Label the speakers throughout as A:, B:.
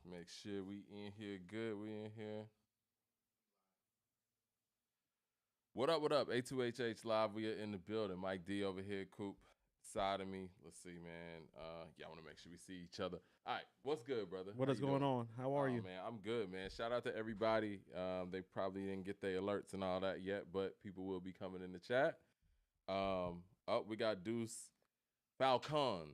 A: Let's make sure we in here good. We in here. What up? What up? A2HH live. We are in the building. Mike D over here. Coop side of me. Let's see, man. Yeah, I want to make sure we see each other. All right. What's good, brother?
B: What is going on? How are you?
A: Man, I'm good, man. Shout out to everybody. They probably didn't get their alerts and all that yet, but people will be coming in the chat. We got Deuce Falcon,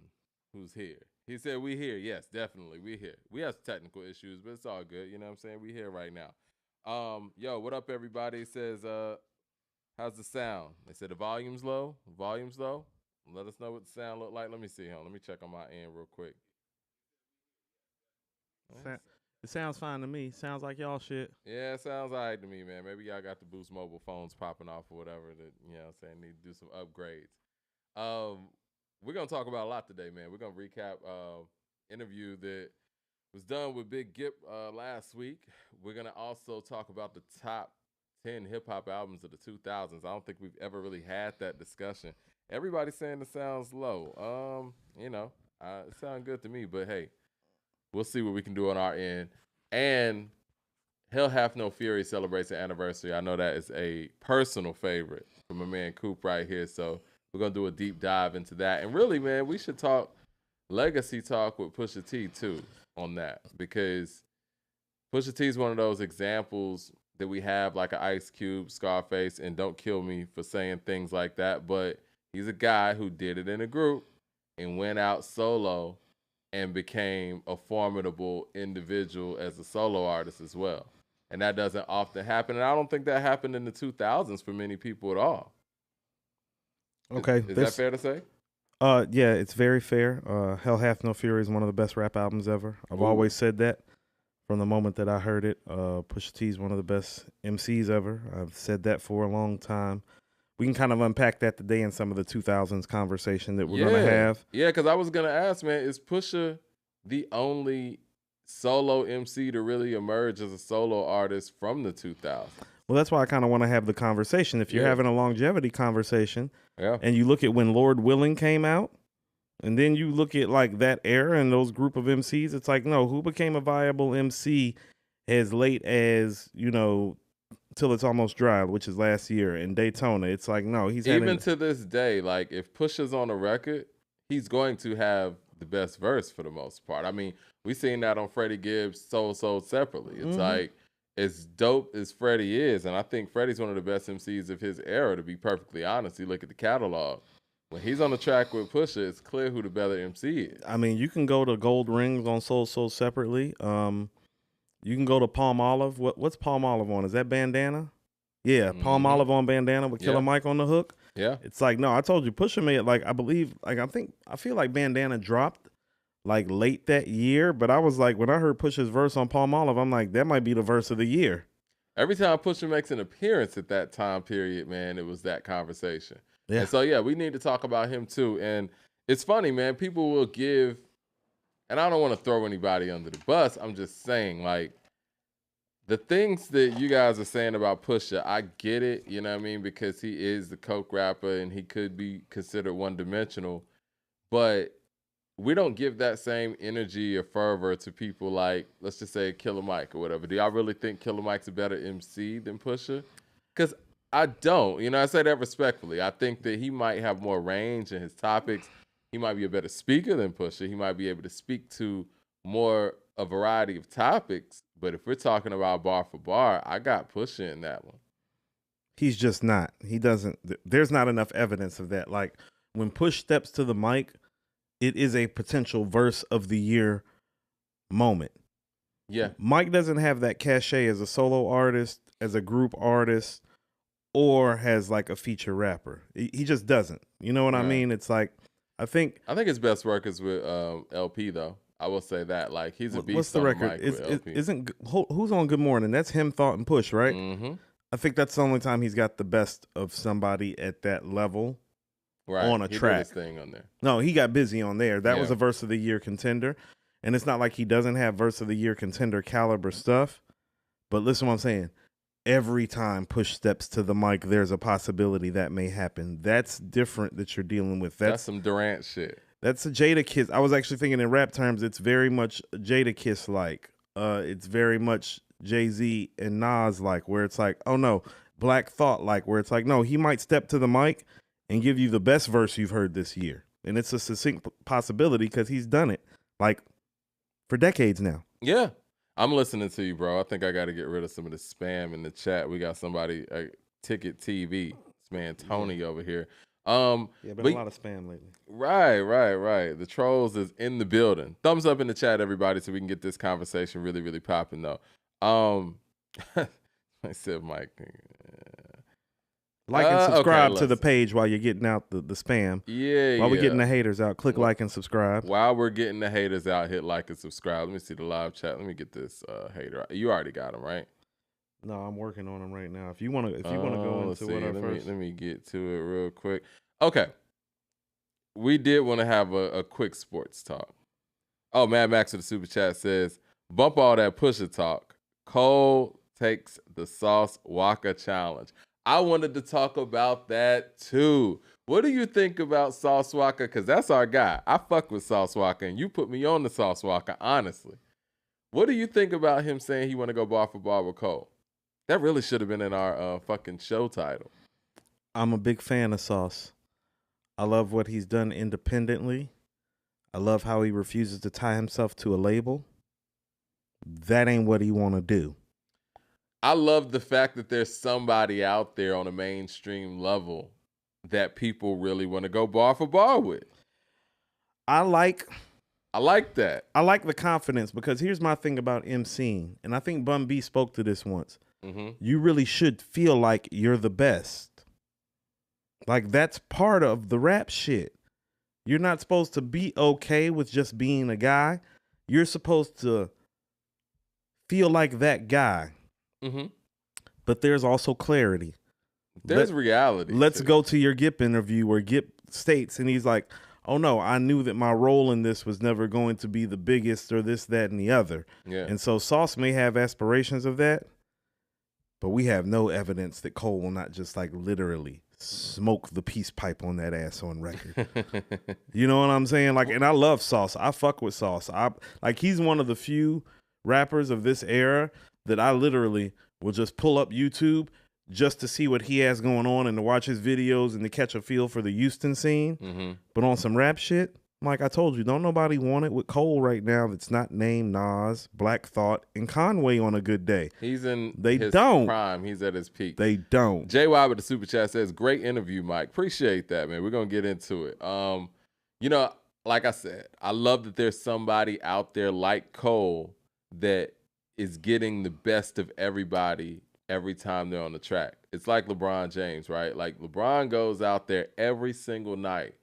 A: who's here. He said we here. Yes, definitely. We here. We have technical issues, but it's all good. You know what I'm saying? We here right now. Yo, what up, everybody? It says, how's the sound? They said the volume's low. Volume's low. Let us know what the sound look like. Let me see. Let me check on my end real quick.
B: It sounds fine to me. Sounds like y'all shit.
A: Yeah, it sounds all right to me, man. Maybe y'all got the Boost mobile phones popping off or whatever that, you know what I'm saying, need to do some upgrades. We're going to talk about a lot today, man. We're going to recap interview that was done with Big Gipp last week. We're going to also talk about the top 10 hip-hop albums of the 2000s. I don't think we've ever really had that discussion. Everybody's saying it sounds low. It sounds good to me, but hey, we'll see what we can do on our end. And Hell Hath No Fury celebrates the anniversary. I know that is a personal favorite from my man Coop right here. So we're going to do a deep dive into that. And really, man, we should talk legacy talk with Pusha T, too, on that. Because Pusha T is one of those examples that we have, like an Ice Cube, Scarface, and don't kill me for saying things like that. But he's a guy who did it in a group and went out solo and became a formidable individual as a solo artist as well. And that doesn't often happen. And I don't think that happened in the 2000s for many people at all.
B: Okay.
A: Is that fair to say?
B: Yeah, it's very fair. Hell Hath No Fury is one of the best rap albums ever. I've always said that from the moment that I heard it. Pusha T is one of the best MCs ever. I've said that for a long time. We can kind of unpack that today in some of the 2000s conversation that we're going to have.
A: Yeah, because I was going to ask, man, is Pusha the only solo MC to really emerge as a solo artist from the 2000s?
B: Well, that's why I kind of want to have the conversation. If you're having a longevity conversation and you look at when Lord Willing came out, and then you look at like that era and those group of MCs, it's like, no, who became a viable MC as late as, Till It's Almost Dry, which is last year, in Daytona? It's like, no, he's
A: even to this day, like if Pusha's on a record, he's going to have the best verse for the most part. I mean, we seen that on Freddie Gibbs' Soul separately. It's like, as dope as Freddie is, and I think Freddie's one of the best MCs of his era, to be perfectly honest. You look at the catalog. When he's on the track with Pusha, it's clear who the better MC is.
B: I mean, you can go to Gold Rings on Soul separately. You can go to Palm Olive. What's Palm Olive on? Is that Bandana? Yeah, Palm Olive on Bandana with Killer Mike on the hook.
A: Yeah.
B: It's like, no, I told you, Pusha made it, like, I feel like Bandana dropped like late that year, but I was like, when I heard Pusha's verse on Palm Olive, I'm like, that might be the verse of the year.
A: Every time Pusha makes an appearance at that time period, man, it was that conversation.
B: Yeah.
A: And so, yeah, we need to talk about him too. And it's funny, man, people will give, and I don't want to throw anybody under the bus. I'm just saying, like, the things that you guys are saying about Pusha, I get it, you know what I mean? Because he is the coke rapper and he could be considered one-dimensional. But we don't give that same energy or fervor to people like, let's just say Killer Mike or whatever. Do y'all really think Killer Mike's a better MC than Pusha? Because I don't. I say that respectfully. I think that he might have more range in his topics. He might be a better speaker than Pusha. He might be able to speak to a variety of topics. But if we're talking about bar for bar, I got Pusha in that one.
B: He's just not. He doesn't. There's not enough evidence of that. Like, when Push steps to the mic, it is a potential verse of the year moment.
A: Yeah.
B: Mike doesn't have that cachet as a solo artist, as a group artist, or has like a feature rapper. He just doesn't. You know what I mean? It's like, I think
A: his best work is with LP though. I will say that. Like, he's a beast.
B: What's the record? Who's on Good Morning? That's him, Thought, and Push, right?
A: Mm-hmm.
B: I think that's the only time he's got the best of somebody at that level.
A: Right.
B: On a track.
A: Did his thing on there.
B: No, he got busy on there. That was a verse of the year contender. And it's not like he doesn't have verse of the year contender caliber stuff. But listen what I'm saying. Every time Push steps to the mic, there's a possibility that may happen. That's different that you're dealing with.
A: That's some Durant shit.
B: That's a Jadakiss. I was actually thinking in rap terms, it's very much Jadakiss like. It's very much Jay-Z and Nas like, where it's like, oh no, Black Thought like, where it's like, no, he might step to the mic and give you the best verse you've heard this year. And it's a succinct possibility because he's done it like for decades now.
A: Yeah. I'm listening to you, bro. I think I got to get rid of some of the spam in the chat. We got somebody, Ticket TV, this man Tony over here.
B: Been a lot of spam lately.
A: Right. The trolls is in the building. Thumbs up in the chat, everybody, so we can get this conversation really, really popping, though. I said, Mike.
B: Like and subscribe to the page while you're getting out the spam. While we're getting the haters out, click like and subscribe.
A: While we're getting the haters out, hit like and subscribe. Let me see the live chat. Let me get this hater. You already got him, right?
B: No, I'm working on them right now. If you want to go into what our first,
A: let me get to it real quick. Okay, we did want to have a quick sports talk. Oh, Mad Max with the super chat says, "Bump all that Pusha talk. Cole takes the Sauce Walker challenge." I wanted to talk about that too. What do you think about Sauce Walker? Because that's our guy. I fuck with Sauce Walker, and you put me on the Sauce Walker, honestly. What do you think about him saying he want to go bar for bar with Cole? That really should have been in our fucking show title.
B: I'm a big fan of Sauce. I love what he's done independently. I love how he refuses to tie himself to a label. That ain't what he want to do.
A: I love the fact that there's somebody out there on a mainstream level that people really want to go bar for bar with.
B: I like
A: that.
B: I like the confidence because here's my thing about MCing, and I think Bun B spoke to this once.
A: Mm-hmm.
B: You really should feel like you're the best. Like that's part of the rap shit. You're not supposed to be okay with just being a guy. You're supposed to feel like that guy.
A: Mm-hmm.
B: But there's also clarity.
A: There's reality.
B: Let's go to your Gipp interview where Gipp states, and he's like, oh no, I knew that my role in this was never going to be the biggest or this, that, and the other.
A: Yeah.
B: And so Sauce may have aspirations of that, but we have no evidence that Cole will not just like literally smoke the peace pipe on that ass on record. You know what I'm saying? Like, and I love Sauce. I fuck with Sauce. He's one of the few rappers of this era that I literally will just pull up YouTube just to see what he has going on and to watch his videos and to catch a feel for the Houston scene.
A: Mm-hmm.
B: But on some rap shit, like I told you, don't nobody want it with Cole right now that's not named Nas, Black Thought, and Conway on a good day.
A: He's in
B: his
A: prime. He's at his peak.
B: They don't.
A: JY with the super chat says, great interview, Mike. Appreciate that, man. We're going to get into it. Like I said, I love that there's somebody out there like Cole that is getting the best of everybody every time they're on the track. It's like LeBron James, right? Like LeBron goes out there every single night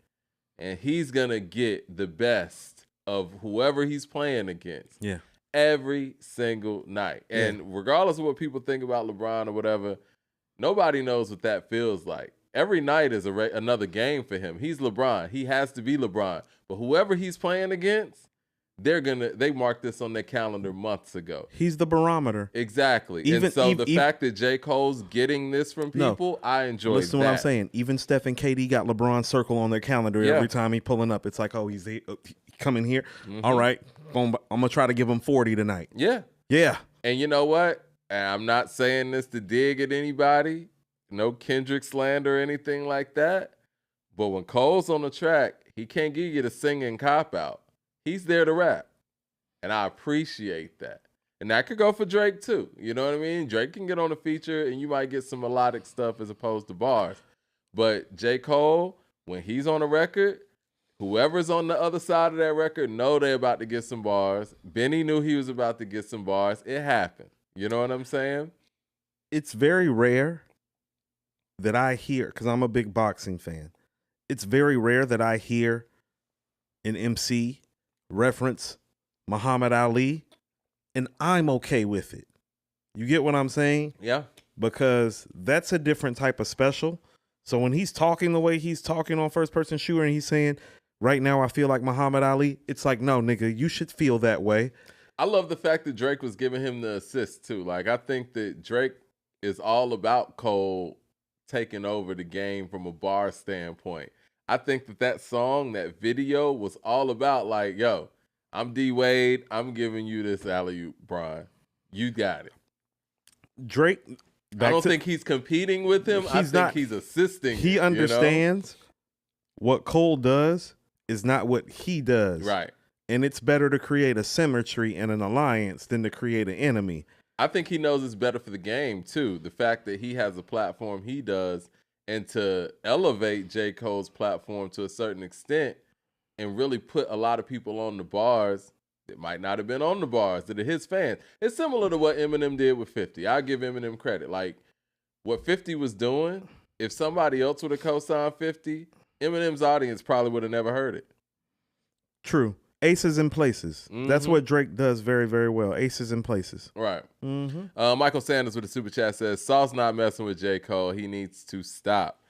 A: and he's going to get the best of whoever he's playing against.
B: Yeah.
A: Every single night. And regardless of what people think about LeBron or whatever, nobody knows what that feels like. Every night is another game for him. He's LeBron. He has to be LeBron. But whoever he's playing against, they marked this on their calendar months ago.
B: He's the barometer.
A: Exactly. The fact that J. Cole's getting this from people, I enjoy that.
B: Listen to what I'm saying. Even Steph and KD got LeBron's circle on their calendar every time he pulling up. It's like, oh, he's coming here. Mm-hmm. All right. I'm going to try to give him 40 tonight.
A: Yeah.
B: Yeah.
A: And you know what? I'm not saying this to dig at anybody. No Kendrick slander or anything like that. But when Cole's on the track, he can't give you the singing cop-out. He's there to rap. And I appreciate that. And that could go for Drake too. You know what I mean? Drake can get on a feature and you might get some melodic stuff as opposed to bars. But J. Cole, when he's on a record, whoever's on the other side of that record know they're about to get some bars. Benny knew he was about to get some bars. It happened. You know what I'm saying?
B: It's very rare that I hear, because I'm a big boxing fan, it's very rare that I hear an MC reference Muhammad Ali, and I'm okay with it. You get what I'm saying?
A: Yeah.
B: Because that's a different type of special. So when he's talking the way he's talking on First Person Shooter and he's saying, right now I feel like Muhammad Ali, it's like, no, nigga, you should feel that way.
A: I love the fact that Drake was giving him the assist too. Like, I think that Drake is all about Cole taking over the game from a bar standpoint. I think that song, that video was all about like, yo, I'm D Wade. I'm giving you this alley-oop, Brian. You got it.
B: Drake.
A: I don't think he's competing with him. I think he's assisting.
B: He understands what Cole does is not what he does.
A: Right.
B: And it's better to create a symmetry and an alliance than to create an enemy.
A: I think he knows it's better for the game, too. The fact that he has a platform he does, and to elevate J. Cole's platform to a certain extent and really put a lot of people on the bars that might not have been on the bars that are his fans. It's similar to what Eminem did with 50. I give Eminem credit. Like, what 50 was doing, if somebody else would have co-signed 50, Eminem's audience probably would have never heard it.
B: True. Aces in places. Mm-hmm. That's what Drake does very, very well. Aces in places.
A: Right.
B: Mm-hmm.
A: Michael Sanders with a super chat says, Saul's not messing with J. Cole. He needs to stop.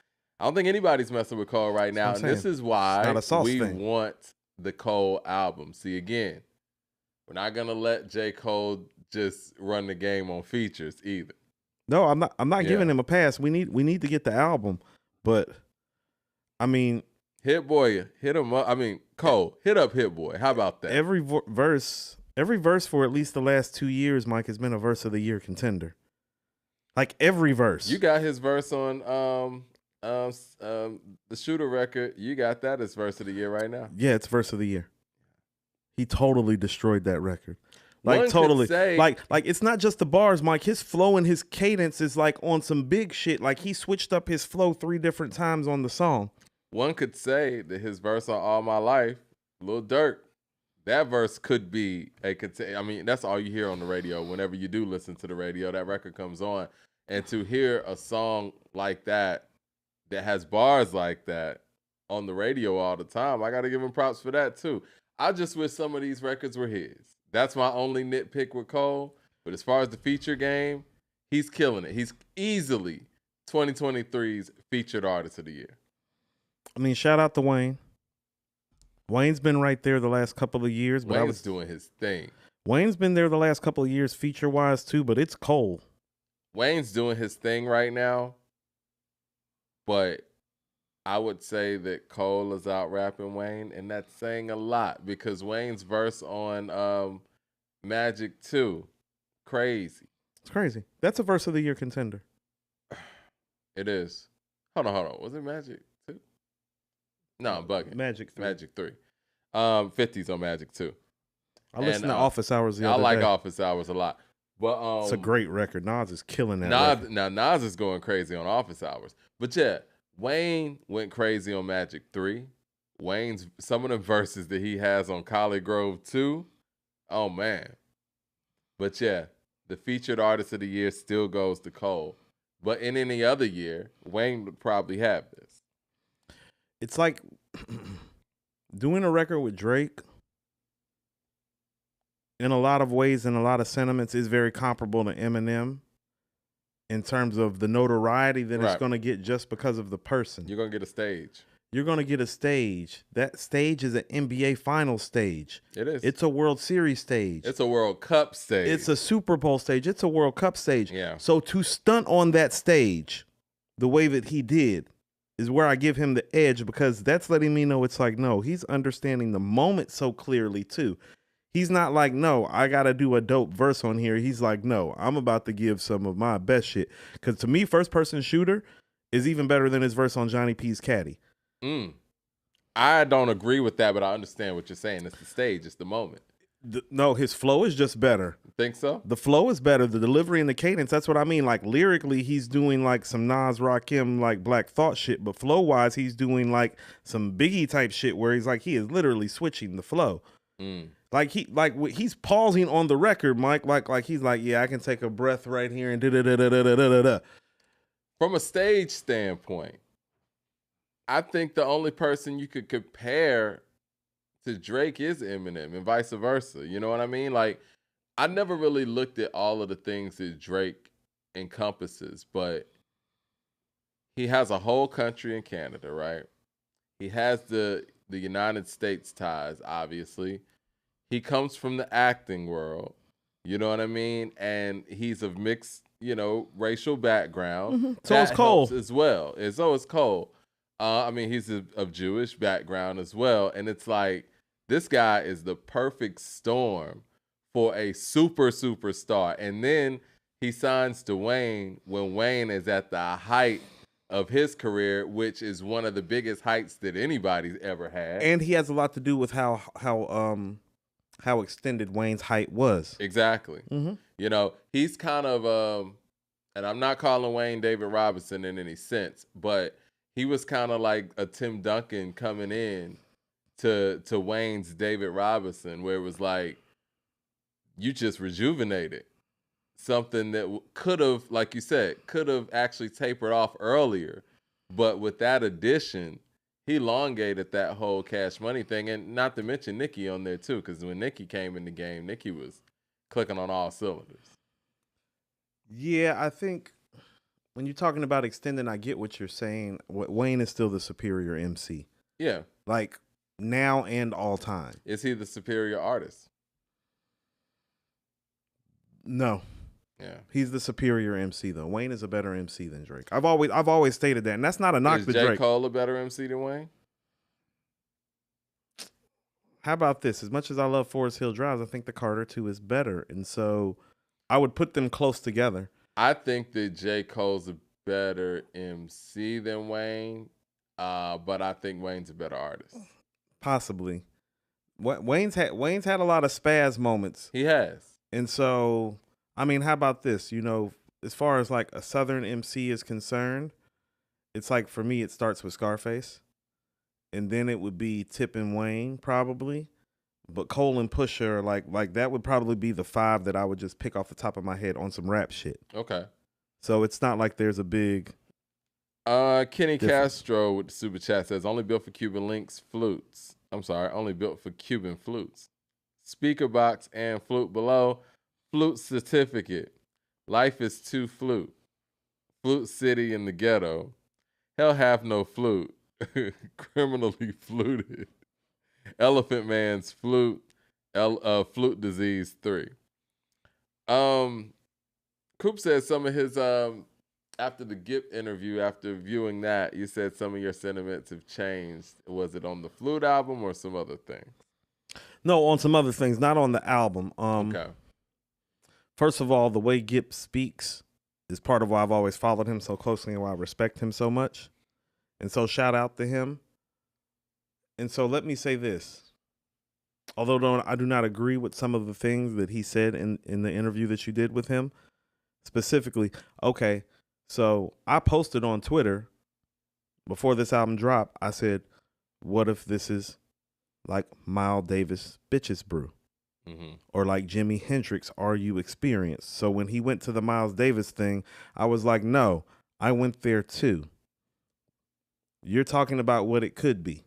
A: I don't think anybody's messing with Cole right now. And this is why we want the Cole album. See, again, we're not going to let J. Cole just run the game on features either.
B: No, I'm not giving him a pass. We need to get the album. But, I mean...
A: Hit Boy, hit him up. I mean, Cole, hit up Hit Boy. How about that?
B: Every verse for at least the last 2 years, Mike, has been a verse of the year contender. Like every verse.
A: You got his verse on the Shooter record. You got that as verse of the year right now.
B: Yeah, it's verse of the year. He totally destroyed that record. Like totally. Like it's not just the bars, Mike. His flow and his cadence is like on some big shit. Like he switched up his flow 3 different times on the song.
A: One could say that his verse on All My Life, Lil Durk, that verse could be I mean, that's all you hear on the radio. Whenever you do listen to the radio, that record comes on. And to hear a song like that has bars like that on the radio all the time, I got to give him props for that too. I just wish some of these records were his. That's my only nitpick with Cole. But as far as the feature game, he's killing it. He's easily 2023's featured artist of the year.
B: I mean, shout out to Wayne. Wayne's been right there the last couple of years.
A: But Wayne's doing his thing.
B: Wayne's been there the last couple of years feature-wise too, but it's Cole.
A: Wayne's doing his thing right now, but I would say that Cole is out rapping Wayne, and that's saying a lot because Wayne's verse on Magic 2, crazy.
B: It's crazy. That's a verse of the year contender.
A: It is. Hold on. Was it Magic? No, I'm bugging.
B: Magic 3.
A: Magic 3. 50's on Magic 2.
B: I listened to Office Hours the other day.
A: I like Office Hours a lot. But
B: it's a great record. Nas is killing that.
A: Now Nas is going crazy on Office Hours. But yeah, Wayne went crazy on Magic 3. Some of the verses that he has on College Grove 2. Oh man. But yeah, the featured artist of the year still goes to Cole. But in any other year, Wayne would probably have this.
B: It's like doing a record with Drake in a lot of ways, in a lot of sentiments, is very comparable to Eminem in terms of the notoriety that it's going to get just because of the person.
A: You're going to get a stage.
B: You're going to get a stage. That stage is an NBA Finals stage.
A: It is.
B: It's a World Series stage.
A: It's a World Cup stage.
B: It's a Super Bowl stage. It's a World Cup stage.
A: Yeah.
B: So to stunt on that stage the way that he did is where I give him the edge, because that's letting me know it's like, no, he's understanding the moment so clearly too. He's not like, no, I got to do a dope verse on here. He's like, no, I'm about to give some of my best shit. Because to me, First Person Shooter is even better than his verse on Johnny P's Caddy.
A: I don't agree with that, but I understand what you're saying. It's the stage. It's the moment.
B: No, his flow is just better.
A: Think so?
B: The flow is better. The delivery and the cadence, that's what I mean. Like lyrically, he's doing like some Nas, Rakim, like Black Thought shit. But flow wise, he's doing like some Biggie type shit where he's like, he is literally switching the flow. Like he's pausing on the record, Mike. Like he's like, yeah, I can take a breath right here and da-da-da-da-da-da-da.
A: From a stage standpoint, I think the only person you could compare to Drake is Eminem and vice versa. You know what I mean? Like, I never really looked at all of the things that Drake encompasses, but he has a whole country in Canada, right? He has the United States ties, obviously. He comes from the acting world. You know what I mean? And he's of mixed, racial background.
B: So is Cole
A: as well. And so is Cole. I mean, he's of Jewish background as well, and it's like this guy is the perfect storm for a superstar. And then he signs to Wayne when Wayne is at the height of his career, which is one of the biggest heights that anybody's ever had.
B: And he has a lot to do with how extended Wayne's height was.
A: Exactly.
B: Mm-hmm.
A: You know, he's kind of and I'm not calling Wayne David Robinson in any sense, but he was kind of like a Tim Duncan coming in to Wayne's David Robinson, where it was like, you just rejuvenated something that could have, like you said, could have actually tapered off earlier. But with that addition, he elongated that whole Cash Money thing. And not to mention Nicki on there too, because when Nicki came in the game, Nicki was clicking on all cylinders.
B: Yeah, I think when you're talking about extending, I get what you're saying. Wayne is still the superior MC.
A: Yeah.
B: Like now and all time.
A: Is he the superior artist?
B: No.
A: Yeah.
B: He's the superior MC though. Wayne is a better MC than Drake. I've always stated that, and that's not a knock to Drake.
A: Is J. Cole a better MC than Wayne?
B: How about this? As much as I love Forest Hill Drive, I think the Carter 2 is better, and so I would put them close together.
A: I think that J. Cole's a better MC than Wayne, but I think Wayne's a better artist.
B: Possibly. Wayne's had a lot of spaz moments.
A: He has.
B: And so, I mean, how about this? You know, as far as like a Southern MC is concerned, it's like for me, it starts with Scarface. And then it would be Tip and Wayne probably. But Cole and Pusha, like that would probably be the 5 that I would just pick off the top of my head on some rap shit.
A: Okay.
B: So it's not like there's a big
A: Kenny
B: difference.
A: Castro with the super chat says, only built for Cuban flutes. I'm sorry, only built for Cuban flutes. Speaker box and flute below. Flute certificate. Life is too flute. Flute city in the ghetto. Hell have no flute. Criminally fluted. Elephant Man's flute. Flute disease 3. Coop said some of his after the Gipp interview, after viewing that, you said some of your sentiments have changed. Was it on the Flute album or some other thing?
B: No, on some other things, not on the album.
A: Okay.
B: First of all, the way Gipp speaks is part of why I've always followed him so closely and why I respect him so much. And so shout out to him. And so let me say this. Although I do not agree with some of the things that he said in the interview that you did with him, specifically, okay, so I posted on Twitter before this album dropped, I said, what if this is like Miles Davis Bitches Brew? Mm-hmm. Or like Jimi Hendrix, Are You Experienced? So when he went to the Miles Davis thing, I was like, no, I went there too. You're talking about what it could be.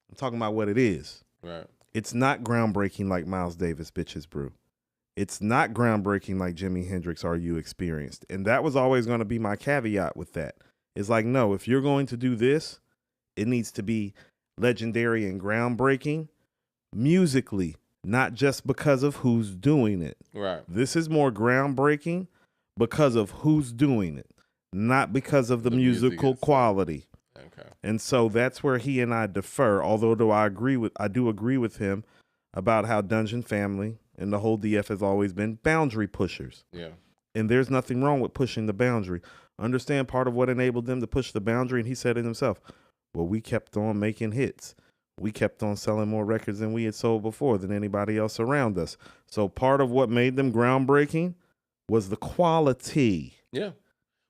B: I'm talking about what it is.
A: Right.
B: It's not groundbreaking like Miles Davis Bitches Brew. It's not groundbreaking like Jimi Hendrix, Are You Experienced? And that was always going to be my caveat with that. It's like, no, if you're going to do this, it needs to be legendary and groundbreaking musically, not just because of who's doing it.
A: Right.
B: This is more groundbreaking because of who's doing it, not because of the musical quality.
A: Okay.
B: And so that's where he and I differ, although I do agree with him about how Dungeon Family and the whole DF has always been boundary pushers.
A: Yeah.
B: And there's nothing wrong with pushing the boundary. Understand part of what enabled them to push the boundary, and he said it himself, well, we kept on making hits. We kept on selling more records than we had sold before than anybody else around us. So part of what made them groundbreaking was the quality.
A: Yeah.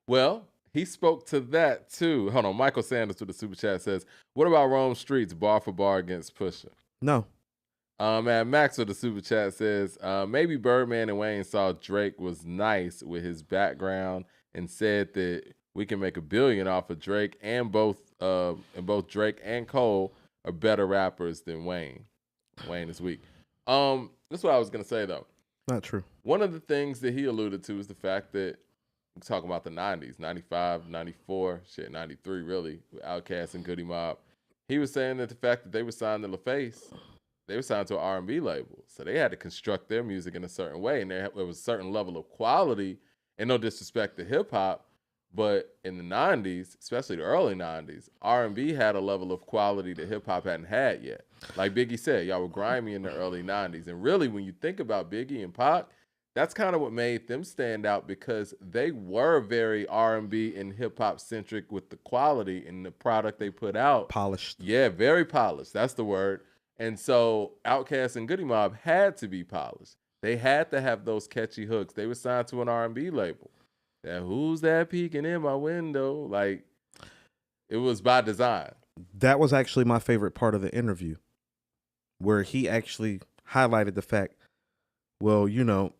A: Well, he spoke to that too. Hold on. Michael Sanders with the super chat says, what about Rome Streets bar for bar against Pusha?
B: No.
A: And Max with the super chat says, maybe Birdman and Wayne saw Drake was nice with his background and said that we can make $1 billion off of Drake, and both Drake and Cole are better rappers than Wayne. Wayne is weak. That's what I was gonna say though.
B: Not true.
A: One of the things that he alluded to is the fact that we're talking about the 90s, 95, 94, 93 really, with Outkast and Goody Mob. He was saying that the fact that they were signed to LaFace, they were signed to an R&B label. So they had to construct their music in a certain way, and there was a certain level of quality, and no disrespect to hip-hop, But in the 90s, especially the early 90s, R&B had a level of quality that hip-hop hadn't had yet. Like Biggie said, y'all were grimy in the early 90s. And really, when you think about Biggie and Pac, that's kind of what made them stand out, because they were very R&B and hip-hop centric with the quality and the product they put out.
B: Polished.
A: Yeah, very polished. That's the word. And so Outkast and Goody Mob had to be polished. They had to have those catchy hooks. They were signed to an R&B label. That who's that peeking in my window? Like, it was by design.
B: That was actually my favorite part of the interview, where he actually highlighted the fact, well, you know,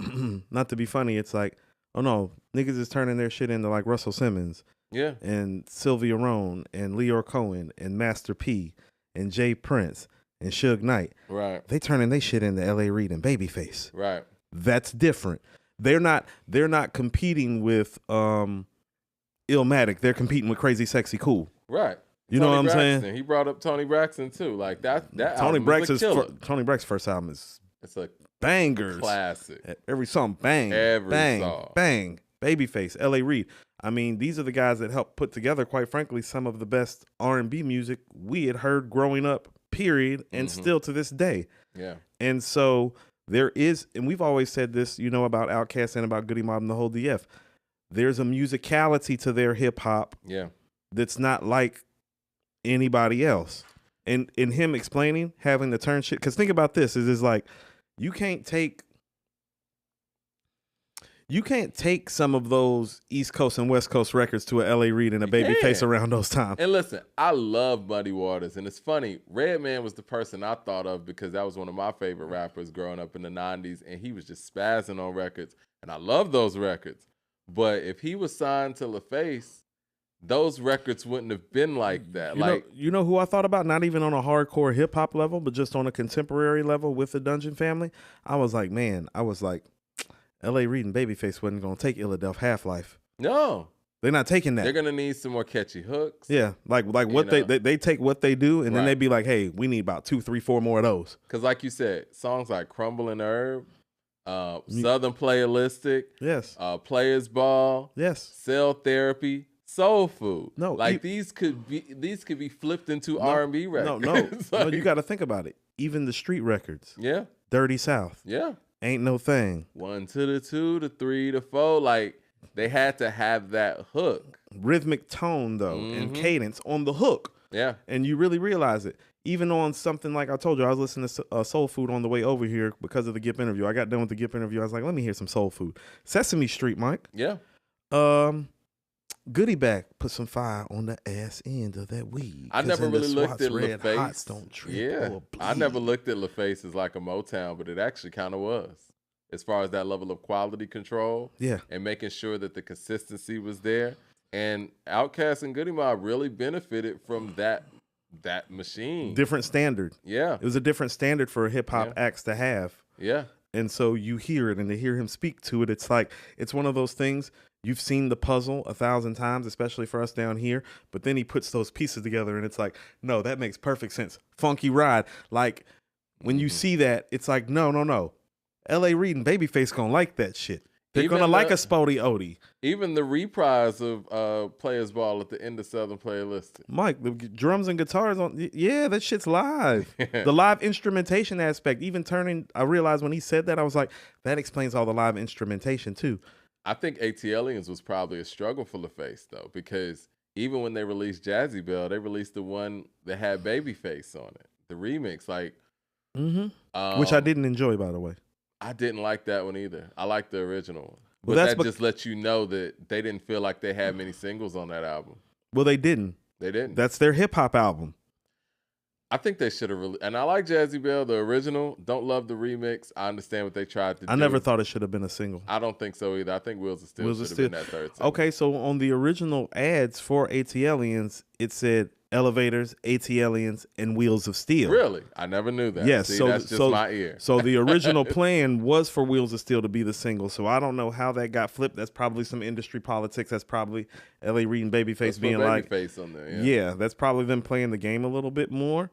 B: not to be funny, it's like, oh no, niggas is turning their shit into like Russell Simmons.
A: Yeah.
B: And Sylvia Rhone and Leor Cohen and Master P and Jay Prince and Suge Knight.
A: Right.
B: They turning their shit into L.A. Reid and Babyface.
A: Right.
B: That's different. They're not competing with Illmatic. They're competing with Crazy Sexy Cool.
A: Right.
B: You know what I'm
A: Braxton.
B: saying?
A: He brought up Tony Braxton too. Like that
B: Tony Braxton's
A: Braxton's
B: first album is
A: it's a
B: bangers.
A: Classic.
B: Every song bang. Bang. Babyface, L.A. Reid. I mean, these are the guys that helped put together, quite frankly, some of the best R&B music we had heard growing up, period, and still to this day.
A: Yeah.
B: And so there is, and we've always said this, you know, about Outkast and about Goody Mob and the whole DF. There's a musicality to their hip hop that's not like anybody else. And in him explaining, having to turn shit, because think about this, is like, you can't take some of those East Coast and West Coast records to a L.A. Reid and a Babyface around those times.
A: And listen, I love Muddy Waters. And it's funny, Redman was the person I thought of because that was one of my favorite rappers growing up in the 90s. And he was just spazzing on records. And I love those records. But if he was signed to LaFace, those records wouldn't have been like that.
B: You know who I thought about? Not even on a hardcore hip hop level, but just on a contemporary level with the Dungeon Family. I was like, L.A. Reid and Babyface wasn't going to take Illadelph Half-Life.
A: No.
B: They're not taking that.
A: They're going to need some more catchy hooks.
B: Yeah, like what they take what they do, and then they be like, hey, we need about 2, 3, 4 more of those.
A: Because like you said, songs like Crumble and Herb, Southern Playalistic,
B: yes,
A: Players Ball,
B: yes,
A: Cell Therapy, Soul Food.
B: No,
A: like these could be flipped into R&B records.
B: No, you got to think about it. Even the street records.
A: Yeah.
B: Dirty South.
A: Yeah.
B: Ain't No Thing. 1
A: to the 2 to 3 to 4. Like, they had to have that hook.
B: Rhythmic tone, though, and cadence on the hook.
A: Yeah.
B: And you really realize it. Even on something like I told you, I was listening to Soul Food on the way over here because of the Gipp interview. I got done with the Gipp interview. I was like, let me hear some Soul Food. Sesame Street, Mike.
A: Yeah.
B: Goodie Bag put some fire on the ass end of that weed.
A: I never really looked at LaFace.
B: Don't trip or bleed.
A: I never looked at LaFace as like a Motown, but it actually kind of was. As far as that level of quality control.
B: Yeah.
A: And making sure that the consistency was there. And Outkast and Goody Mob really benefited from that machine.
B: Different standard.
A: Yeah.
B: It was a different standard for hip-hop acts to have.
A: Yeah.
B: And so you hear it, and to hear him speak to it, it's like, it's one of those things. You've seen the puzzle 1,000 times, especially for us down here. But then he puts those pieces together, and it's like, no, that makes perfect sense. Funky Ride. Like, when you see that, it's like, no. L.A. Reid and Babyface gonna like that shit. They're gonna like a Spody Odie.
A: Even the reprise of Players Ball at the end of Southern Playalistic.
B: Mike, the drums and guitars on, yeah, that shit's live. The live instrumentation aspect, even turning, I realized when he said that, I was like, that explains all the live instrumentation too.
A: I think ATLians was probably a struggle for LaFace though, because even when they released Jazzy Bell, they released the one that had Babyface on it, the remix, like,
B: which I didn't enjoy, by the way.
A: I didn't like that one either. I liked the original one, but
B: that
A: just lets you know that they didn't feel like they had many singles on that album.
B: Well, they didn't.
A: They didn't.
B: That's their hip hop album.
A: I think they should have and I like Jazzy Bell, the original. Don't love the remix. I understand what they tried to do.
B: I never thought it should have been a single.
A: I don't think so either. I think Wheels of Steel should have been that third single.
B: Okay, so on the original ads for ATLians, it said Elevators, ATLians, and Wheels of Steel.
A: Really? I never knew that.
B: Yes.
A: See, that's just my ear.
B: So the original plan was for Wheels of Steel to be the single. So I don't know how that got flipped. That's probably some industry politics. That's probably L.A. Reid and Babyface being like,
A: Babyface on there.
B: Yeah, that's probably them playing the game a little bit more.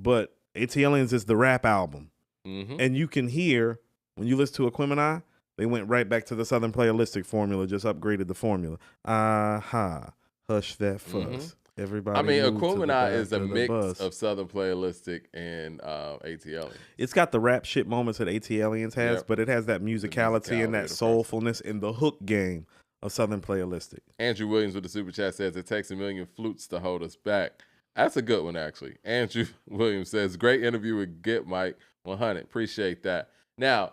B: But ATLians is the rap album. And you can hear, when you listen to Aquemini, They went right back to the Southern Playalistic formula, just upgraded the formula. Aha. Hush that fuss.
A: Mm-hmm.
B: Everybody.
A: I mean, Aquemini is a mix of Southern Playalistic and ATL.
B: It's got the rap shit moments that ATLians has, but it has that musicality and that soulfulness in the hook game of Southern Playalistic.
A: Andrew Williams with the super chat says it takes a million flutes to hold us back. That's a good one, actually. Andrew Williams says, great interview with Gipp, Mike. 100. Appreciate that. Now,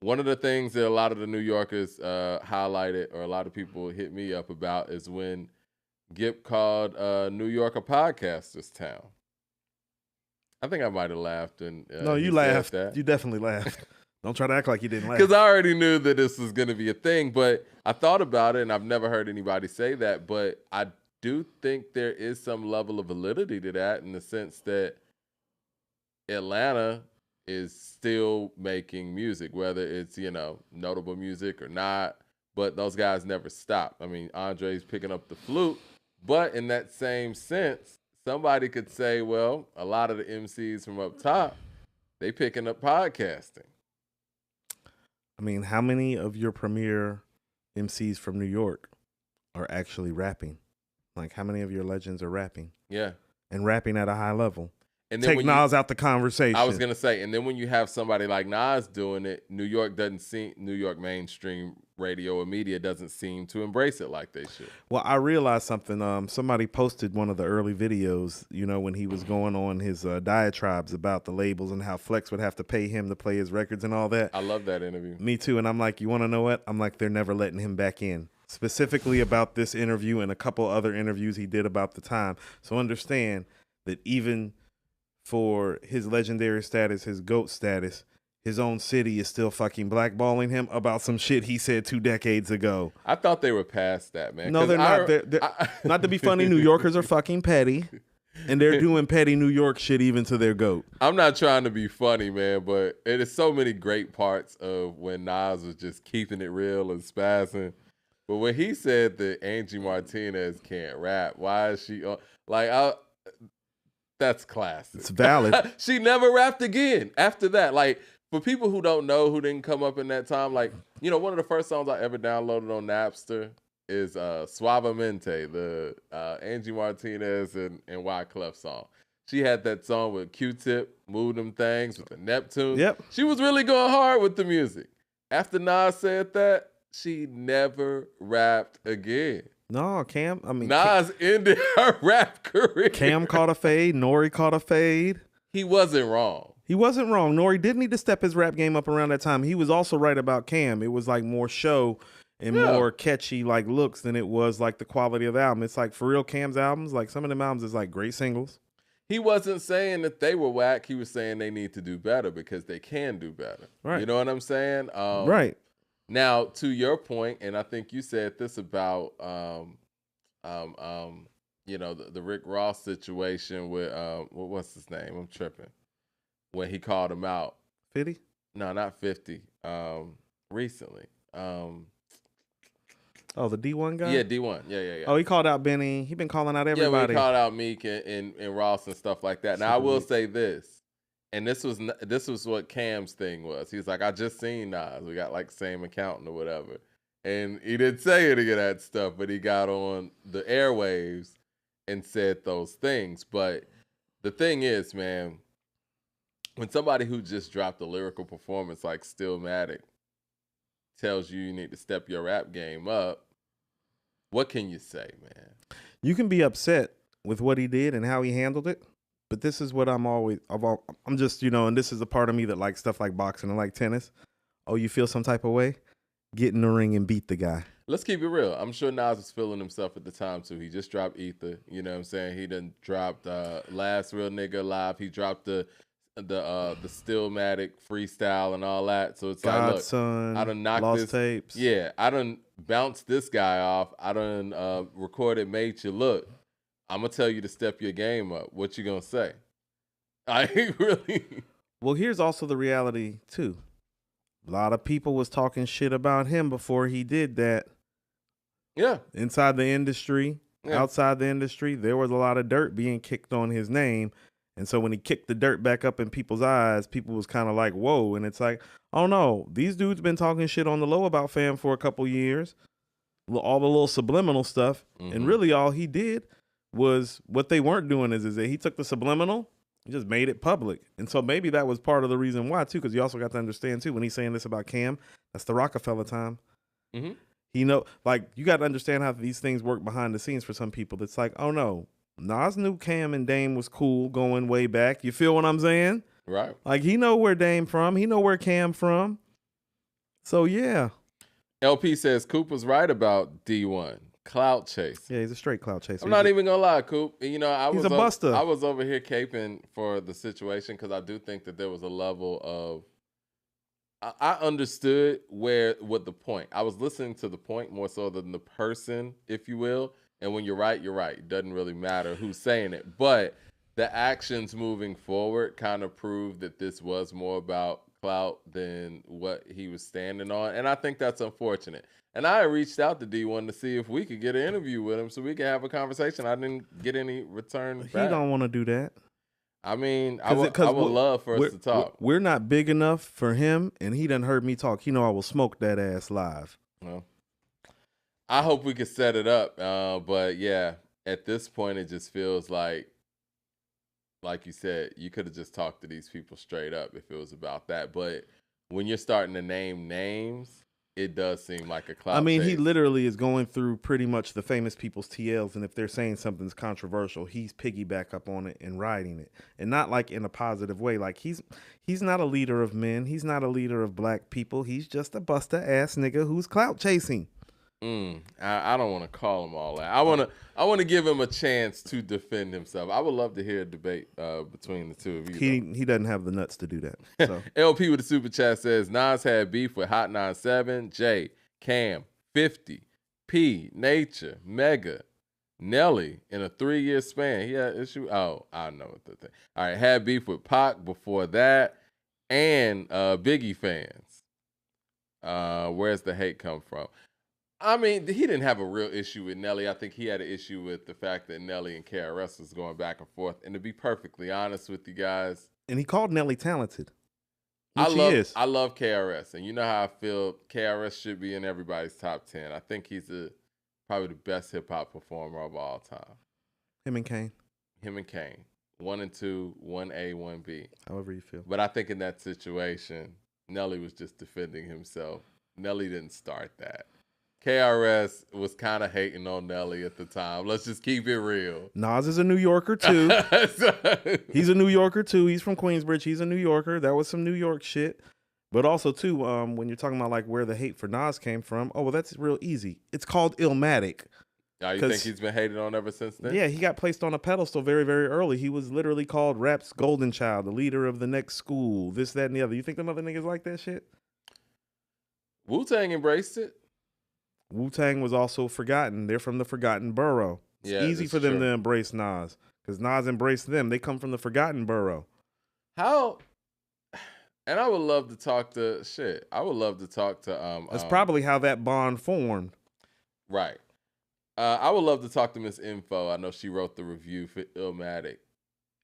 A: one of the things that a lot of the New Yorkers highlighted, or a lot of people hit me up about, is when Gipp called New York a podcaster's town. I think I might have laughed.
B: No, you laughed. You definitely laughed. Don't try to act like you didn't laugh.
A: Because I already knew that this was going to be a thing, but I thought about it, and I've never heard anybody say that, but I do think there is some level of validity to that in the sense that Atlanta is still making music, whether it's, notable music or not, but those guys never stop. I mean, Andre's picking up the flute. But in that same sense, somebody could say, well, a lot of the MCs from up top, they picking up podcasting.
B: I mean, how many of your premier MCs from New York are actually rapping? Like, how many of your legends are rapping?
A: Yeah.
B: And rapping at a high level.
A: And then
B: take Nas out the conversation.
A: I was going to say, and then when you have somebody like Nas doing it, New York mainstream radio or media doesn't seem to embrace it like they should.
B: Well, I realized something. Somebody posted one of the early videos, when he was going on his diatribes about the labels and how Flex would have to pay him to play his records and all that.
A: I love that interview.
B: Me too. And I'm like, you want to know what? I'm like, they're never letting him back in. Specifically about this interview and a couple other interviews he did about the time. So understand that even for his legendary status, his GOAT status, his own city is still fucking blackballing him about some shit he said 2 decades ago.
A: I thought they were past that, man.
B: No, they're not. They're not to be funny, New Yorkers are fucking petty, and they're doing petty New York shit even to their GOAT.
A: I'm not trying to be funny, man, but it is so many great parts of when Nas was just keeping it real and spazzing. But when he said that Angie Martinez can't rap, why is she that's classic.
B: It's valid.
A: She never rapped again after that. Like, for people who don't know, who didn't come up in that time, like, one of the first songs I ever downloaded on Napster is Suavemente, the Angie Martinez and Wyclef song. She had that song with Q-Tip, Move Them Things with the Neptunes.
B: Yep.
A: She was really going hard with the music. After Nas said that, she never rapped again.
B: No, Cam. I mean,
A: Nas ended her rap career.
B: Cam caught a fade. Nori caught a fade.
A: He wasn't wrong.
B: He wasn't wrong. Nori did need to step his rap game up around that time. He was also right about Cam. It was like more show and more catchy like looks than it was like the quality of the album. It's like for real, Cam's albums, like some of them albums is like great singles.
A: He wasn't saying that they were whack. He was saying they need to do better because they can do better.
B: Right.
A: You know what I'm saying?
B: Right.
A: Now, to your point, and I think you said this about, the Rick Ross situation with, what's his name? I'm tripping. When he called him out.
B: 50?
A: No, not 50. Recently.
B: Oh, the D1 guy?
A: Yeah, D1. Yeah.
B: Oh, he called out Benny. He been calling out everybody.
A: Yeah, he called out Meek and Ross and stuff like that. Now, I will say this. And this was what Cam's thing was. He's like, I just seen Nas. We got like same accountant or whatever. And he didn't say any of that stuff, but he got on the airwaves and said those things. But the thing is, man, when somebody who just dropped a lyrical performance like Stillmatic tells you need to step your rap game up, what can you say, man?
B: You can be upset with what he did and how he handled it. But this is what I'm just, and this is a part of me that likes stuff like boxing and like tennis. Oh, you feel some type of way? Get in the ring and beat the guy.
A: Let's keep it real. I'm sure Nas was feeling himself at the time, too. He just dropped Ether. You know what I'm saying? He done dropped Last Real Nigga Alive. He dropped the Stillmatic freestyle and all that. So it's
B: Godson,
A: like, look, I done knocked
B: Lost
A: this.
B: Tapes.
A: Yeah, I done bounced this guy off. I done recorded Made You Look. I'm going to tell you to step your game up. What you going to say? I ain't really.
B: Well, here's also the reality, too. A lot of people was talking shit about him before he did that.
A: Yeah.
B: Inside the industry, outside the industry, there was a lot of dirt being kicked on his name. And so when he kicked the dirt back up in people's eyes, people was kind of like, whoa. And it's like, oh no, these dudes been talking shit on the low about fam for a couple years. All the little subliminal stuff. And really all he did was what they weren't doing is that he took the subliminal, he just made it public. And so maybe that was part of the reason why too, because you also got to understand too, when he's saying this about Cam, that's the Rockefeller time. He like you got to understand how these things work behind the scenes for some people. It's like, oh no, Nas knew Cam and Dame was cool going way back. You feel what I'm saying?
A: Right.
B: Like he know where Dame from. He know where Cam from. So yeah.
A: LP says Cooper's right about D1. Clout chase.
B: Yeah, he's a straight clout chaser.
A: I'm not even gonna lie, Coop. You know,
B: he's a buster.
A: I was over here caping for the situation because I do think that there was a level of I understood what the point. I was listening to the point more so than the person, if you will. And when you're right, you're right. It doesn't really matter who's saying it. But the actions moving forward kind of proved that this was more about clout than what he was standing on. And I think that's unfortunate. And I reached out to D1 to see if we could get an interview with him so we could have a conversation. I didn't get any return back.
B: He don't want to do that.
A: I mean, I would love for us to talk.
B: We're not big enough for him, and he done heard me talk. He know I will smoke that ass live.
A: Well, I hope we could set it up. But yeah, at this point, it just feels like you said, you could have just talked to these people straight up if it was about that. But when you're starting to name names, it does seem like a clout.
B: I mean,
A: chase.
B: He literally is going through pretty much the famous people's TLs, and if they're saying something's controversial, he's piggyback up on it and riding it, and not like in a positive way. Like he's not a leader of men. He's not a leader of black people. He's just a buster ass nigga who's clout chasing.
A: I don't want to call him all that. I want to give him a chance to defend himself. I would love to hear a debate between the two of you.
B: He doesn't have the nuts to do that. So.
A: LP with the super chat says Nas had beef with Hot 97, J, Cam, 50, P, Nature, Mega, Nelly in a 3-year span. He had issue. Oh, I know what the thing. All right, had beef with Pac before that, and Biggie fans. Where's the hate come from? I mean, he didn't have a real issue with Nelly. I think he had an issue with the fact that Nelly and KRS was going back and forth. And to be perfectly honest with you guys,
B: and he called Nelly talented.
A: I love KRS, and you know how I feel. KRS should be in everybody's top 10. I think he's probably the best hip hop performer of all time.
B: Him and Kane.
A: 1 and 2, 1A, 1B.
B: However you feel.
A: But I think in that situation, Nelly was just defending himself. Nelly didn't start that. KRS was kind of hating on Nelly at the time. Let's just keep it real.
B: Nas is a New Yorker, too. He's a New Yorker, too. He's from Queensbridge. He's a New Yorker. That was some New York shit. But also, too, when you're talking about like where the hate for Nas came from, oh, well, that's real easy. It's called Illmatic.
A: Now, you think he's been hated on ever since then?
B: Yeah, he got placed on a pedestal very, very early. He was literally called rap's golden child, the leader of the next school, this, that, and the other. You think them other niggas like that shit?
A: Wu-Tang embraced it.
B: Wu-Tang was also forgotten. They're from the forgotten borough. It's easy for them to embrace Nas because Nas embraced them. They come from the forgotten borough.
A: How? And I would love to talk to I would love to talk to.
B: That's probably how that bond formed.
A: Right. I would love to talk to Miss Info. I know she wrote the review for Illmatic,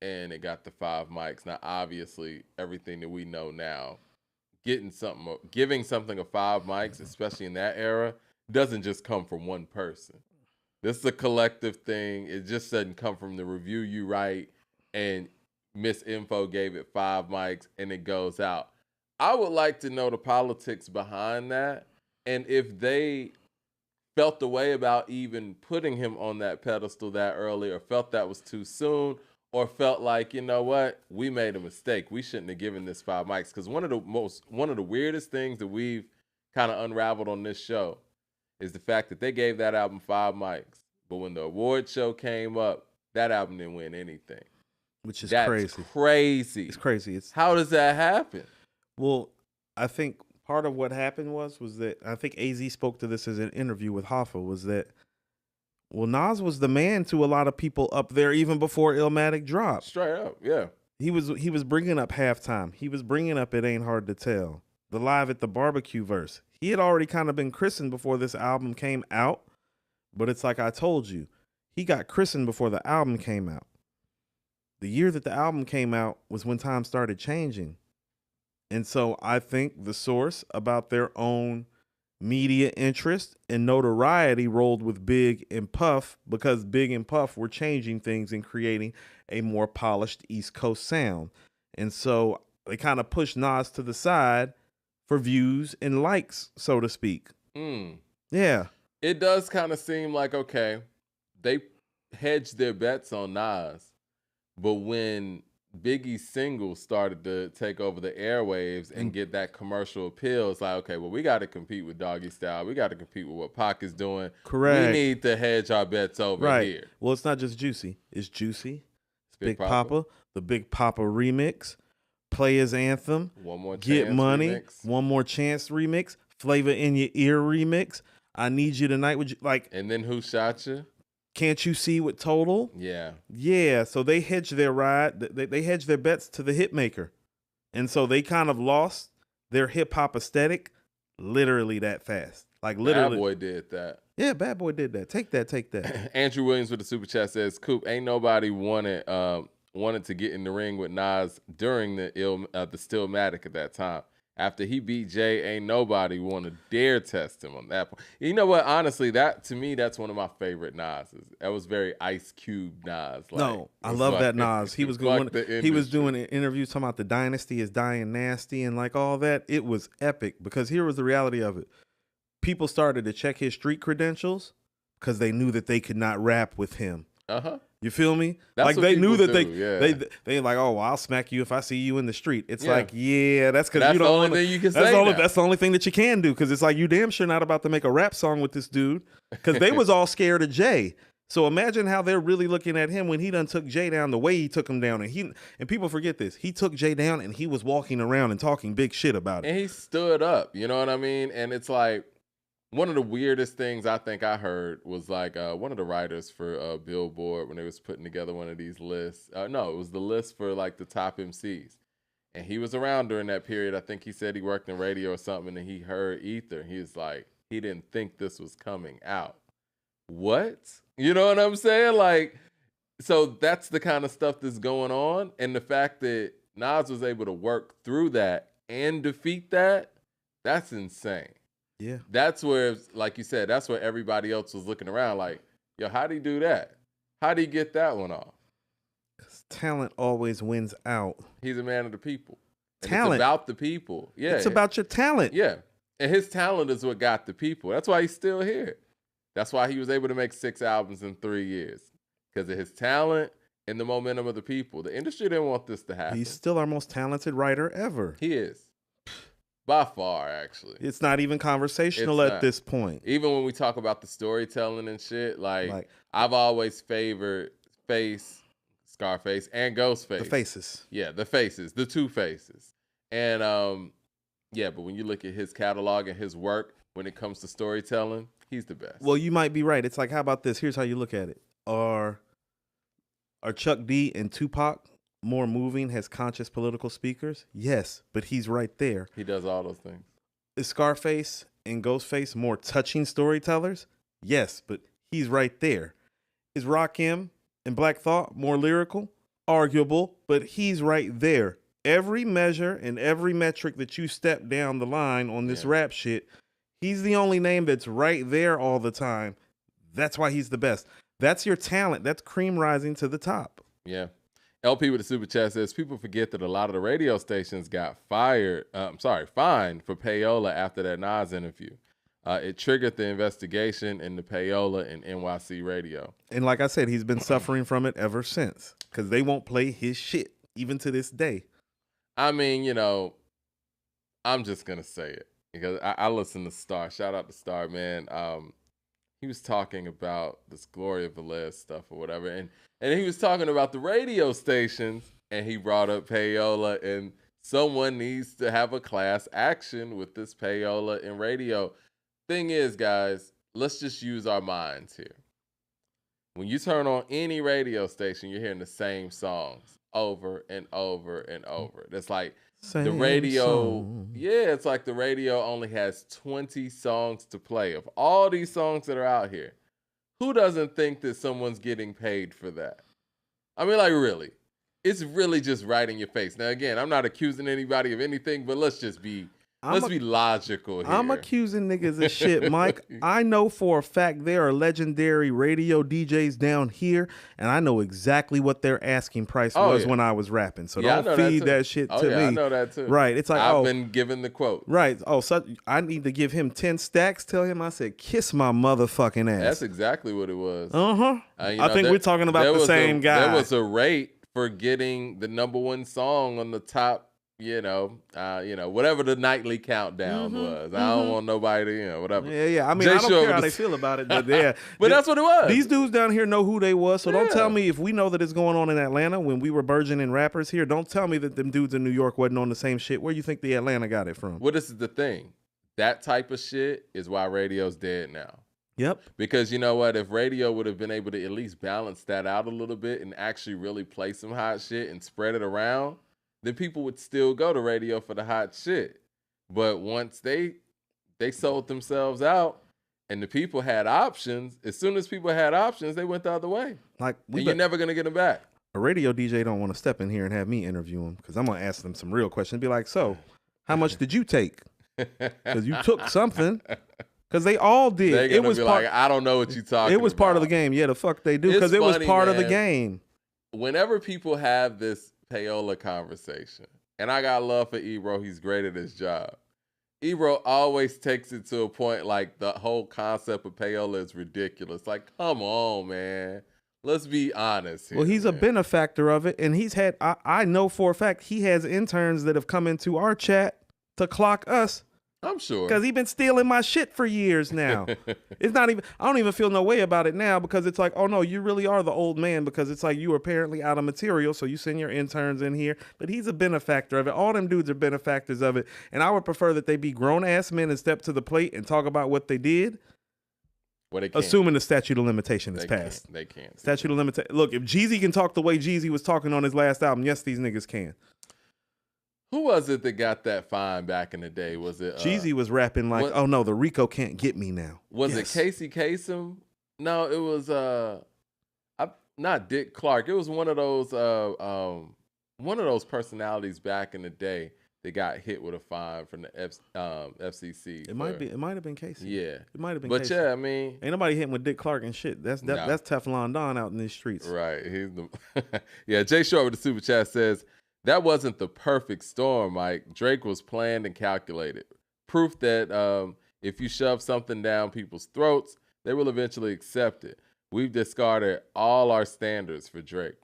A: and it got the 5 mics. Now, obviously, everything that we know now, giving something a 5 mics, especially in that era, doesn't just come from one person. This is a collective thing. It just doesn't come from the review you write and Miss Info gave it 5 mics and it goes out. I would like to know the politics behind that and if they felt the way about even putting him on that pedestal that early or felt that was too soon or felt like, you know what, we made a mistake. We shouldn't have given this 5 mics because one of the weirdest things that we've kind of unraveled on this show is the fact that they gave that album 5 mics. But when the award show came up, that album didn't win anything.
B: Which is
A: crazy.
B: It's crazy.
A: How does that happen?
B: Well, I think part of what happened was that, I think AZ spoke to this as an interview with Hoffa, was that, well, Nas was the man to a lot of people up there even before Illmatic dropped.
A: Straight up, yeah.
B: He was bringing up Halftime. He was bringing up It Ain't Hard to Tell. The Live at the Barbecue verse. He had already kind of been christened before this album came out, but it's like I told you, he got christened before the album came out. the year that the album came out was when times started changing. And so I think the Source, about their own media interest and notoriety, rolled with Big and Puff, because Big and Puff were changing things and creating a more polished East Coast sound. And so they kind of pushed Nas to the side for views and likes, so to speak. Yeah.
A: It does kind of seem like, okay, they hedged their bets on Nas, but when Biggie's singles started to take over the airwaves and get that commercial appeal, it's like, okay, well, we got to compete with Doggy Style. We got to compete with what Pac is doing.
B: Correct.
A: We need to hedge our bets over here.
B: Well, it's not just Juicy. It's Juicy. It's Big Papa. The Big Papa remix. Players Anthem.
A: One More Chance
B: Get Money.
A: remix.
B: One More Chance remix. Flavor in Your Ear remix. I Need You Tonight. Would you like?
A: And then Who Shot You?
B: Can't You See with Total?
A: Yeah.
B: So they hedged their ride. They hedged their bets to the hit maker. And so they kind of lost their hip hop aesthetic literally that fast. Like literally.
A: Bad Boy did that.
B: Yeah, Bad Boy did that. Take that.
A: Andrew Williams with the super chat says, Coop, ain't nobody wanted to get in the ring with Nas during the Stillmatic at that time. After he beat Jay, ain't nobody want to dare test him on that point. You know what? Honestly, that to me, that's one of my favorite Nas's. That was very Ice Cube Nas.
B: No, I love that Nas. He was going. He was doing interviews talking about the dynasty is dying nasty and like all that. It was epic because here was the reality of it. People started to check his street credentials because they knew that they could not rap with him. You feel me?
A: That's
B: like they knew that they like, oh, well, I'll smack you if I see you in the street. It's like, yeah, that's because you don't.
A: That's the only thing you can say.
B: That's the only thing that you can do, because it's like you damn sure not about to make a rap song with this dude, because they was all scared of Jay. So imagine how they're really looking at him when he done took Jay down the way he took him down, and people forget this. He took Jay down and he was walking around and talking big shit about it.
A: And he stood up. You know what I mean? And it's like, one of the weirdest things I think I heard was like one of the writers for Billboard, when they was putting together one of these lists. No, it was the list for like the top MCs. And he was around during that period. I think he said he worked in radio or something, and he heard Ether. He was like, he didn't think this was coming out. What? You know what I'm saying? Like, so that's the kind of stuff that's going on. And the fact that Nas was able to work through that and defeat that, that's insane.
B: Yeah.
A: That's where, like you said, that's where everybody else was looking around like, yo, how'd he do that? How'd he get that one off?
B: Because talent always wins out.
A: He's a man of the people. And
B: talent.
A: It's about the people. Yeah.
B: It's about your talent.
A: Yeah. And his talent is what got the people. That's why he's still here. That's why he was able to make 6 albums in 3 years. Because of his talent and the momentum of the people. The industry didn't want this to happen.
B: He's still our most talented writer ever.
A: He is. By far, actually.
B: It's not even conversational at this point.
A: Even when we talk about the storytelling and shit, like I've always favored Scarface, and Ghostface.
B: The faces.
A: Yeah, the faces, the two faces. And but when you look at his catalog and his work when it comes to storytelling, he's the best.
B: Well, you might be right. It's like, how about this? Here's how you look at it. Are Chuck D and Tupac more moving as conscious political speakers? Yes, but he's right there.
A: He does all those things.
B: Is Scarface and Ghostface more touching storytellers? Yes, but he's right there. Is Rakim and Black Thought more lyrical? Arguable, but he's right there. Every measure and every metric that you step down the line on this rap shit, he's the only name that's right there all the time. That's why he's the best. That's your talent. That's cream rising to the top.
A: Yeah. LP with the super chat says, people forget that a lot of the radio stations got fined for payola after that Nas interview. It triggered the investigation into payola in NYC radio.
B: And like I said, he's been suffering from it ever since, because they won't play his shit, even to this day.
A: I mean, you know, I'm just going to say it, because I listen to Star. Shout out to Star, man. He was talking about this Gloria Velez stuff or whatever, and he was talking about the radio stations, and he brought up payola, and someone needs to have a class action with this payola in radio. Thing is, guys, let's just use our minds here. When you turn on any radio station, you're hearing the same songs over and over and over. It's like the radio, it's like the radio only has 20 songs to play. Of all these songs that are out here, who doesn't think that someone's getting paid for that? I mean, like, really. it's really just right in your face. Now, again, I'm not accusing anybody of anything, but let's just be be logical here.
B: I'm accusing niggas of shit, Mike. I know for a fact there are legendary radio DJs down here, and I know exactly what their asking price was when I was rapping. So don't feed that shit to me.
A: I know that too.
B: Right. It's like,
A: I've been given the quote.
B: Right. Oh, so I need to give him 10 stacks. Tell him I said, kiss my motherfucking ass.
A: That's exactly what it was.
B: I think we're talking about the same guy.
A: There was a rate for getting the #1 song on the top, whatever the nightly countdown was. I don't want nobody to, whatever.
B: Yeah. I mean, I don't care how they feel about it, but yeah.
A: But that's what it was.
B: These dudes down here know who they was, so don't tell me if we know that it's going on in Atlanta when we were burgeoning rappers here, don't tell me that them dudes in New York wasn't on the same shit. Where you think the Atlanta got it from?
A: Well, this is the thing. That type of shit is why radio's dead now.
B: Yep.
A: Because you know what? If radio would have been able to at least balance that out a little bit and actually really play some hot shit and spread it around, then people would still go to radio for the hot shit. But once they sold themselves out and the people had options, as soon as people had options, they went the other way.
B: Like
A: you're never going to get them back.
B: A radio DJ don't want to step in here and have me interview him because I'm going to ask them some real questions. Be like, so how much did you take? Because you took something. Because they all did.
A: It was like, I don't know what you're talking about.
B: It was part of the game. Yeah, the fuck they do. Because it was part of the game.
A: Whenever people have this payola conversation, and I got love for Ebro, he's great at his job. Ebro always takes it to a point like the whole concept of payola is ridiculous. Like, come on, man. Let's be honest here.
B: Well, he's a benefactor of it, and he's had, I know for a fact, he has interns that have come into our chat to clock us.
A: I'm sure.
B: Because he's been stealing my shit for years now. It's not even, I don't even feel no way about it now because it's like, oh no, you really are the old man because it's like you are apparently out of material, so you send your interns in here. But he's a benefactor of it. All them dudes are benefactors of it. And I would prefer that they be grown-ass men and step to the plate and talk about what they did.
A: Well, they can't.
B: Assuming the statute of limitation is passed.
A: They can't.
B: Statute of limitation. Look, if Jeezy can talk the way Jeezy was talking on his last album, yes, these niggas can.
A: Who was it that got that fine back in the day? Was it
B: Jeezy was rapping like, oh no, the Rico can't get me now.
A: Was it Casey Kasem? No, it was not Dick Clark. It was one of those personalities back in the day that got hit with a fine from the FCC.
B: It might have been Casey.
A: Yeah.
B: It might have been
A: Casey.
B: But
A: yeah, I mean,
B: ain't nobody hitting with Dick Clark and shit. That's Teflon Don out in these streets.
A: Right. He's the Yeah, Jay Short with the super chat says, that wasn't the perfect storm, Mike. Drake was planned and calculated. Proof that if you shove something down people's throats, they will eventually accept it. We've discarded all our standards for Drake.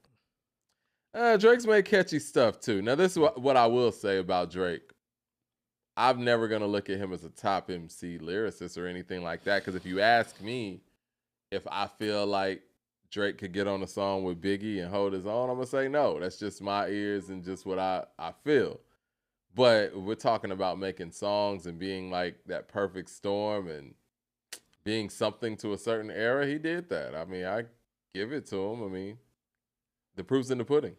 A: Drake's made catchy stuff, too. Now, this is what I will say about Drake. I'm never going to look at him as a top MC lyricist or anything like that, because if you ask me if I feel like Drake could get on a song with Biggie and hold his own, I'm going to say no. That's just my ears and just what I feel. But we're talking about making songs and being like that perfect storm and being something to a certain era. He did that. I mean, I give it to him. I mean, the proof's in the pudding.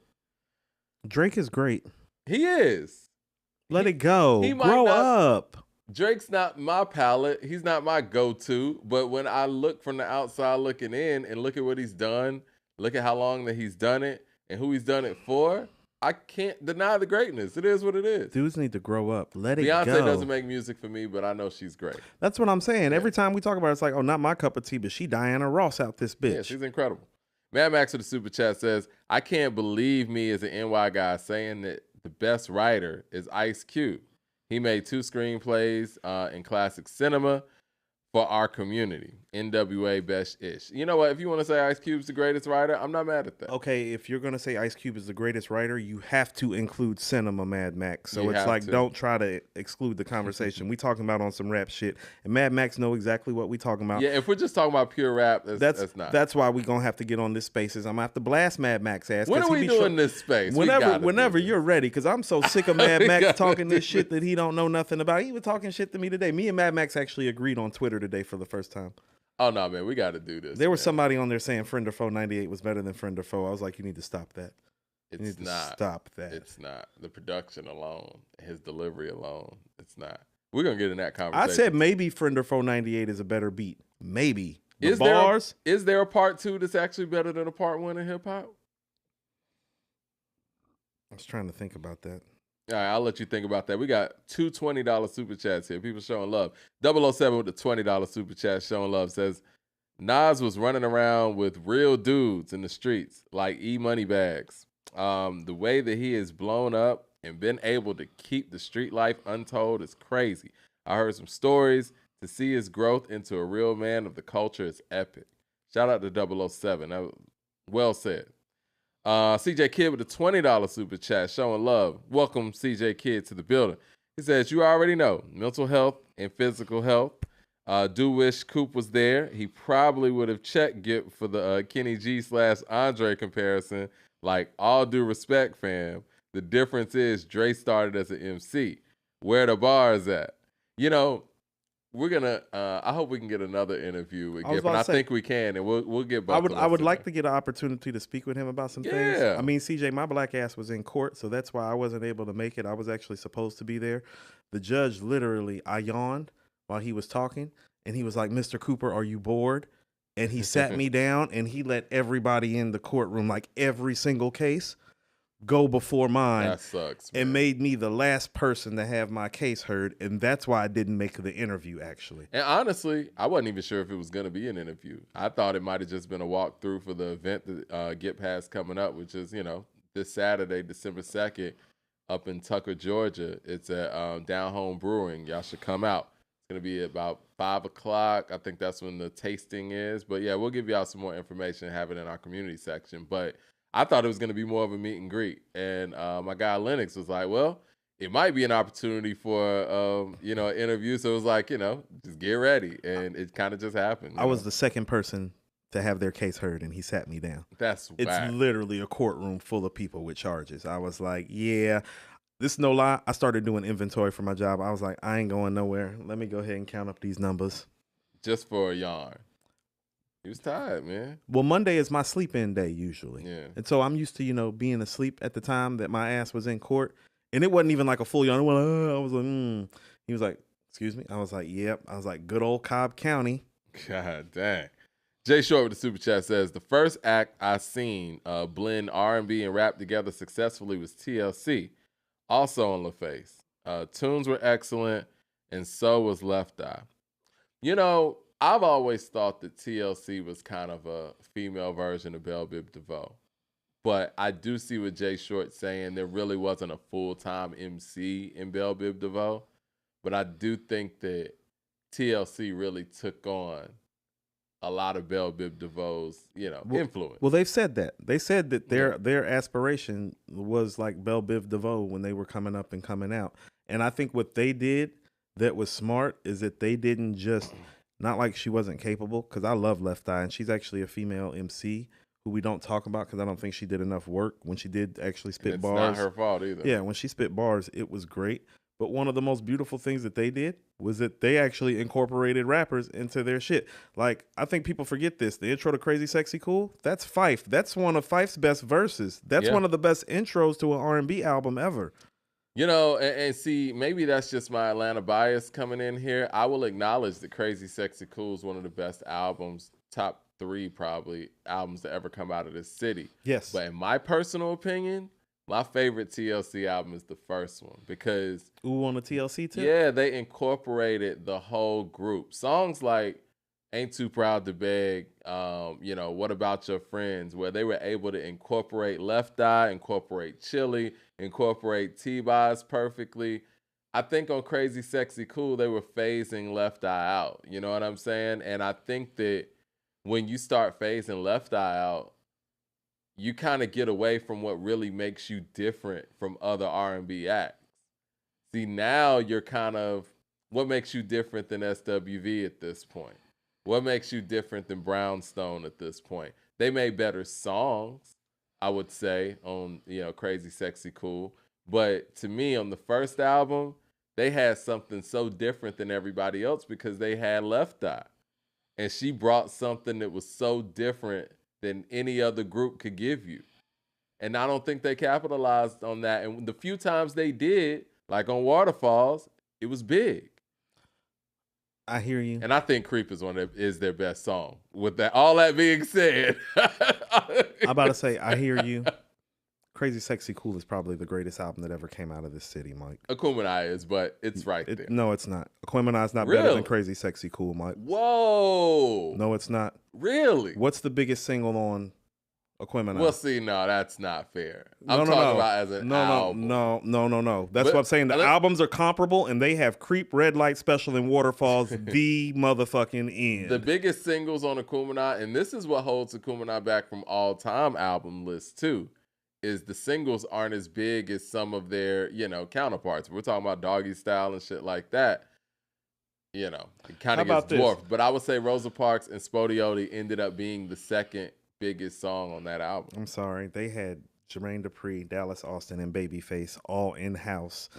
B: Drake is great.
A: He is.
B: Let it go. Grow up.
A: Drake's not my palette. He's not my go-to. But when I look from the outside looking in and look at what he's done, look at how long that he's done it and who he's done it for, I can't deny the greatness. It is what it is.
B: Dudes need to grow up. Let it
A: Beyonce
B: go.
A: doesn't make music for me, but I know she's great.
B: That's what I'm saying. Yeah. Every time we talk about it, it's like, oh, not my cup of tea, but she Diana Ross out this bitch.
A: Yeah, she's incredible. Mad Max with the super chat says, I can't believe me as an NY guy saying that the best writer is Ice Cube. He made 2 screenplays in classic cinema for our community. NWA Best Ish. You know what? If you want to say Ice Cube's the greatest writer, I'm not mad at that.
B: Okay, if you're going to say Ice Cube is the greatest writer, you have to include cinema, Mad Max. So it's like, don't try to exclude the conversation. We talking about on some rap shit, and Mad Max know exactly what we talking about.
A: Yeah, if we're just talking about pure rap, that's not.
B: That's why we going to have to get on this spaces. I'm going to have to blast Mad Max ass.
A: When are we doing this space?
B: Whenever you're ready, because I'm so sick of Mad Max talking this shit that he don't know nothing about. He was talking shit to me today. Me and Mad Max actually agreed on Twitter today for the first time.
A: Oh, no, man, we got to do this.
B: There was somebody on there saying Friend or Foe 98 was better than Friend or Foe. I was like, you need to stop that.
A: It's not.
B: Stop that.
A: It's not. The production alone, his delivery alone, it's not. We're going to get in that conversation.
B: I said maybe Friend or Foe 98 is a better beat. Maybe.
A: Is there a part 2 that's actually better than a part 1 in hip-hop?
B: was trying to think about that.
A: All right, I'll let you think about that. We got two $20 super chats here. People showing love. 007 with the $20 super chat showing love says, Nas was running around with real dudes in the streets like E-Money bags. The way that he is blown up and been able to keep the street life untold is crazy. I heard some stories. To see his growth into a real man of the culture is epic. Shout out to 007. That was well said. CJ Kidd with the $20 super chat showing love. Welcome, CJ Kidd, to the building. He says, you already know, mental health and physical health. Do wish Coop was there. He probably would have checked Gipp for the Kenny G / Andre comparison. Like, all due respect, fam. The difference is Dre started as an MC. Where the bars at? You know, we're gonna. I hope we can get another interview with Gipp, and I think we can, and we'll get both.
B: I would like to get an opportunity to speak with him about some things. I mean, CJ, my black ass was in court, so that's why I wasn't able to make it. I was actually supposed to be there. The judge literally, I yawned while he was talking, and he was like, "Mr. Cooper, are you bored?" And he sat me down, and he let everybody in the courtroom, like every single case, go before mine.
A: That sucks, man.
B: And made me the last person to have my case heard, and that's why I didn't make the interview, actually.
A: And honestly, I wasn't even sure if it was going to be an interview. I thought it might have just been a walkthrough for the event that Gipp has coming up, which is, this Saturday, December 2nd, up in Tucker, Georgia. It's at Down Home Brewing. Y'all should come out. It's going to be about 5 o'clock. I think that's when the tasting is. But, yeah, we'll give y'all some more information and have it in our community section. But I thought it was going to be more of a meet and greet. And my guy Lennox was like, well, it might be an opportunity for, an interview. So it was like, just get ready. And it kind of just happened.
B: I was the second person to have their case heard, and he sat me down.
A: It's
B: literally a courtroom full of people with charges. I was like, yeah, this is no lie. I started doing inventory for my job. I was like, I ain't going nowhere. Let me go ahead and count up these numbers.
A: Just for a yarn. He was tired, man.
B: Well, Monday is my sleep-in day usually.
A: Yeah.
B: And so I'm used to, being asleep at the time that my ass was in court. And it wasn't even like a full yawn. I was like, He was like, excuse me? I was like, yep. I was like, good old Cobb County.
A: God dang. Jay Short with the super chat says, the first act I seen blend R&B and rap together successfully was TLC, also on LaFace. Tunes were excellent, and so was Left Eye. I've always thought that TLC was kind of a female version of Belle Biv DeVoe. But I do see what Jay Short saying. There really wasn't a full-time MC in Belle Biv DeVoe. But I do think that TLC really took on a lot of Belle Biv DeVoe's, influence.
B: Well, they've said that. They said that their aspiration was like Belle Biv DeVoe when they were coming up and coming out. And I think what they did that was smart is that they didn't just... Not like she wasn't capable, because I love Left Eye, and she's actually a female MC who we don't talk about because I don't think she did enough work when she did actually spit bars.
A: It's not her fault either.
B: Yeah, when she spit bars, it was great. But one of the most beautiful things that they did was that they actually incorporated rappers into their shit. Like, I think people forget this. The intro to Crazy Sexy Cool, that's Phife. That's one of Fife's best verses. That's one of the best intros to an R&B album ever.
A: And see, maybe that's just my Atlanta bias coming in here. I will acknowledge that Crazy Sexy Cool is one of the best albums, top 3 probably, albums to ever come out of this city.
B: Yes.
A: But in my personal opinion, my favorite TLC album is the first one because...
B: Ooh, on the TLC too?
A: Yeah, they incorporated the whole group. Songs like Ain't Too Proud to Beg, What About Your Friends, where they were able to incorporate Left Eye, incorporate Chili, incorporate T-Boz perfectly. I think on Crazy Sexy Cool, they were phasing Left Eye out. You know what I'm saying? And I think that when you start phasing Left Eye out, you kind of get away from what really makes you different from other R&B acts. See, now you're kind of, what makes you different than SWV at this point? What makes you different than Brownstone at this point? They made better songs, I would say, on, Crazy Sexy Cool. But to me, on the first album, they had something so different than everybody else because they had Left Eye. And she brought something that was so different than any other group could give you. And I don't think they capitalized on that. And the few times they did, like on Waterfalls, it was big.
B: I hear you.
A: And I think Creep is their best song. With that, all that being said.
B: I'm about to say, I hear you. Crazy Sexy Cool is probably the greatest album that ever came out of this city, Mike.
A: Aquemini is, but it's right there.
B: No, it's not. Aquemini is not better than Crazy Sexy Cool, Mike.
A: Whoa.
B: No, it's not.
A: Really?
B: What's the biggest single on Aquemini?
A: Well, see, no, that's not fair. I'm talking about as an album.
B: No. That's what I'm saying. The albums are comparable, and they have Creep, Red Light Special, and Waterfalls the motherfucking end.
A: The biggest singles on Aquemini, and this is what holds Aquemini back from all-time album lists, too, is the singles aren't as big as some of their, counterparts. We're talking about Doggy Style and shit like that. It kind of gets dwarfed. But I would say Rosa Parks and Spodioti ended up being the second biggest song on that album.
B: I'm sorry. They had Jermaine Dupri, Dallas Austin, and Babyface all in-house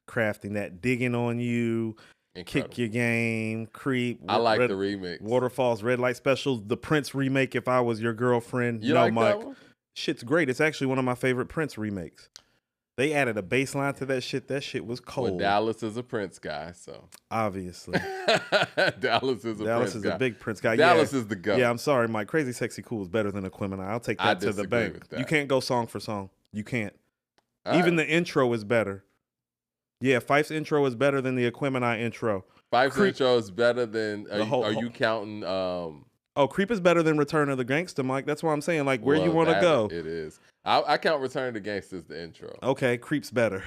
B: crafting that. Digging on You, Incredible. Kick Your Game, Creep.
A: I like the remix.
B: Waterfalls, Red Light Specials, the Prince remake, If I Was Your Girlfriend.
A: You like Mike, that one?
B: Shit's great. It's actually one of my favorite Prince remakes. They added a bass line to that shit. That shit was cold.
A: Well, Dallas is a Prince guy, so.
B: Obviously.
A: Dallas is
B: a big Prince guy.
A: Dallas is the GOAT.
B: Yeah, I'm sorry, Mike. Crazy Sexy Cool is better than Aquemini. I'll take that to the bank. You can't go song for song. You can't. Even the intro is better. Yeah, Fife's intro is better than the Aquemini intro.
A: Fife's intro is better than, are you counting...
B: Creep is better than Return of the Gangsta, Mike. That's what I'm saying. Like, where you want to go.
A: It is. I count Return of the Gangsta as the intro.
B: Okay, Creep's better.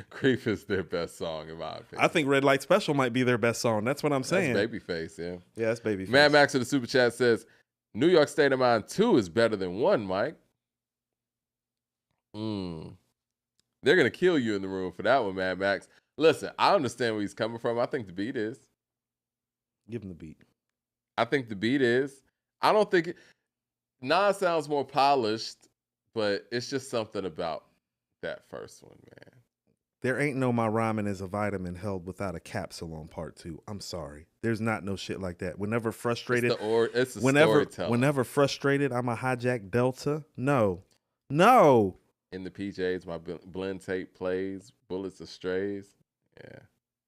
A: Creep is their best song, in my opinion.
B: I think Red Light Special might be their best song. That's what I'm saying.
A: That's Babyface, yeah.
B: Yeah, that's Babyface.
A: Mad Max in the Super Chat says, New York State of Mind 2 is better than 1, Mike. They're going to kill you in the room for that one, Mad Max. Listen, I understand where he's coming from. I think the beat is.
B: Give him the beat.
A: I think the beat is. I don't think Nas sounds more polished, but it's just something about that first one, man.
B: There ain't no My Rhyming is a Vitamin held without a capsule on part 2. I'm sorry. There's not no shit like that. Whenever frustrated,
A: it's the storytelling.
B: Whenever frustrated, I'm a hijack Delta. No.
A: In the PJs, my blend tape plays. Bullets of strays. Yeah.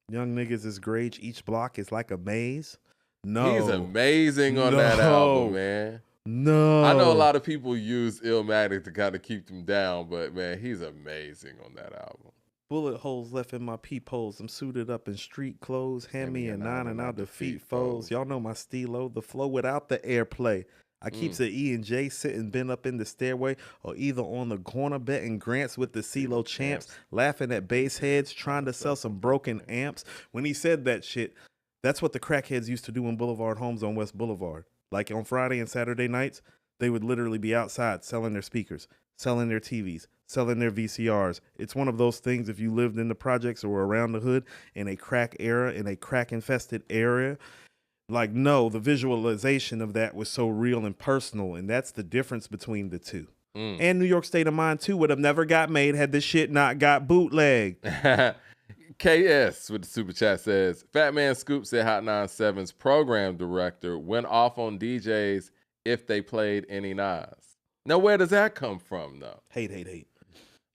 B: Young niggas is great. Each block is like a maze. No.
A: He's amazing on that album, man.
B: No.
A: I know a lot of people use Illmatic to kind of keep them down, but, man, he's amazing on that album.
B: Bullet holes left in my peepholes. I'm suited up in street clothes. Hand me a 9 and I'll defeat foes. Y'all know my stilo. The flow without the airplay. I keeps the E and J sitting bent up in the stairway or either on the corner betting grants with the CeeLo champs, laughing at bass heads, trying to sell some broken amps. When he said that shit, that's what the crackheads used to do in Boulevard Homes on West Boulevard. Like on Friday and Saturday nights, they would literally be outside selling their speakers, selling their TVs, selling their VCRs. It's one of those things, if you lived in the projects or around the hood in a crack era, in a crack-infested area, like, no, the visualization of that was so real and personal, and that's the difference between the two. And New York State of Mind 2 would have never got made had this shit not got bootlegged.
A: KS with the Super Chat says, Fat Man Scoop said Hot 97's program director went off on DJs if they played any Nas. Now, where does that come from, though?
B: Hate.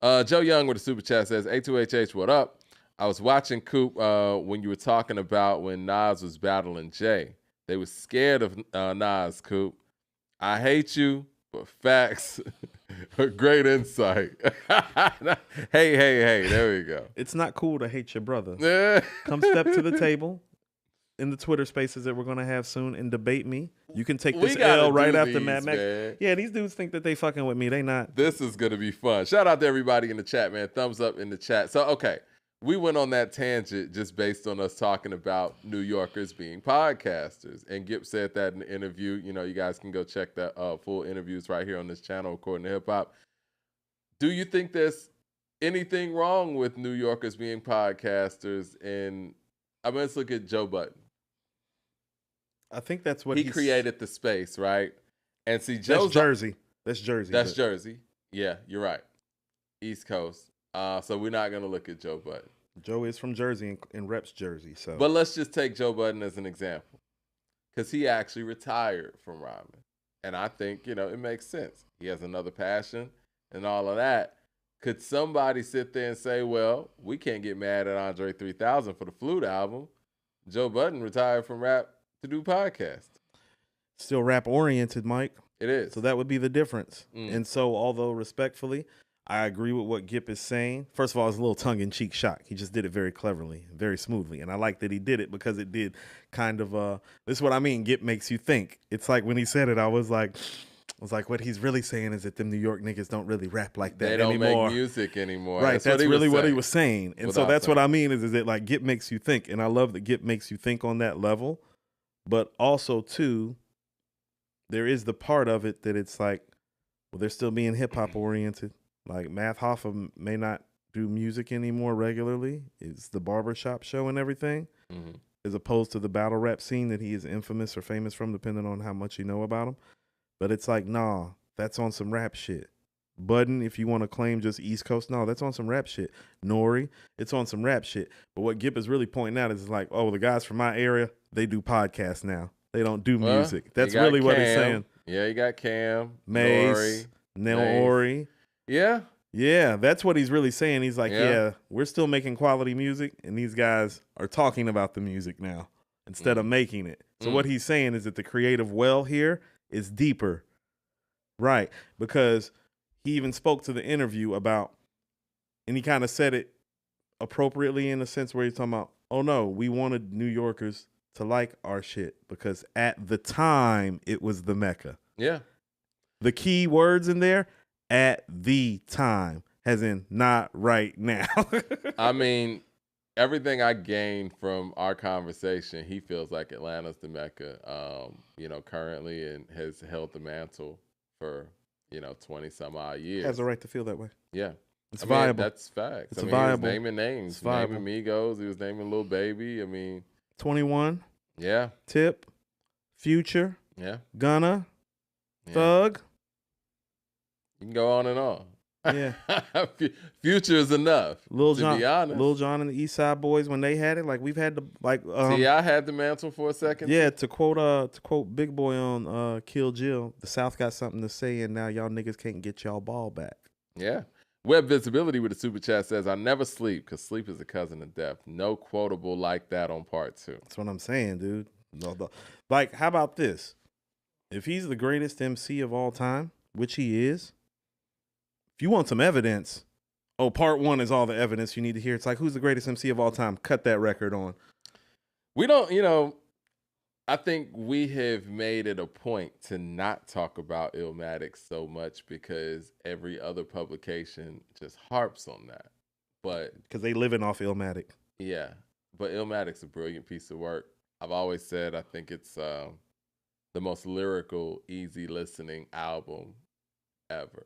A: Joe Young with the Super Chat says, A2HH, what up? I was watching Coop when you were talking about when Nas was battling Jay. They were scared of Nas, Coop. I hate you, but facts. Great insight. Hey, there we go.
B: It's not cool to hate your brother. Come step to the table in the Twitter spaces that we're going to have soon and debate me. You can take this L right after Mad Max. Man. Yeah, these dudes think that they fucking with me. They not.
A: This is going to be fun. Shout out to everybody in the chat, man. Thumbs up in the chat. So, okay. We went on that tangent just based on us talking about New Yorkers being podcasters. And Gipp said that in the interview. You know, you guys can go check that full interviews right here on this channel, according to Hip Hop. Do you think there's anything wrong with New Yorkers being podcasters? And I mean, let's look at Joe Budden.
B: I think that's what
A: he created the space, right? And see, Joe's
B: Jersey.
A: That's Jersey. Yeah, you're right. East Coast. So we're not going to look at Joe Budden.
B: Joe is from Jersey and reps Jersey. So,
A: but let's just take Joe Budden as an example, because he actually retired from rhyming, and I think it makes sense. He has another passion and all of that. Could somebody sit there and say, "Well, we can't get mad at Andre 3000 for the Flute album"? Joe Budden retired from rap to do podcast.
B: Still rap oriented, Mike.
A: It is.
B: So that would be the difference. And so, although respectfully, I agree with what Gipp is saying. First of all, it's a little tongue-in-cheek shot. He just did it very cleverly, very smoothly. And I like that he did it because it did kind of, this is what I mean, Gipp makes you think. It's like when he said it, I was like, what he's really saying is that them New York niggas don't really rap like that anymore.
A: They don't make music anymore.
B: Right, that's really what he was saying. And so that's what I mean is that like Gipp makes you think. And I love that Gipp makes you think on that level. But also, too, there is the part of it that it's like, well, they're still being hip-hop oriented. Like Math Hoffa may not do music anymore regularly. It's the barbershop show and everything, as opposed to the battle rap scene that he is infamous or famous from, depending on how much you know about him. But it's like, nah, that's on some rap shit. Budden, if you want to claim just East Coast, no, that's on some rap shit. Nori, it's on some rap shit. But what Gipp is really pointing out is like, oh, the guys from my area, they do podcasts now. They don't do music. That's really what he's saying.
A: Yeah, you got Cam,
B: Mace, Ori.
A: Yeah.
B: Yeah, that's what he's really saying. He's like, yeah, we're still making quality music, and these guys are talking about the music now instead of making it. So what he's saying is that the creative well here is deeper. Right, because he even spoke to the interview about, and he kind of said it appropriately in the sense where he's talking about, oh no, we wanted New Yorkers to like our shit because at the time it was the Mecca.
A: Yeah.
B: The key words in there, at the time, as in not right now.
A: I mean, everything I gained from our conversation, he feels like Atlanta's the Mecca, currently, and has held the mantle for, 20 some odd years.
B: Has a right to feel that way.
A: Yeah.
B: It's viable.
A: That's facts.
B: It's viable.
A: He was naming names. Naming Migos. He was naming Lil Baby.
B: 21.
A: Yeah.
B: Tip. Future.
A: Yeah.
B: Gunna. Yeah. Thug.
A: You can go on and on.
B: Yeah.
A: Future is enough.
B: Lil
A: Jon, to be honest.
B: Lil Jon and the East Side Boys, when they had it, like we've had
A: T.I. had the mantle for a second.
B: Yeah, to quote Big Boy on Kill Jill, the South got something to say, and now y'all niggas can't get y'all ball back.
A: Yeah. Web Visibility with a super chat says, I never sleep because sleep is a cousin of death. No quotable like that on part 2.
B: That's what I'm saying, dude. Like, how about this? If he's the greatest MC of all time, which he is, if you want some evidence, part 1 is all the evidence you need to hear. It's like, who's the greatest MC of all time? Cut that record on.
A: We don't, I think we have made it a point to not talk about Illmatic so much because every other publication just harps on that. But
B: because they living off Illmatic.
A: Yeah, but Illmatic's a brilliant piece of work. I've always said I think it's the most lyrical, easy listening album ever.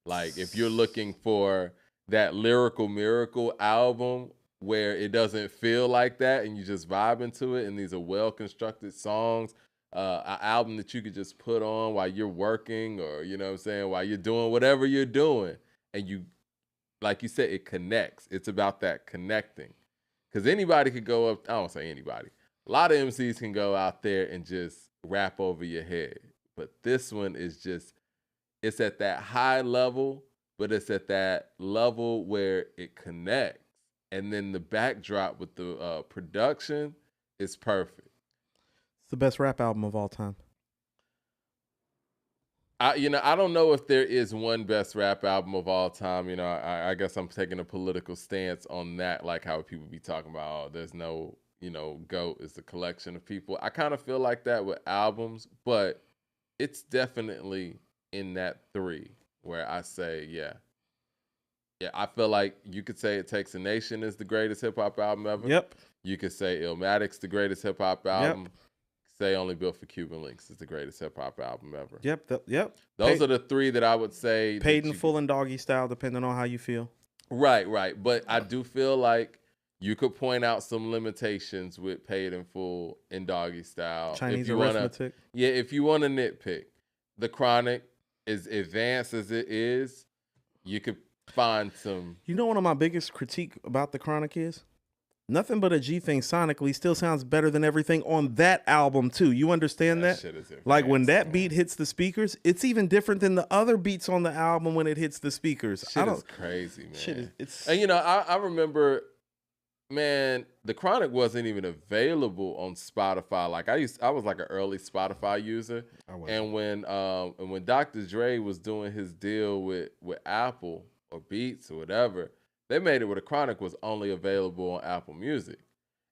A: Like if you're looking for that lyrical miracle album where it doesn't feel like that and you just vibe into it and these are well-constructed songs, an album that you could just put on while you're working or, while you're doing whatever you're doing. And you, like you said, it connects. It's about that connecting. Because anybody could go up, I don't say anybody. A lot of MCs can go out there and just rap over your head. But this one is just, it's at that high level, but it's at that level where it connects. And then the backdrop with the production is perfect.
B: It's the best rap album of all time.
A: I don't know if there is one best rap album of all time. I guess I'm taking a political stance on that, like how people be talking about, there's no, GOAT is a collection of people. I kind of feel like that with albums, but it's definitely in that 3 where I say, yeah. Yeah, I feel like you could say It Takes a Nation is the greatest hip-hop album ever.
B: Yep.
A: You could say Illmatic's the greatest hip-hop album. Yep. Say Only Built for Cuban Links is the greatest hip-hop album ever.
B: Yep. Yep.
A: Those are the 3 that I would say.
B: Paid in Full and Doggy Style, depending on how you feel.
A: Right. But I do feel like you could point out some limitations with Paid in Full and Doggy Style.
B: Chinese arithmetic.
A: If you want to nitpick. The Chronic, as advanced as it is, you could find some.
B: One of my biggest critique about the Chronic is Nothing But a G Thing sonically still sounds better than everything on that album too. You understand that?
A: Shit is advanced,
B: like when that beat hits the speakers, it's even different than the other beats on the album when it hits the speakers.
A: Shit is crazy, man.
B: Shit is, it's.
A: And I remember, man, the Chronic wasn't even available on Spotify. Like I was like an early Spotify user, and when Dr. Dre was doing his deal with Apple or Beats or whatever, they made it where the Chronic was only available on Apple Music.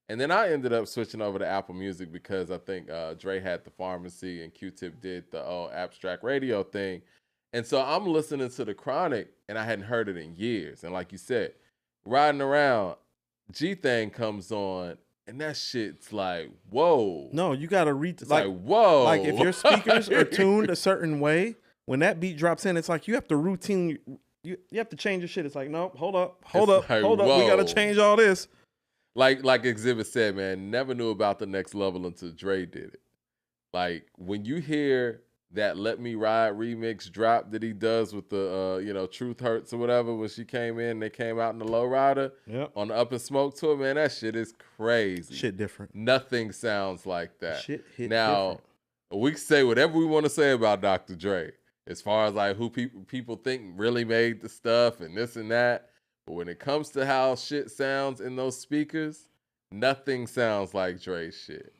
A: And then I ended up switching over to Apple Music because I think Dre had the pharmacy and Q-Tip did the abstract radio thing. And so I'm listening to the Chronic, and I hadn't heard it in years. And like you said, riding around, G-Thing comes on, and that shit's like, whoa.
B: No, you got to
A: like, whoa.
B: Like, if your speakers are tuned a certain way, when that beat drops in, it's like you have to you have to change your shit. It's like, no, hold up. We got to change all this.
A: Like Exhibit said, man, never knew about the next level until Dre did it. Like, when you hear that Let Me Ride remix drop that he does with the, Truth Hurts or whatever, when she came in, they came out in the Lowrider on the Up and Smoke tour, man, that shit is crazy.
B: Shit different.
A: Nothing sounds like that.
B: Shit hit
A: now,
B: different.
A: We can say whatever we want to say about Dr. Dre, as far as like who people think really made the stuff and this and that. But when it comes to how shit sounds in those speakers, nothing sounds like Dre's shit.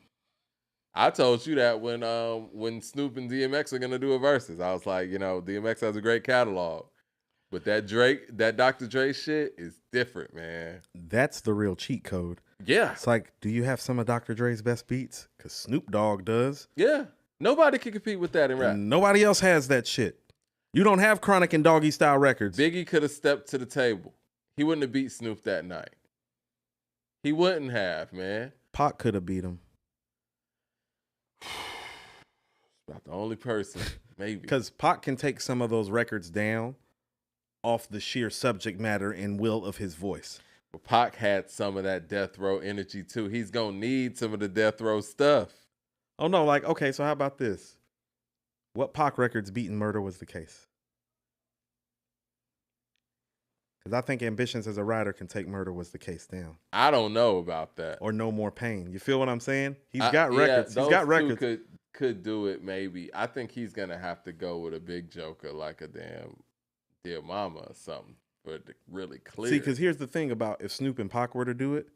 A: I told you that when Snoop and DMX are gonna do a versus, I was like, DMX has a great catalog, but that Dr. Dre shit is different, man.
B: That's the real cheat code.
A: Yeah,
B: it's like, do you have some of Dr. Dre's best beats? Because Snoop Dogg does.
A: Yeah, nobody can compete with that in rap.
B: And nobody else has that shit. You don't have Chronic and Doggy Style records.
A: Biggie could have stepped to the table. He wouldn't have beat Snoop that night. He wouldn't have, man.
B: Pac could have beat him.
A: About the only person, maybe.
B: Because Pac can take some of those records down off the sheer subject matter and will of his voice.
A: But Pac had some of that death row energy too. He's going to need some of the death row stuff.
B: Oh, no. Like, okay, so how about this? What Pac records beating Murder was the case? Because I think Ambitions as a writer can take Murder was the case down.
A: I don't know about that.
B: Or No More Pain. You feel what I'm saying? He's got records. He's got records.
A: Could do it maybe. I think he's going to have to go with a big joker like a damn Dear Mama or something for it to really clear.
B: See, because here's the thing about if Snoop and Pac were to do it,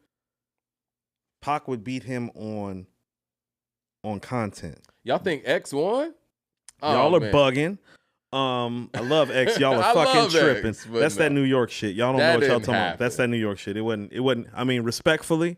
B: Pac would beat him on content.
A: Y'all think X won?
B: Y'all are bugging. I love X. Y'all are fucking tripping.
A: X,
B: that's that New York shit. Y'all don't know what y'all talking about. That's that New York shit. It wasn't. I mean, respectfully,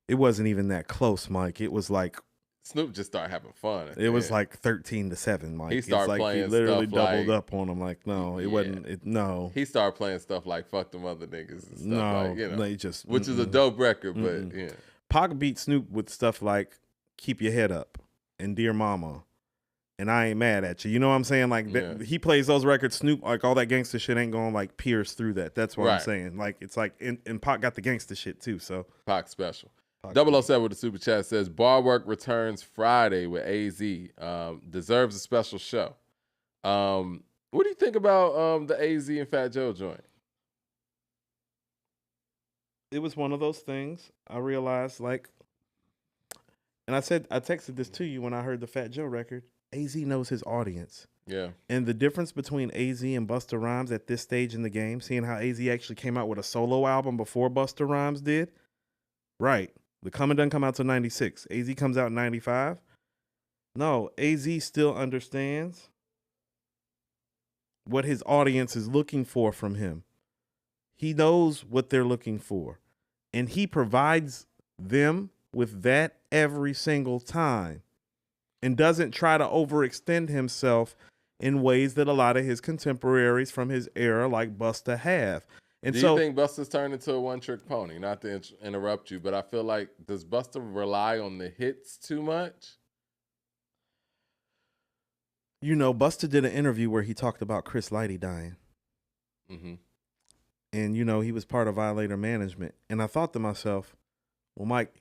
B: it wasn't even that close, Mike. It was like
A: Snoop just started having fun.
B: It was like 13-7, Mike.
A: He started playing.
B: He literally
A: stuff
B: doubled up on him. Like, no, it wasn't. No.
A: He started playing stuff like "Fuck Them Other Niggas" and stuff.
B: No,
A: they
B: just
A: which is a dope record, but yeah.
B: Pac beat Snoop with stuff like "Keep Your Head Up" and "Dear Mama." And I ain't mad at you. You know what I'm saying? Like, he plays those records. Snoop, like, all that gangster shit ain't going to, like, pierce through that. That's what I'm saying. Like, it's like, and Pac got the gangster shit, too, so.
A: Pac special. 007 with the super chat says, Bar Work returns Friday with AZ. Deserves a special show. What do you think about the AZ and Fat Joe joint?
B: It was one of those things. I realized, like, and I texted this to you when I heard the Fat Joe record. AZ knows his audience.
A: Yeah.
B: And the difference between AZ and Busta Rhymes at this stage in the game, seeing how AZ actually came out with a solo album before Busta Rhymes did. Right. The Common doesn't come out till 96. AZ comes out in 95. No, AZ still understands what his audience is looking for from him. He knows what they're looking for. And he provides them with that every single time. And doesn't try to overextend himself in ways that a lot of his contemporaries from his era, like Busta, have. And
A: do you think Busta's turned into a one-trick pony? Not to interrupt you, but I feel like, does Busta rely on the hits too much?
B: You know, Busta did an interview where he talked about Chris Lighty dying.
A: Mm-hmm.
B: And, you know, he was part of Violator Management. And I thought to myself, well, Mike,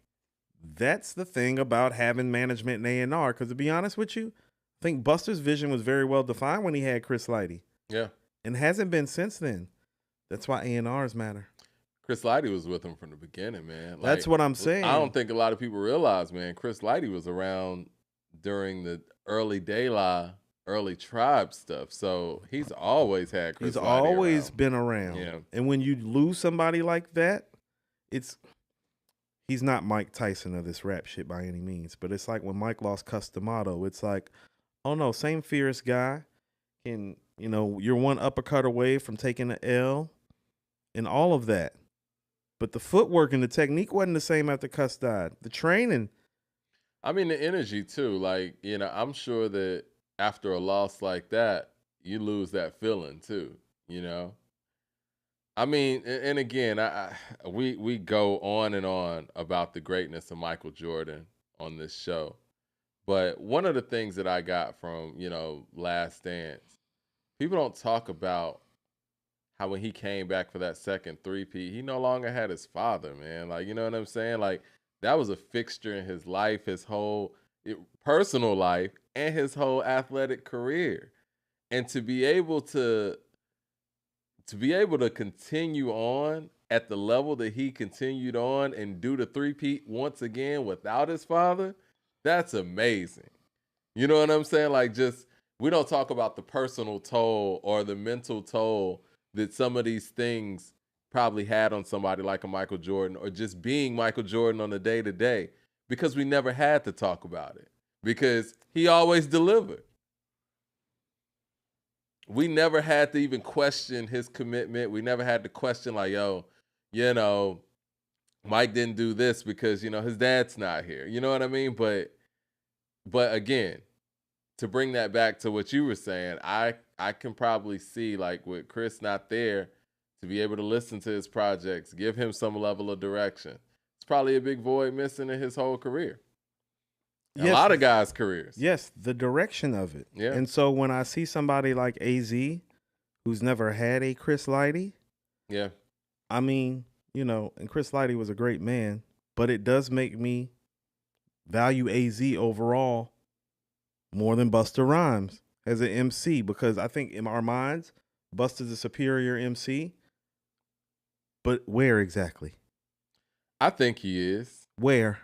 B: that's the thing about having management in A&R. Because to be honest with you, I think Busta's vision was very well defined when he had Chris Lighty.
A: Yeah.
B: And hasn't been since then. That's why A&Rs matter.
A: Chris Lighty was with him from the beginning, man. Like,
B: that's what I'm saying.
A: I don't think a lot of people realize, man, Chris Lighty was around during the early De La, early Tribe stuff. So he's always had Chris Lighty around. He's always
B: been around.
A: Yeah.
B: And when you lose somebody like that, he's not Mike Tyson of this rap shit by any means. But it's like when Mike lost Customato, it's like, oh no, same fierce guy. and you're one uppercut away from taking an L, and all of that. But the footwork and the technique wasn't the same after Cuss died. The training.
A: I mean, the energy too. Like, I'm sure that after a loss like that, you lose that feeling too. I mean, and again, we go on and on about the greatness of Michael Jordan on this show. But one of the things that I got from, Last Dance, people don't talk about how when he came back for that second three-peat, he no longer had his father, man. Like, you know what I'm saying? Like, that was a fixture in his life, his whole personal life, and his whole athletic career. And to be able to continue on at the level that he continued on and do the three-peat once again without his father, that's amazing. You know what I'm saying? Like, just, we don't talk about the personal toll or the mental toll that some of these things probably had on somebody like a Michael Jordan, or just being Michael Jordan on a day-to-day, because we never had to talk about it, because he always delivered. We never had to even question his commitment. We never had to question, like, Mike didn't do this because, his dad's not here. You know what I mean? But again, to bring that back to what you were saying, I can probably see, like, with Chris not there, to be able to listen to his projects, give him some level of direction. It's probably a big void missing in his whole career. Yes, a lot of guys' careers.
B: Yes, the direction of it.
A: Yeah.
B: And so when I see somebody like AZ, who's never had a Chris Lighty,
A: yeah,
B: I mean, and Chris Lighty was a great man, but it does make me value AZ overall more than Busta Rhymes as an MC, because I think in our minds, Busta's a superior MC. But where exactly?
A: I think he is.
B: Where?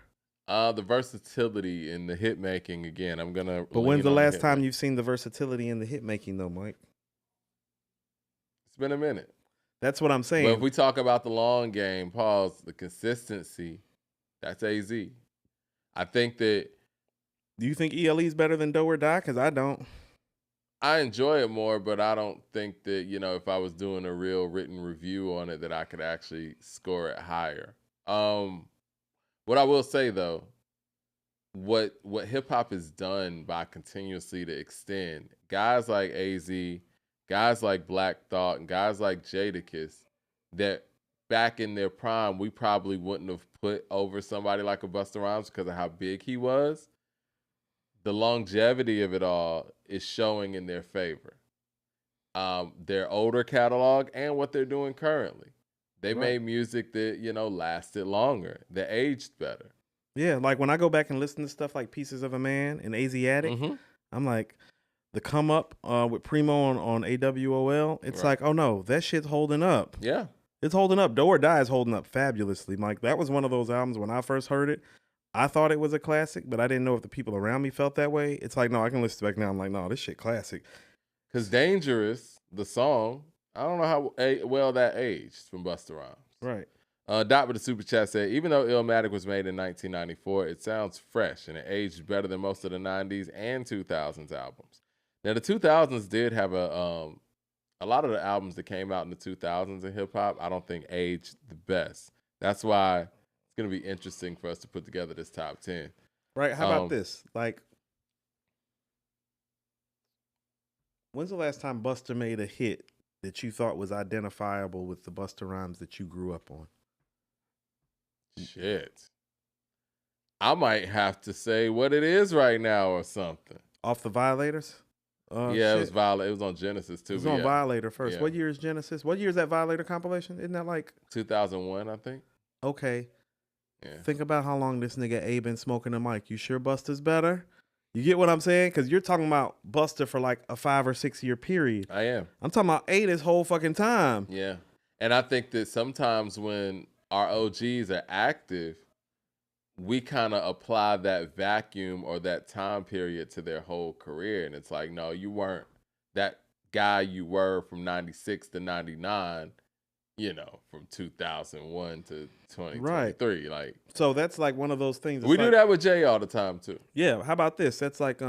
A: The versatility in the hit making again. I'm gonna.
B: But when's the last time you've seen the versatility in the hit making, though, Mike?
A: It's been a minute.
B: That's what I'm saying.
A: But if we talk about the long game, the consistency, that's AZ. I think that.
B: Do you think ELE is better than Do or Die? Because I don't.
A: I enjoy it more, but I don't think that, if I was doing a real written review on it, that I could actually score it higher. What I will say, though, what hip hop has done by continuously to extend, guys like AZ, guys like Black Thought, and guys like Jadakiss, that back in their prime, we probably wouldn't have put over somebody like a Busta Rhymes because of how big he was. The longevity of it all is showing in their favor. Their older catalog and what they're doing currently. They made music that, lasted longer, that aged better.
B: Yeah, like when I go back and listen to stuff like Pieces of a Man and Asiatic, I'm like, the come up with Primo on AWOL, it's like, oh no, that shit's holding up.
A: Yeah.
B: It's holding up. Do or Die is holding up fabulously. Like, that was one of those albums when I first heard it, I thought it was a classic, but I didn't know if the people around me felt that way. It's like, no, I can listen to it back now. I'm like, no, this shit classic.
A: Because Dangerous, the song, I don't know how well that aged from Busta Rhymes.
B: Right.
A: Dot with the super chat said, even though Illmatic was made in 1994, it sounds fresh and it aged better than most of the 90s and 2000s albums. Now, the 2000s did have a lot of the albums that came out in the 2000s in hip hop, I don't think aged the best. That's why it's going to be interesting for us to put together this top 10.
B: Right. How about this? Like, when's the last time Busta made a hit that you thought was identifiable with the Busta Rhymes that you grew up on?
A: Shit. I might have to say What It Is Right Now or something.
B: Off the Violators?
A: Yeah, it was Violator. It was on Genesis too.
B: It was on Violator first. Yeah. What year is Genesis? What year is that Violator compilation? Isn't that like
A: 2001, I think?
B: Okay. Yeah. Think about how long this nigga A been smoking a mic. You sure Busta's better? You get what I'm saying? Because you're talking about Busta for like a 5 or 6 year period.
A: I am.
B: I'm talking about A this whole fucking time.
A: Yeah. And I think that sometimes when our OGs are active, we kind of apply that vacuum or that time period to their whole career. And it's like, no, you weren't that guy you were from 96 to 99, from 2001 to 2023. Right. Like,
B: so that's like one of those things.
A: We do that with Jay all the time too.
B: Yeah. How about this? That's like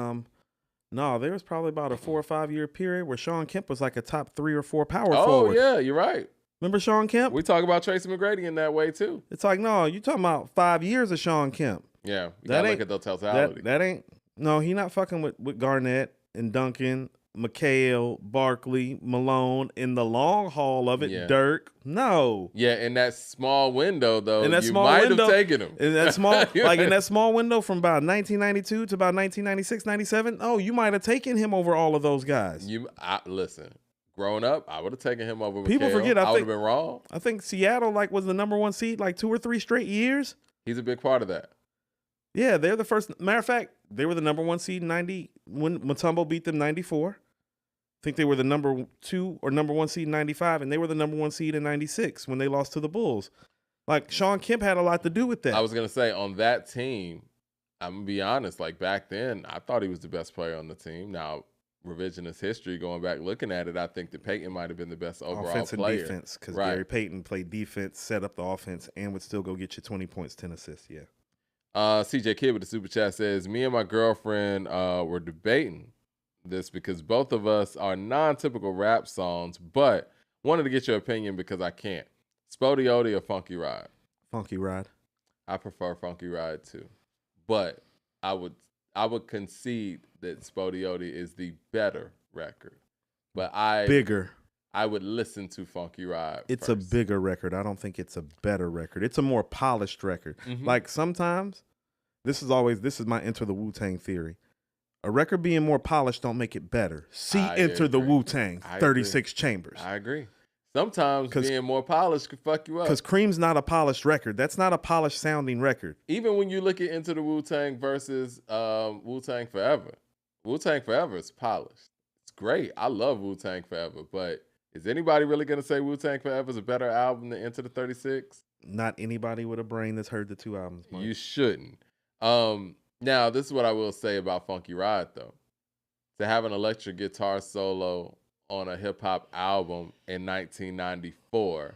B: No, there was probably about a 4 or 5 year period where Sean Kemp was like a top 3 or 4 power forward.
A: Oh, yeah, you're right.
B: Remember Sean Kemp?
A: We talk about Tracy McGrady in that way, too.
B: It's like, no, you talking about 5 years of Sean Kemp.
A: Yeah, you got to look at the totality.
B: That ain't, no, he not fucking with Garnett and Duncan, McHale, Barkley, Malone in the long haul of it, Dirk. No.
A: Yeah, in that small window, though, you might have taken him.
B: In that small, like in that small window from about 1992 to about 1996, 97, oh, you might have taken him over all of those guys.
A: Listen, growing up, I would have taken him over
B: People
A: McHale.
B: Forget,
A: I would have been wrong.
B: I think Seattle was the number 1 seed 2 or 3 straight years.
A: He's a big part of that.
B: Yeah, they're the first. Matter of fact, they were the number 1 seed in 90 when Mutombo beat them 94. I think they were the number 2 or number 1 seed in 95, and they were the number 1 seed in 96 when they lost to the Bulls. Like, Sean Kemp had a lot to do with that.
A: I was going to say, on that team, I'm going to be honest, back then, I thought he was the best player on the team. Now, revisionist history, going back looking at it, I think that Payton might have been the best overall
B: offense
A: player.
B: And defense, because Gary Payton played defense, set up the offense, and would still go get you 20 points, 10 assists, yeah.
A: CJ Kidd with the super chat says, me and my girlfriend were debating this because both of us are non-typical rap songs, but wanted to get your opinion because I can't. Spody Odie or Funky Ride?
B: Funky Ride.
A: I prefer Funky Ride too, but I would concede that Spody Odie is the better record. But I would listen to Funky Ride.
B: It's
A: first.
B: A bigger record. I don't think it's a better record. It's a more polished record.
A: Mm-hmm.
B: Like sometimes, this is my Enter the Wu-Tang theory. A record being more polished don't make it better. Enter the Wu-Tang, 36 Chambers.
A: I agree. Sometimes being more polished could fuck you up.
B: Because Cream's not a polished record. That's not a polished sounding record.
A: Even when you look at Into the Wu-Tang versus Wu-Tang Forever. Wu-Tang Forever is polished. It's great. I love Wu-Tang Forever, but is anybody really going to say Wu-Tang Forever is a better album than Into the 36?
B: Not anybody with a brain that's heard the 2 albums, Mike.
A: You shouldn't. Now, this is what I will say about Funky Ride, though. To have an electric guitar solo on a hip-hop album in 1994,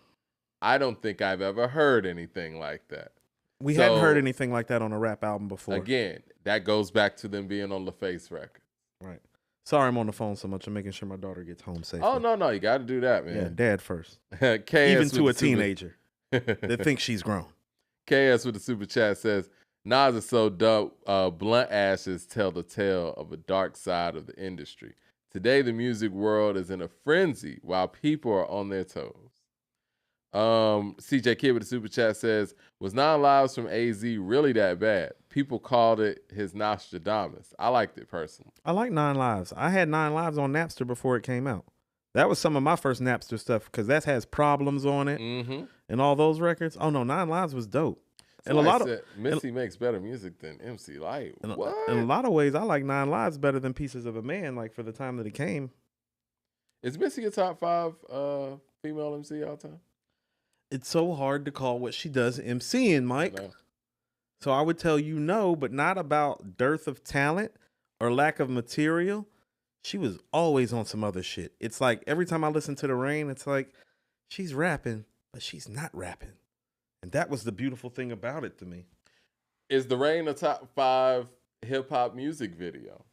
A: I don't think I've ever heard anything like that.
B: We hadn't heard anything like that on a rap album before.
A: Again, that goes back to them being on LaFace record.
B: Right. Sorry I'm on the phone so much. I'm making sure my daughter gets home safely.
A: Oh, no. You got to do that, man.
B: Yeah, dad first.
A: KS
B: even to a teenager that thinks she's grown.
A: KS with the super chat says, Nas is so dope. Blunt ashes tell the tale of a dark side of the industry. Today, the music world is in a frenzy while people are on their toes. CJ Kidd with the super chat says, was 9 Lives from AZ really that bad? People called it his Nostradamus. I liked it personally.
B: I like 9 Lives. I had 9 Lives on Napster before it came out. That was some of my first Napster stuff because that has Problems on it and all those records. Oh, no, 9 Lives was dope. And a lot of
A: Missy makes better music than MC Light. What?
B: In a lot of ways, I like 9 Lives better than Pieces of a Man, like for the time that it came.
A: Is Missy a top 5 female MC all time?
B: It's so hard to call what she does MCing, Mike. So I would tell you no, but not about dearth of talent or lack of material. She was always on some other shit. It's like every time I listen to The Rain, it's like she's rapping, but she's not rapping. And that was the beautiful thing about it to me.
A: Is The Rain a top 5 hip-hop music video?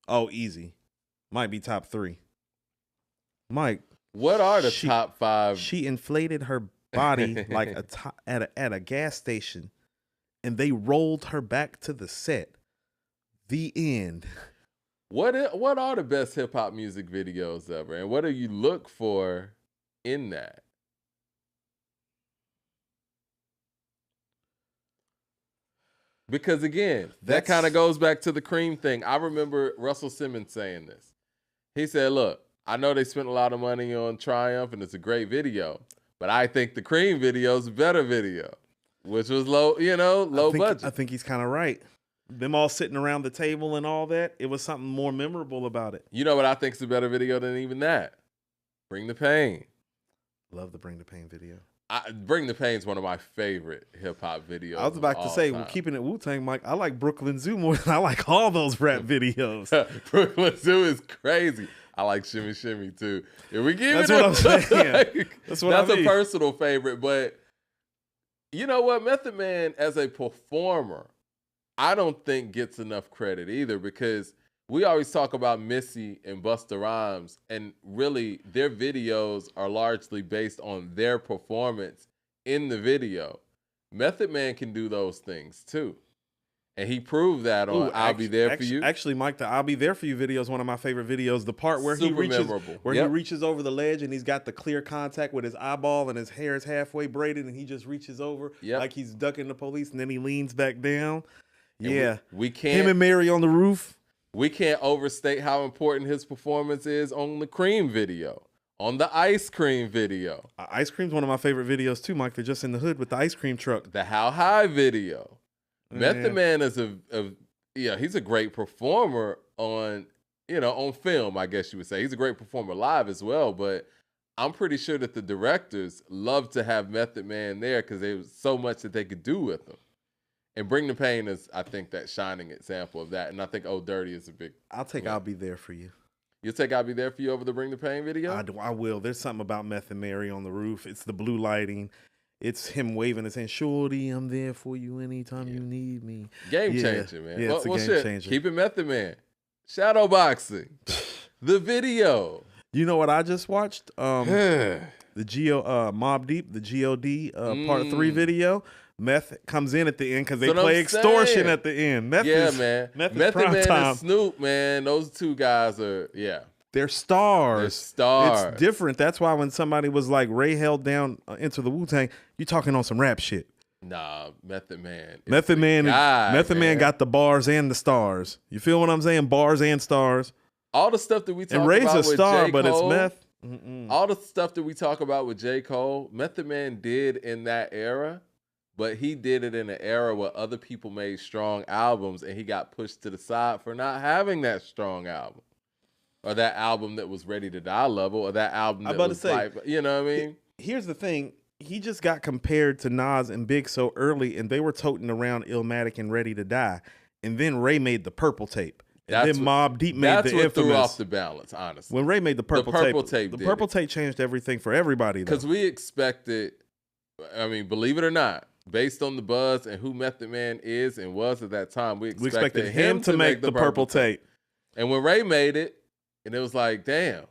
B: Oh, easy. Might be top 3. Mike.
A: What are the top 5?
B: She inflated her body like at a gas station, and they rolled her back to the set. The end.
A: What are the best hip-hop music videos ever? And what do you look for in that? Because again, that kind of goes back to the Cream thing. I remember Russell Simmons saying this. He said, look, I know they spent a lot of money on Triumph and it's a great video, but I think the Cream video is a better video, which was low budget.
B: I think he's kind of right. Them all sitting around the table and all that, it was something more memorable about it.
A: You know what I think is a better video than even that? Bring the Pain.
B: Love the Bring the Pain video.
A: Bring the Pain is one of my favorite hip-hop videos.
B: I was about to say, well, keeping it Wu-Tang, Mike, I like Brooklyn Zoo more than I like all those rap videos.
A: Brooklyn Zoo is crazy. I like Shimmy Shimmy, too. If we give
B: That's what I'm saying. That's
A: a personal favorite, but you know what? Method Man, as a performer, I don't think gets enough credit either, because we always talk about Missy and Busta Rhymes, and really their videos are largely based on their performance in the video. Method Man can do those things too. And he proved that on I'll Be There For You.
B: Actually, Mike, the I'll Be There For You video is one of my favorite videos. The part where he reaches over the ledge and he's got the clear contact with his eyeball and his hair is halfway braided and he just reaches over like he's ducking the police, and then he leans back down. And
A: we can't.
B: Him and Mary on the roof.
A: We can't overstate how important his performance is on the Cream video, on the Ice Cream video.
B: Ice Cream's one of my favorite videos too, Mike. They're just in the hood with the ice cream truck.
A: The How High video. Method Man is he's a great performer on film, I guess you would say. He's a great performer live as well, but I'm pretty sure that the directors loved to have Method Man there because there was so much that they could do with him. And Bring the Pain is, I think, that shining example of that. And I think Oh Dirty is a big...
B: I'll take I'll Be There For You.
A: You'll take I'll Be There For You over the Bring the Pain video?
B: I will. There's something about Meth and Mary on the roof. It's the blue lighting. It's him waving his hand, "Shorty, I'm there for you anytime you need me."
A: Game changer, man.
B: Yeah, it's a game changer.
A: Keep it Method Man. Shadow boxing. The video.
B: You know what I just watched? The Mobb Deep, the G.O.D. Part 3 video. Meth comes in at the end because they play extortion at the end.
A: Man. Method Man and Snoop, man. Those two guys are,
B: They're stars. It's different. That's why when somebody was like, Ray held down Enter the Wu-Tang, you talking on some rap shit.
A: Nah, Method Man.
B: Method Man got the bars and the stars. You feel what I'm saying? Bars and stars.
A: All the stuff that we talk
B: about with J. Cole.
A: And Ray's a star,
B: but it's Meth.
A: All the stuff that we talk about with J. Cole, Method Man did in that era, but he did it in an era where other people made strong albums and he got pushed to the side for not having that strong album. Or that album that was ready to die level, or that album that was like, you know what I mean?
B: Here's the thing. He just got compared to Nas and Big so early, and they were toting around Illmatic and Ready to Die. And then Ray made the Purple Tape. And then Mobb Deep made the infamous.
A: That's what threw off the balance, honestly.
B: When Ray made the Purple Tape, the Purple Tape changed everything for everybody.
A: Because we expected, I mean, believe it or not, based on the buzz and who Method Man is and was at that time, we expected him to make the Purple Tape. And when Ray made it, and it was like, damn,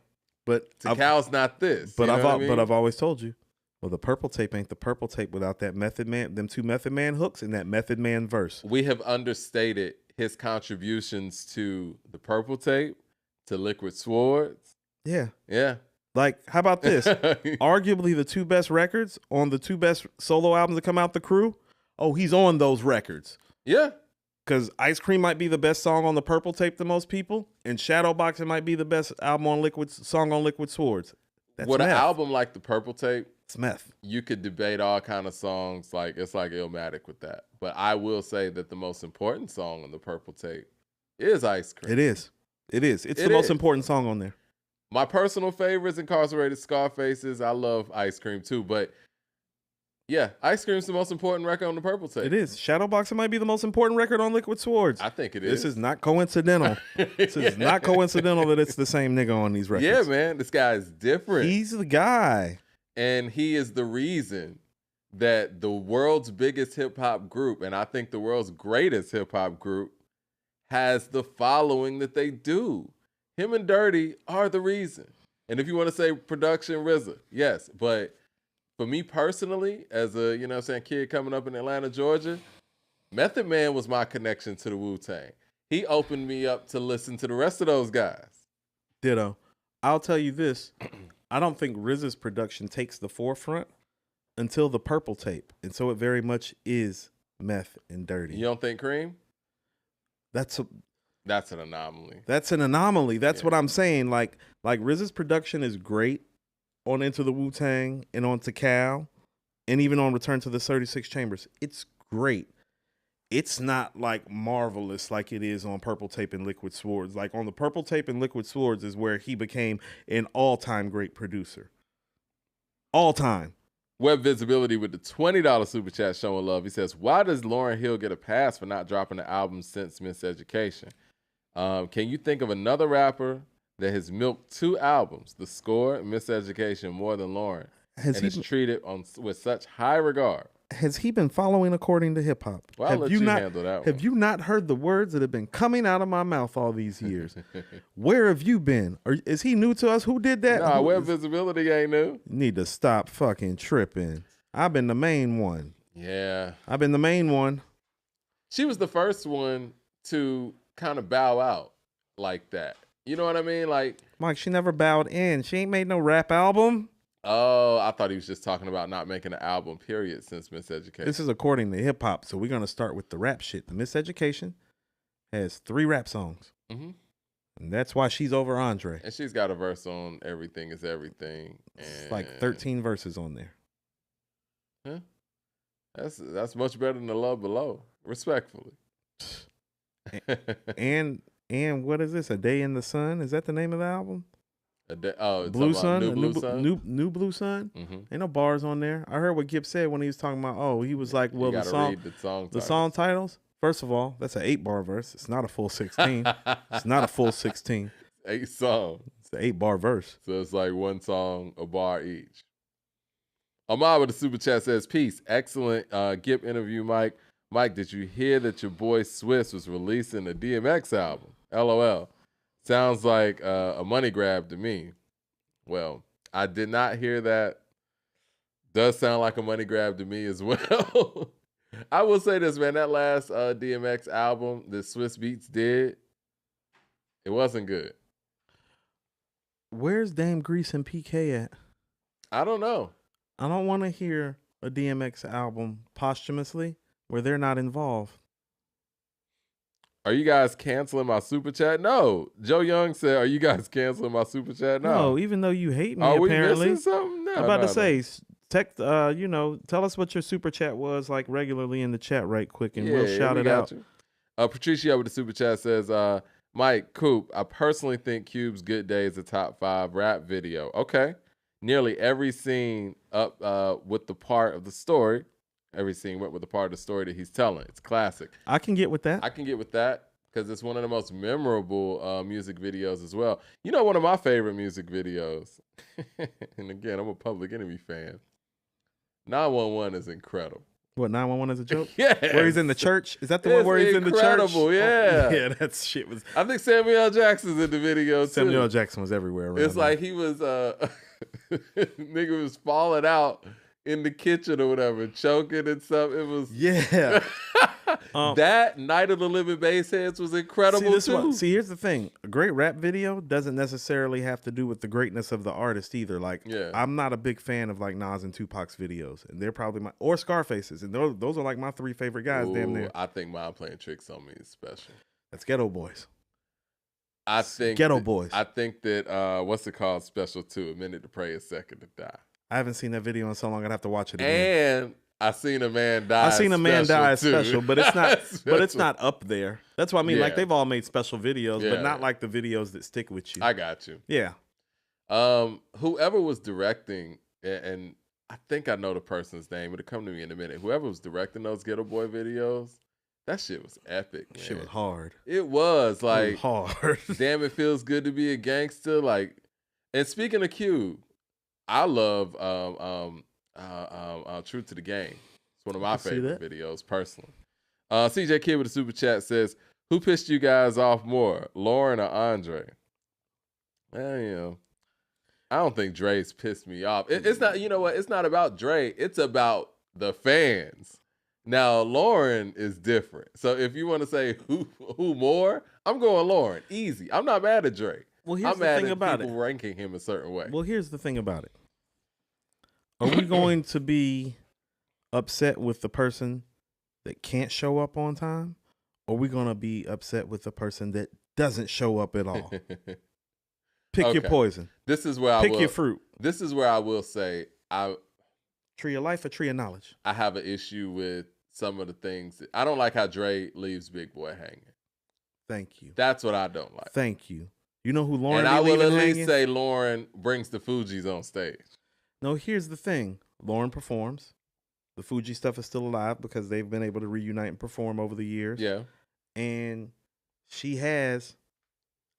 A: but Tikal's not this.
B: But I've always told you, well, the Purple Tape ain't the Purple Tape without that Method Man, them two Method Man hooks and that Method Man verse.
A: We have understated his contributions to the Purple Tape, to Liquid Swords.
B: Yeah.
A: Yeah.
B: Like, how about this? Arguably the two best records on the two best solo albums that come out the crew. Oh, he's on those records.
A: Yeah.
B: Because Ice Cream might be the best song on the Purple Tape to most people, and Shadowboxing might be the best album on Liquid Swords. That's
A: With an album like the Purple Tape,
B: it's Meth.
A: You could debate all kind of songs, like it's like Illmatic with that. But I will say that the most important song on the Purple Tape is Ice Cream.
B: It is. It's the most important song on there.
A: My personal favorite is Incarcerated Scarfaces. I love Ice Cream too, but yeah, Ice Cream's the most important record on the Purple Tape.
B: It is. Shadowboxing might be the most important record on Liquid Swords.
A: I think it is.
B: This is not coincidental. This is not coincidental that it's the same nigga on these records.
A: Yeah, man. This guy is different.
B: He's the guy.
A: And he is the reason that the world's biggest hip-hop group, and I think the world's greatest hip-hop group, has the following that they do. Him and Dirty are the reason. And if you want to say production, RZA, yes, but for me personally, as a, kid coming up in Atlanta, Georgia, Method Man was my connection to the Wu-Tang. He opened me up to listen to the rest of those guys.
B: Ditto. I'll tell you this. I don't think RZA's production takes the forefront until the Purple Tape. And so it very much is Meth and Dirty.
A: You don't think Cream?
B: That's an
A: anomaly.
B: That's an anomaly. That's what I'm saying. Like RZA's production is great on Into the Wu-Tang and on Tikal and even on Return to the 36 Chambers. It's great. It's not like marvelous like it is on Purple Tape and Liquid Swords. Like on the Purple Tape and Liquid Swords is where he became an all-time great producer. All time.
A: Web Visibility with the $20 super chat showing love. He says, why does Lauryn Hill get a pass for not dropping the album since Miseducation? Can you think of another rapper that has milked 2 albums, The Score and Miseducation, more than Lauryn, and is treated with such high regard?
B: has he been following according to hip hop?
A: Well, I'll let you handle that one.
B: Have you not heard the words that have been coming out of my mouth all these years? Where have you been? Or is he new to us? Who did that?
A: Nah, Web Visibility ain't new.
B: Need to stop fucking tripping. I've been the main one.
A: Yeah.
B: I've been the main one.
A: She was the first one to kind of bow out like that. You know what I mean? Like,
B: Mike, she never bowed in. She ain't made no rap album.
A: Oh, I thought he was just talking about not making an album, period, since Miseducation.
B: This is according to hip hop, so we're going to start with the rap shit. The Miseducation has 3 rap songs. Mm-hmm. And that's why she's over Andre.
A: And she's got a verse on Everything Is Everything.
B: It's like 13 verses on there.
A: Huh? That's much better than The Love Below, respectfully.
B: and what is this? A Day in the Sun? Is that the name of the album?
A: Blue Sun?
B: New Blue Sun? Mm-hmm. Ain't no bars on there. I heard what Gipp said when he was talking about, he was like, well, the song titles. First of all, that's an 8-bar verse. It's not a full 16. It's not a full 16.
A: 8 songs.
B: It's an 8-bar verse.
A: So it's like one song, a bar each. Ahmad with the super chat says, peace. Excellent Gipp interview, Mike. Mike, did you hear that your boy Swiss was releasing a DMX album? LOL. Sounds like a money grab to me. Well, I did not hear that. Does sound like a money grab to me as well. I will say this, man. That last DMX album that Swiss Beats did, it wasn't good.
B: Where's Dame Grease and PK at?
A: I don't know.
B: I don't want to hear a DMX album posthumously where they're not involved.
A: Are you guys canceling my super chat? No. Joe Young said, are you guys canceling my super chat? No,
B: even though you hate me,
A: are
B: apparently.
A: We missing something? No,
B: I'm about to say, text, tell us what your super chat was like regularly in the chat right quick, and we'll shout it out.
A: Patricia with the super chat says, Mike, Coop, I personally think Cube's Good Day is a top 5 rap video. Okay. Nearly every scene up with the part of the story. Every scene went with the part of the story that he's telling. It's classic.
B: I can get with that.
A: I can get with that because it's one of the most memorable music videos as well. You know, one of my favorite music videos, and again, I'm a Public Enemy fan, 911 is incredible.
B: What, 911 is a joke?
A: Yeah.
B: Where he's in the church? Is that the one where he's in the church?
A: Incredible, yeah.
B: Oh, yeah, that shit was...
A: I think Samuel L. Jackson's in the video, too.
B: Samuel L. Jackson was everywhere around
A: It's like he was... nigga was falling out in the kitchen or whatever, choking and stuff. It was...
B: Yeah.
A: That Night of the Living Bassheads was incredible, too.
B: See, here's the thing. A great rap video doesn't necessarily have to do with the greatness of the artist either. Like, I'm not a big fan of, like, Nas and Tupac's videos. And they're probably or Scarface's. And those are, like, my 3 favorite guys, damn near.
A: I think Mine Playing Tricks on Me is special.
B: That's Ghetto Boys.
A: I think
B: Ghetto Boys.
A: I think that, what's it called, special, too? A Minute to Pray, A Second to Die.
B: I haven't seen that video in so long, I'd have to watch it again.
A: And... I Seen a Man Die
B: special, but it's not but it's not up there. That's what I mean. Like, they've all made special videos, but not like the videos that stick with you.
A: I got you.
B: Yeah.
A: Whoever was directing, and I think I know the person's name, it'll come to me in a minute. Whoever was directing those Ghetto Boy videos, that shit was epic, man.
B: Shit was hard.
A: It was like
B: it was hard.
A: Damn, it feels good to be a gangster. Like, and speaking of Cube, I love True to the Game. It's one of my favorite videos, personally. CJ Kid with a super chat says, who pissed you guys off more, Lauren or Andre? I don't think Dre's pissed me off. It's not, you know what? It's not about Dre. It's about the fans. Now, Lauren is different. So if you want to say who more, I'm going Lauren. Easy. I'm not mad at Dre.
B: Well, here's the thing about it.
A: I'm mad at people ranking him a certain way.
B: Well, here's the thing about it. Are we going to be upset with the person that can't show up on time? Or are we going to be upset with the person that doesn't show up at all? Pick your poison.
A: This is where
B: Pick your fruit.
A: This is where I will say,
B: tree of life or tree of knowledge?
A: I have an issue with some of the things. I don't like how Dre leaves Big Boy hanging.
B: Thank you.
A: That's what I don't like.
B: Thank you. You know who Lauren?
A: And I will at least say Lauren brings the Fugees on stage.
B: No, here's the thing. Lauren performs. The Fuji stuff is still alive because they've been able to reunite and perform over the years.
A: Yeah.
B: And she has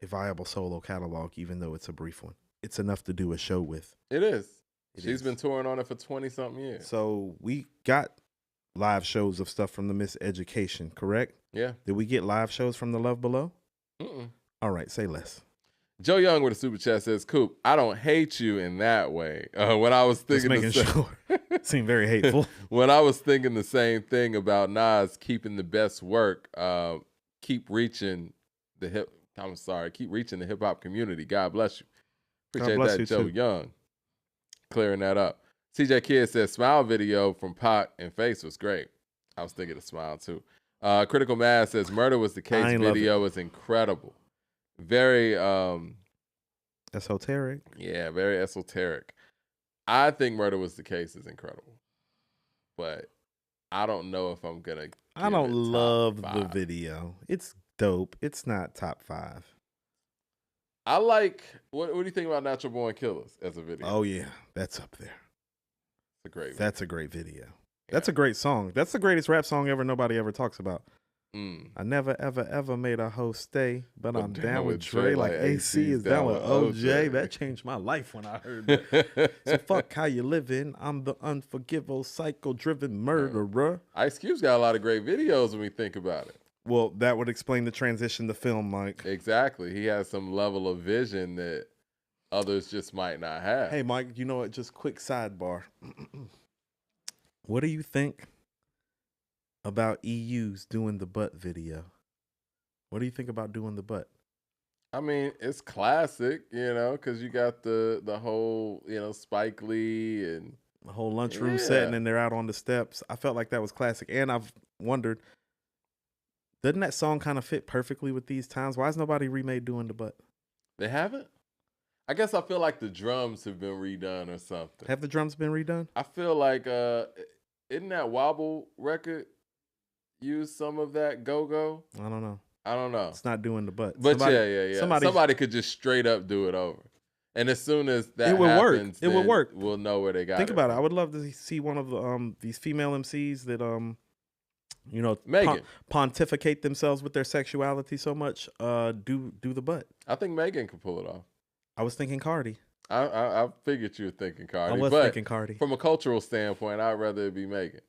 B: a viable solo catalog, even though it's a brief one. It's enough to do a show with.
A: It is. She's been touring on it for 20-something years.
B: So we got live shows of stuff from the Miseducation, correct?
A: Yeah.
B: Did we get live shows from the Love Below?
A: Mm-mm.
B: All right, say less.
A: Joe Young with a super chat says, Coop, I don't hate you in that way. When I was thinking
B: just making sure. Seemed very hateful.
A: When I was thinking the same thing about Nas keeping the best work, keep reaching the hip hop community. God bless you. Appreciate that, Joe too. Young. Clearing that up. CJ Kidd says, Smile video from Pac and Face was great. I was thinking of Smile too. Critical Mass says, Murder Was the Case video is incredible. Very
B: esoteric.
A: Yeah, very esoteric. I think Murder Was the Case is incredible. But I don't know if I'm going to
B: I don't love the video. It's dope. It's not top 5.
A: I like, what do you think about Natural Born Killers as a video?
B: Oh, yeah. That's up there.
A: It's a great video.
B: That's a great video. Yeah. That's a great song. That's the greatest rap song ever nobody ever talks about. I never, ever, ever made a hoe stay, but I'm down with Dre like AC is down with OJ. That changed my life when I heard that. So fuck how you living. I'm the unforgivable, psycho-driven murderer.
A: Ice Cube's got a lot of great videos when we think about it.
B: Well, that would explain the transition to film, Mike.
A: Exactly. He has some level of vision that others just might not have.
B: Hey, Mike, you know what? Just quick sidebar. What do you think about EU's doing the butt video? What do you think about doing the butt?
A: I mean, it's classic, you know, because you got the whole, you know, Spike Lee and
B: the whole lunchroom setting, and they're out on the steps. I felt like that was classic, and I've wondered, doesn't that song kind of fit perfectly with these times? Why has nobody remade doing the butt?
A: They haven't? I guess I feel like the drums have been redone or something.
B: Have the drums been redone?
A: I feel like, isn't that Wobble record use some of that go-go?
B: I don't know.
A: It's
B: not doing the butt.
A: But yeah. Somebody could just straight up do it over. And as soon as that happens,
B: it would work.
A: We'll know where they got it.
B: Think about it. I would love to see one of the these female MCs that you know, pontificate themselves with their sexuality so much. Do the butt.
A: I think Megan could pull it off.
B: I was thinking Cardi.
A: I figured you were thinking Cardi.
B: I was thinking Cardi.
A: From a cultural standpoint, I'd rather it be Megan.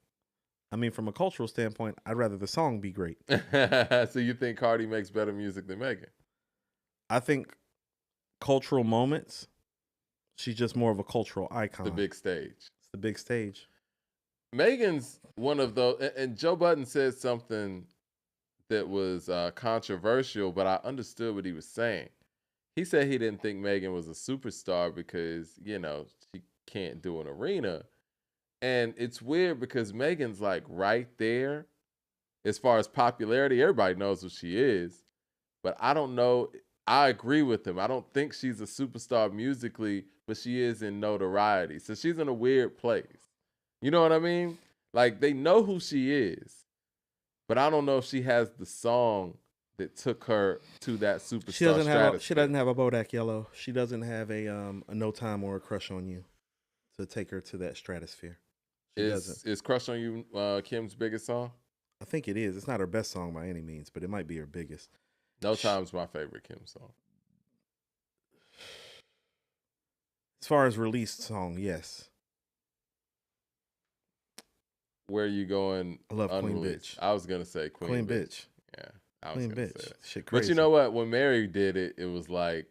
B: I mean, from a cultural standpoint, I'd rather the song be great.
A: So you think Cardi makes better music than Megan?
B: I think cultural moments, she's just more of a cultural icon.
A: The big stage.
B: It's the big stage.
A: Megan's one of those, and Joe Budden said something that was controversial, but I understood what he was saying. He said he didn't think Megan was a superstar because, you know, she can't do an arena. And it's weird because Megan's like right there as far as popularity. Everybody knows who she is. But I don't know. I agree with him. I don't think she's a superstar musically, but she is in notoriety. So she's in a weird place. You know what I mean? Like, they know who she is. But I don't know if she has the song that took her to that superstar status.
B: She doesn't have a Bodak Yellow. She doesn't have a No Time or a Crush on You to take her to that stratosphere.
A: Is Crush on You Kim's biggest song?
B: I think it is. It's not her best song by any means, but it might be her biggest.
A: No Time's my favorite Kim song.
B: As far as released song, yes.
A: Where are you going?
B: I love Queen Bitch.
A: I was going to say Queen Bitch. Yeah. I was going to say that.
B: Shit crazy.
A: But you know what? When Mary did it, it was like,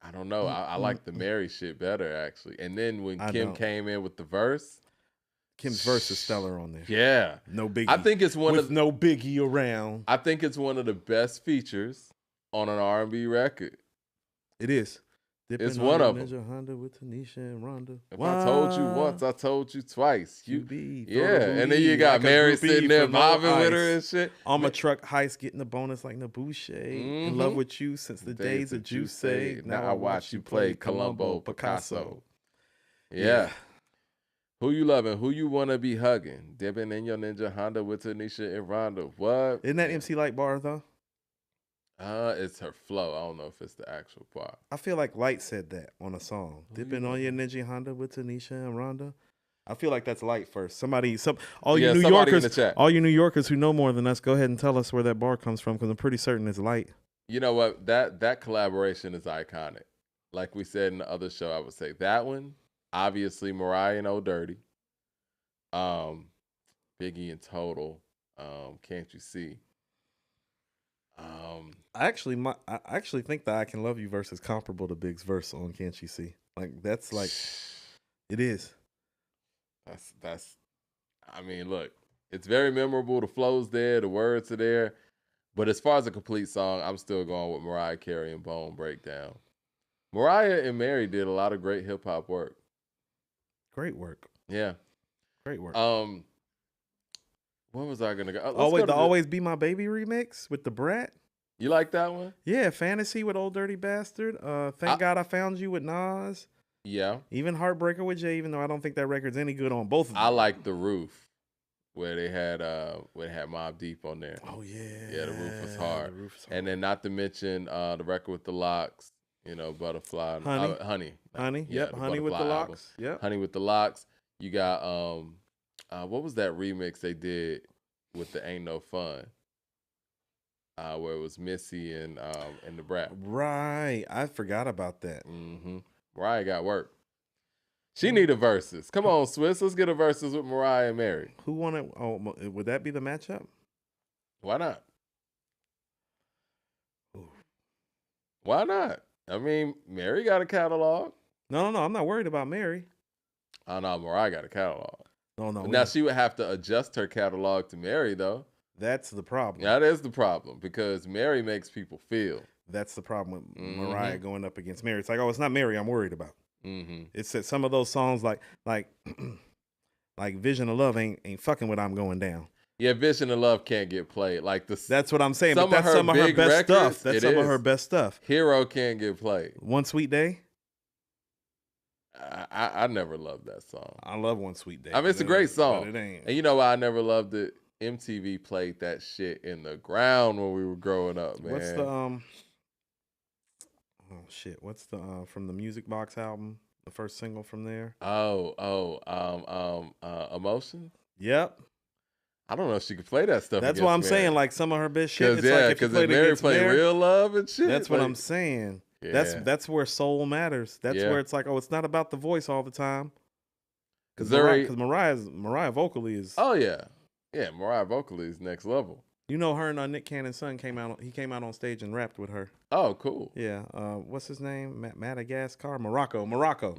A: I don't know. I like the Mary shit better, actually. And then when Kim came in with the verse.
B: Kim's verse is stellar on there.
A: Yeah.
B: No Biggie.
A: I think it's
B: no Biggie around.
A: I think it's one of the best features on an R&B record.
B: It is.
A: It's one of them.
B: Ninja Honda with Tanisha and Rhonda.
A: If I told you once, I told you twice.
B: Yeah,
A: and then you got Mary sitting there bobbing with her and shit.
B: On my truck, heist getting the bonus like Nabuche. In love with you since the days of Juice.
A: Now I watch you play Columbo Picasso. Yeah. Who you loving? Who you want to be hugging? Dipping in your Ninja Honda with Tanisha and Rhonda. What?
B: Isn't that MC Light bar, though?
A: It's her flow. I don't know if it's the actual part.
B: I feel like Light said that on a song. Dipping on your Ninja Honda with Tanisha and Rhonda. I feel like that's Light first. All you New Yorkers who know more than us, go ahead and tell us where that bar comes from, because I'm pretty certain it's Light.
A: You know what? That collaboration is iconic. Like we said in the other show, I would say that one. Obviously, Mariah and Old Dirty. Biggie and Total. Can't You See?
B: I actually think that I Can Love You verse is comparable to Big's verse on Can't You See? Like that's like it is.
A: That's I mean, look, it's very memorable. The flow's there, the words are there. But as far as a complete song, I'm still going with Mariah Carey and Bone Breakdown. Mariah and Mary did a lot of great hip hop work.
B: Great work.
A: Yeah.
B: Great work.
A: Where was I gonna go?
B: Always Be My Baby remix with the Brat.
A: You like that one?
B: Yeah, Fantasy with Old Dirty Bastard. Thank God I Found You with Nas.
A: Yeah.
B: Even Heartbreaker with Jay, even though I don't think that record's any good on both of them.
A: I like The Roof, where they had Mobb Deep on there.
B: Oh yeah.
A: Yeah, The Roof was hard. And then not to mention the record with the Locks, Butterfly. Honey.
B: Yep, Honey with the Locks. Yep.
A: Honey with the Locks. You got what was that remix they did with the Ain't No Fun? Where it was Missy and the Brat.
B: Right. I forgot about that.
A: Mm-hmm. Mariah got work. She need a versus. Come on, Swiss. Let's get a versus with Mariah and Mary.
B: Who won it? Oh, would that be the matchup?
A: Why not?
B: Ooh.
A: Why not? I mean, Mary got a catalog.
B: No. I'm not worried about Mary.
A: Oh, no, Mariah got a catalog.
B: No.
A: Now, she would have to adjust her catalog to Mary, though.
B: That's the problem.
A: That is the problem, because Mary makes people feel.
B: That's the problem with Mariah going up against Mary. It's like, oh, it's not Mary I'm worried about.
A: Mm-hmm.
B: It's that some of those songs like Vision of Love ain't fucking with I'm Going Down.
A: Yeah, Vision of Love can't get played. That's
B: what I'm saying. But that's some of her best stuff. That's some of her best stuff.
A: Hero can't get played.
B: One Sweet Day.
A: I never loved that song.
B: I love One Sweet Day.
A: I mean, it's a great song.
B: But it ain't.
A: And you know why I never loved it? MTV played that shit in the ground when we were growing up, man.
B: What's the oh shit! What's the from the Music Box album? The first single from there.
A: Emotion.
B: Yep.
A: I don't know if she could play that stuff.
B: That's what I'm saying. Like some of her best shit.
A: Because if Mary played Real Love and shit.
B: That's what I'm saying. Yeah. That's where soul matters. That's where it's like, oh, it's not about the voice all the time. Because Mariah vocally is.
A: Oh yeah. Yeah, Mariah vocally is next level.
B: You know, her and Nick Cannon's son came out. He came out on stage and rapped with her.
A: Oh, cool.
B: Yeah. What's his name? Madagascar? Morocco.
A: Madagascar.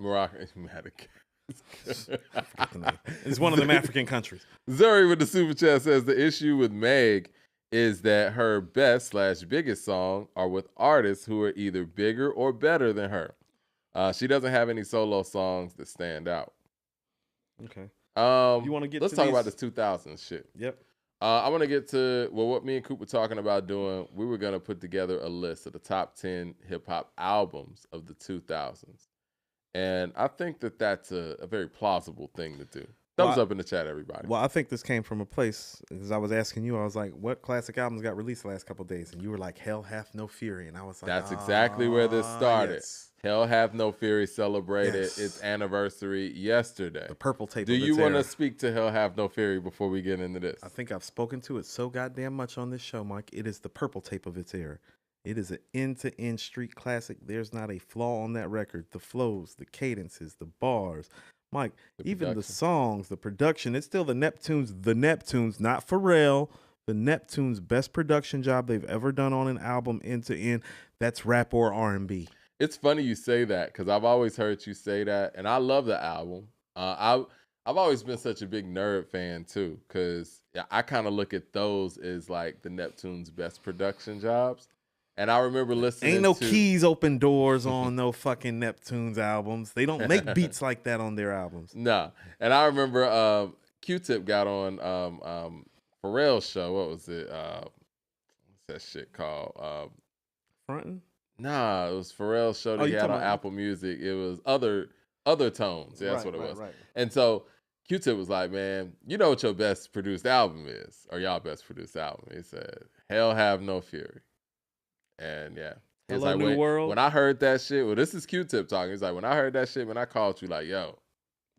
B: It's one of them African countries.
A: Zuri with the super chat says the issue with Meg is that her best/biggest song are with artists who are either bigger or better than her. She doesn't have any solo songs that stand out.
B: Okay.
A: You want to get? Let's talk about this 2000s shit.
B: Yep.
A: I want to get to what me and Coop were talking about doing. We were gonna put together a list of the top 10 hip hop albums of the 2000s, and I think that that's a very plausible thing to do. Thumbs up in the chat, everybody.
B: Well, I think this came from a place, because I was asking you, I was like, what classic albums got released the last couple of days? And you were like, Hell Hath No Fury. And I was like,
A: that's exactly where this started.
B: Yes.
A: Hell Hath No Fury celebrated its anniversary yesterday.
B: The purple tape.
A: Do you want to speak to Hell Hath No Fury before we get into this?
B: I think I've spoken to it so goddamn much on this show, Mike. It is the purple tape of its era. It is an end-to-end street classic. There's not a flaw on that record. The flows, the cadences, the bars. Mike, even the songs, the production, it's still the Neptunes, not Pharrell, the Neptunes' best production job they've ever done on an album end to end. That's rap or R&B.
A: It's funny you say that, because I've always heard you say that, and I love the album. I've always been such a big nerd fan too, because I kind of look at those as like the Neptunes' best production jobs. And I remember listening
B: Ain't no keys open doors on no fucking Neptunes albums. They don't make beats like that on their albums.
A: Nah. And I remember Q-Tip got on Pharrell's show. What was it? What's that shit called?
B: Frontin'?
A: Nah, it was Pharrell's show that he had on Apple Music. It was Other Tones. Yeah, that's what it was. Right. And so Q-Tip was like, man, you know what your best produced album is? Or y'all best produced album? He said, Hell Have No Fury. And yeah, it's like when I heard that shit. Well, this is Q-Tip talking. He's like, when I heard that shit, when I called you, like, yo,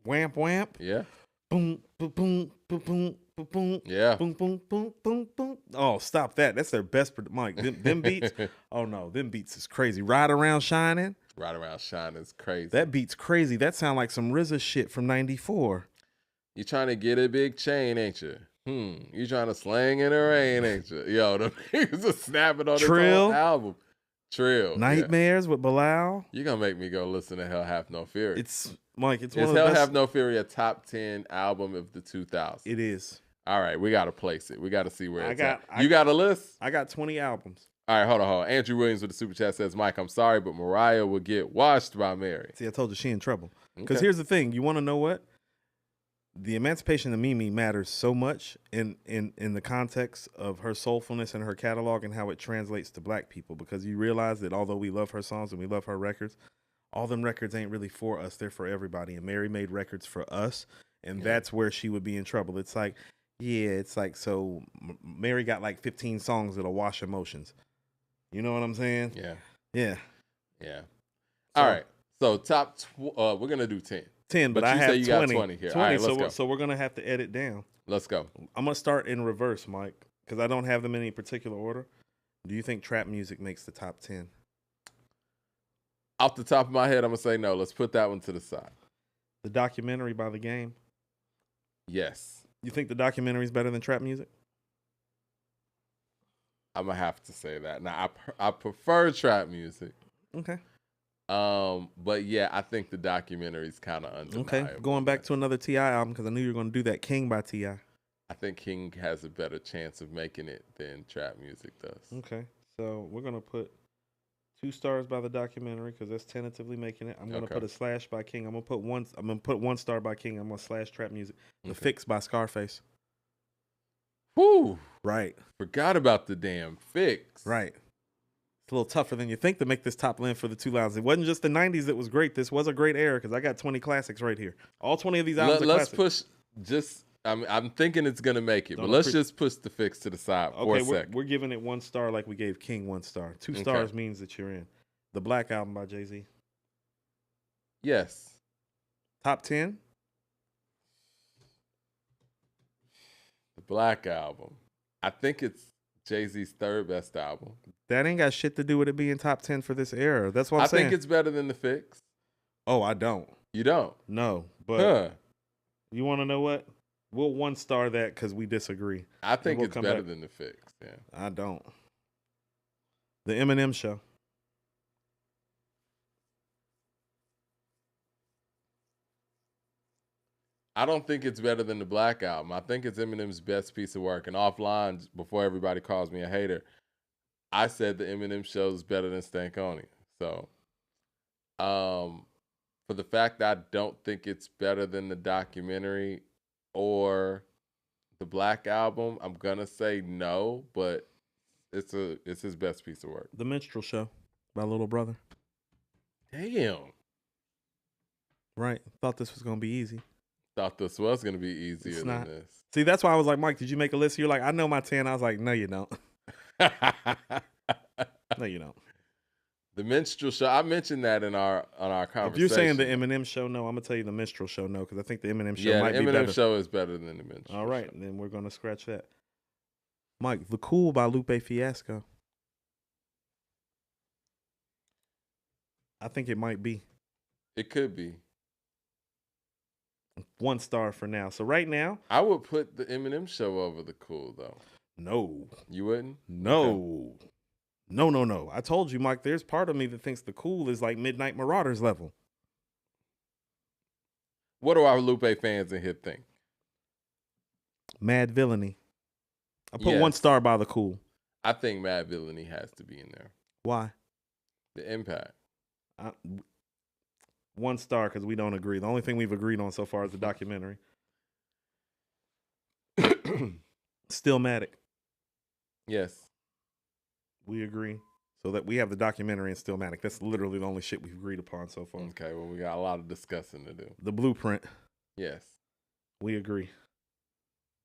B: whamp whamp,
A: yeah,
B: boom boom boom boom boom boom,
A: yeah,
B: boom boom boom boom boom. Oh, stop that! That's their best. Mike, them beats. Oh no, them beats is crazy. Ride Around Shining.
A: Ride Around Shining is crazy.
B: That beat's crazy. That sound like some RZA shit from '94.
A: You trying to get a big chain, ain't you? You trying to slang in the rain, ain't you? Yo, the niggas are snapping on this whole album. Trill.
B: Nightmares with Bilal.
A: You're going to make me go listen to Hell Hath No Fury.
B: It's one of the
A: best. Hell Hath No Fury a top 10 album of the 2000s?
B: It is.
A: All right, we got to place it. We got to see where it's at. You got a list?
B: I got 20 albums.
A: All right, hold on. Andrew Williams with the super chat says, Mike, I'm sorry, but Mariah will get washed by Mary.
B: See, I told you she in trouble. Because here's the thing. You want to know what? The emancipation of Mimi matters so much in the context of her soulfulness and her catalog and how it translates to black people, because you realize that although we love her songs and we love her records, all them records ain't really for us. They're for everybody. And Mary made records for us, and that's where she would be in trouble. It's like, so Mary got like 15 songs that'll wash emotions. You know what I'm saying? Yeah.
A: All right. So we're going to do 10.
B: 10, but I have 20.
A: You got 20 here.
B: 20,
A: all right, let's go.
B: So we're going to have to edit down.
A: Let's go.
B: I'm going to start in reverse, Mike, because I don't have them in any particular order. Do you think trap music makes the top 10?
A: Off the top of my head, I'm going to say no. Let's put that one to the side.
B: The documentary by The Game?
A: Yes.
B: You think the documentary is better than trap music?
A: I'm going to have to say that. Now, I prefer trap music.
B: Okay.
A: But yeah, I think the documentary is kind of undeniable.
B: Okay, going back to another T.I. album, because I knew you were going to do that. King by T.I.
A: I think King has a better chance of making it than trap music does.
B: Okay, so we're going to put 2 stars by the documentary, because that's tentatively making it. I'm going to put a slash by King. I'm going to put 1 star by King. I'm going to slash trap music. The Fix by Scarface.
A: Whoo!
B: Right.
A: Forgot about the damn Fix.
B: Right. A little tougher than you think to make this top list for the 2000s. It wasn't just the 90s that was great. This was a great era, because I got 20 classics right here. All 20 of these albums are
A: let's
B: classics.
A: Push. I'm thinking it's gonna make it, but let's just push the Fix to the side for a second.
B: We're giving it 1 star like we gave King 1 star. 2 stars means that you're in. The Black Album by Jay-Z.
A: Yes.
B: Top 10.
A: The Black Album. I think it's Jay-Z's 3rd best album.
B: That ain't got shit to do with it being top 10 for this era. That's what I'm saying.
A: I think it's better than The Fix.
B: Oh, I don't.
A: You don't?
B: No, but you want to know what? We'll 1 star that because we disagree.
A: I think it's better than The Fix. Yeah.
B: I don't. The Eminem Show.
A: I don't think it's better than the Black Album. I think it's Eminem's best piece of work. And offline, before everybody calls me a hater, I said the Eminem Show is better than Stankonia. So, for the fact that I don't think it's better than the documentary or the Black Album, I'm gonna say no. But it's his best piece of work.
B: The Minstrel Show by Little Brother.
A: Damn.
B: Right. Thought this was gonna be easy.
A: Thought this was going to be easier than this.
B: See, that's why I was like, Mike, did you make a list? You're like, I know my 10. I was like, no, you don't. No, you don't.
A: The Minstrel Show. I mentioned that on our conversation.
B: If you're saying the Eminem Show, no, I'm going to tell you the Minstrel Show, no, because I think the Eminem Show might be better.
A: The Eminem Show is better than the Minstrel
B: All right,
A: Show.
B: Then we're going to scratch that. Mike, The Cool by Lupe Fiasco. I think it might be.
A: It could be.
B: 1 star for now. So right now,
A: I would put the Eminem Show over The Cool, though.
B: No.
A: You wouldn't?
B: No. Okay. No. I told you, Mike, there's part of me that thinks The Cool is like Midnight Marauders level.
A: What do our Lupe fans in here think?
B: Mad Villainy. I put 1 star by The Cool.
A: I think Mad Villainy has to be in there.
B: Why?
A: The impact.
B: 1 star because we don't agree. The only thing we've agreed on so far is the documentary. Stillmatic.
A: Yes.
B: We agree. So that we have the documentary and Stillmatic. That's literally the only shit we've agreed upon so far.
A: Okay, well, we got a lot of discussing to do.
B: The Blueprint.
A: Yes.
B: We agree.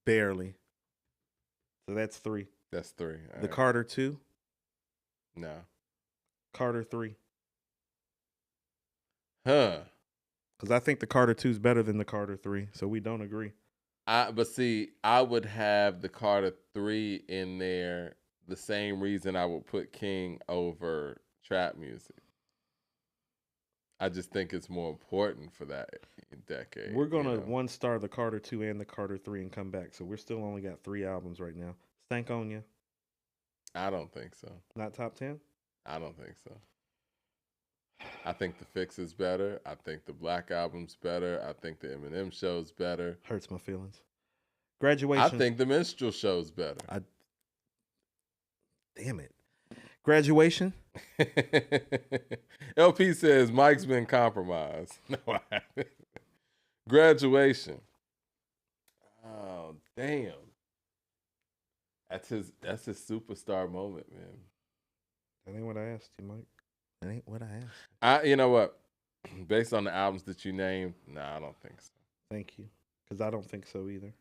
B: Barely. So that's 3.
A: That's 3. All
B: the
A: right.
B: Carter 2.
A: No.
B: Carter 3.
A: Huh.
B: Because I think the Carter 2 is better than the Carter 3, so we don't agree.
A: But see, I would have the Carter 3 in there the same reason I would put King over trap music. I just think it's more important for that decade.
B: We're gonna 1-star the Carter 2 and the Carter 3 and come back. So we're still only got 3 albums right now. Stankonia.
A: I don't think so.
B: Not top 10?
A: I don't think so. I think the Fix is better. I think the Black Album's better. I think the Eminem Show's better.
B: Hurts my feelings. Graduation.
A: I think the Minstrel Show's better.
B: Damn it. Graduation.
A: LP says Mike's been compromised. No, I haven't. Graduation. Oh, damn. That's his superstar moment, man.
B: That ain't what I asked you, Mike. That ain't what I asked.
A: You know what? Based on the albums that you named, I don't think so.
B: Thank you. Because I don't think so either.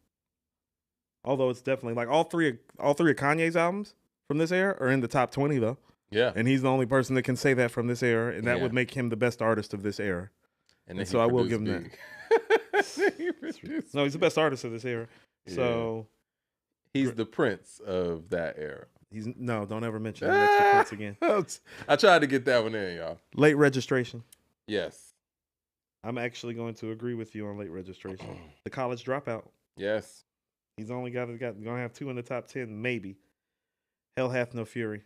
B: Although it's definitely like all three of Kanye's albums from this era are in the top 20 though.
A: Yeah.
B: And he's the only person that can say that from this era, and that would make him the best artist of this era. And so I will give him that. No, he's the best artist of this era. Yeah. So
A: he's the Prince of that era.
B: Don't ever mention the next Prince again.
A: I tried to get that one in, y'all.
B: Late registration.
A: Yes.
B: I'm actually going to agree with you on late registration. The College Dropout.
A: Yes.
B: He's only gonna have 2 in the top 10, maybe. Hell Hath No Fury.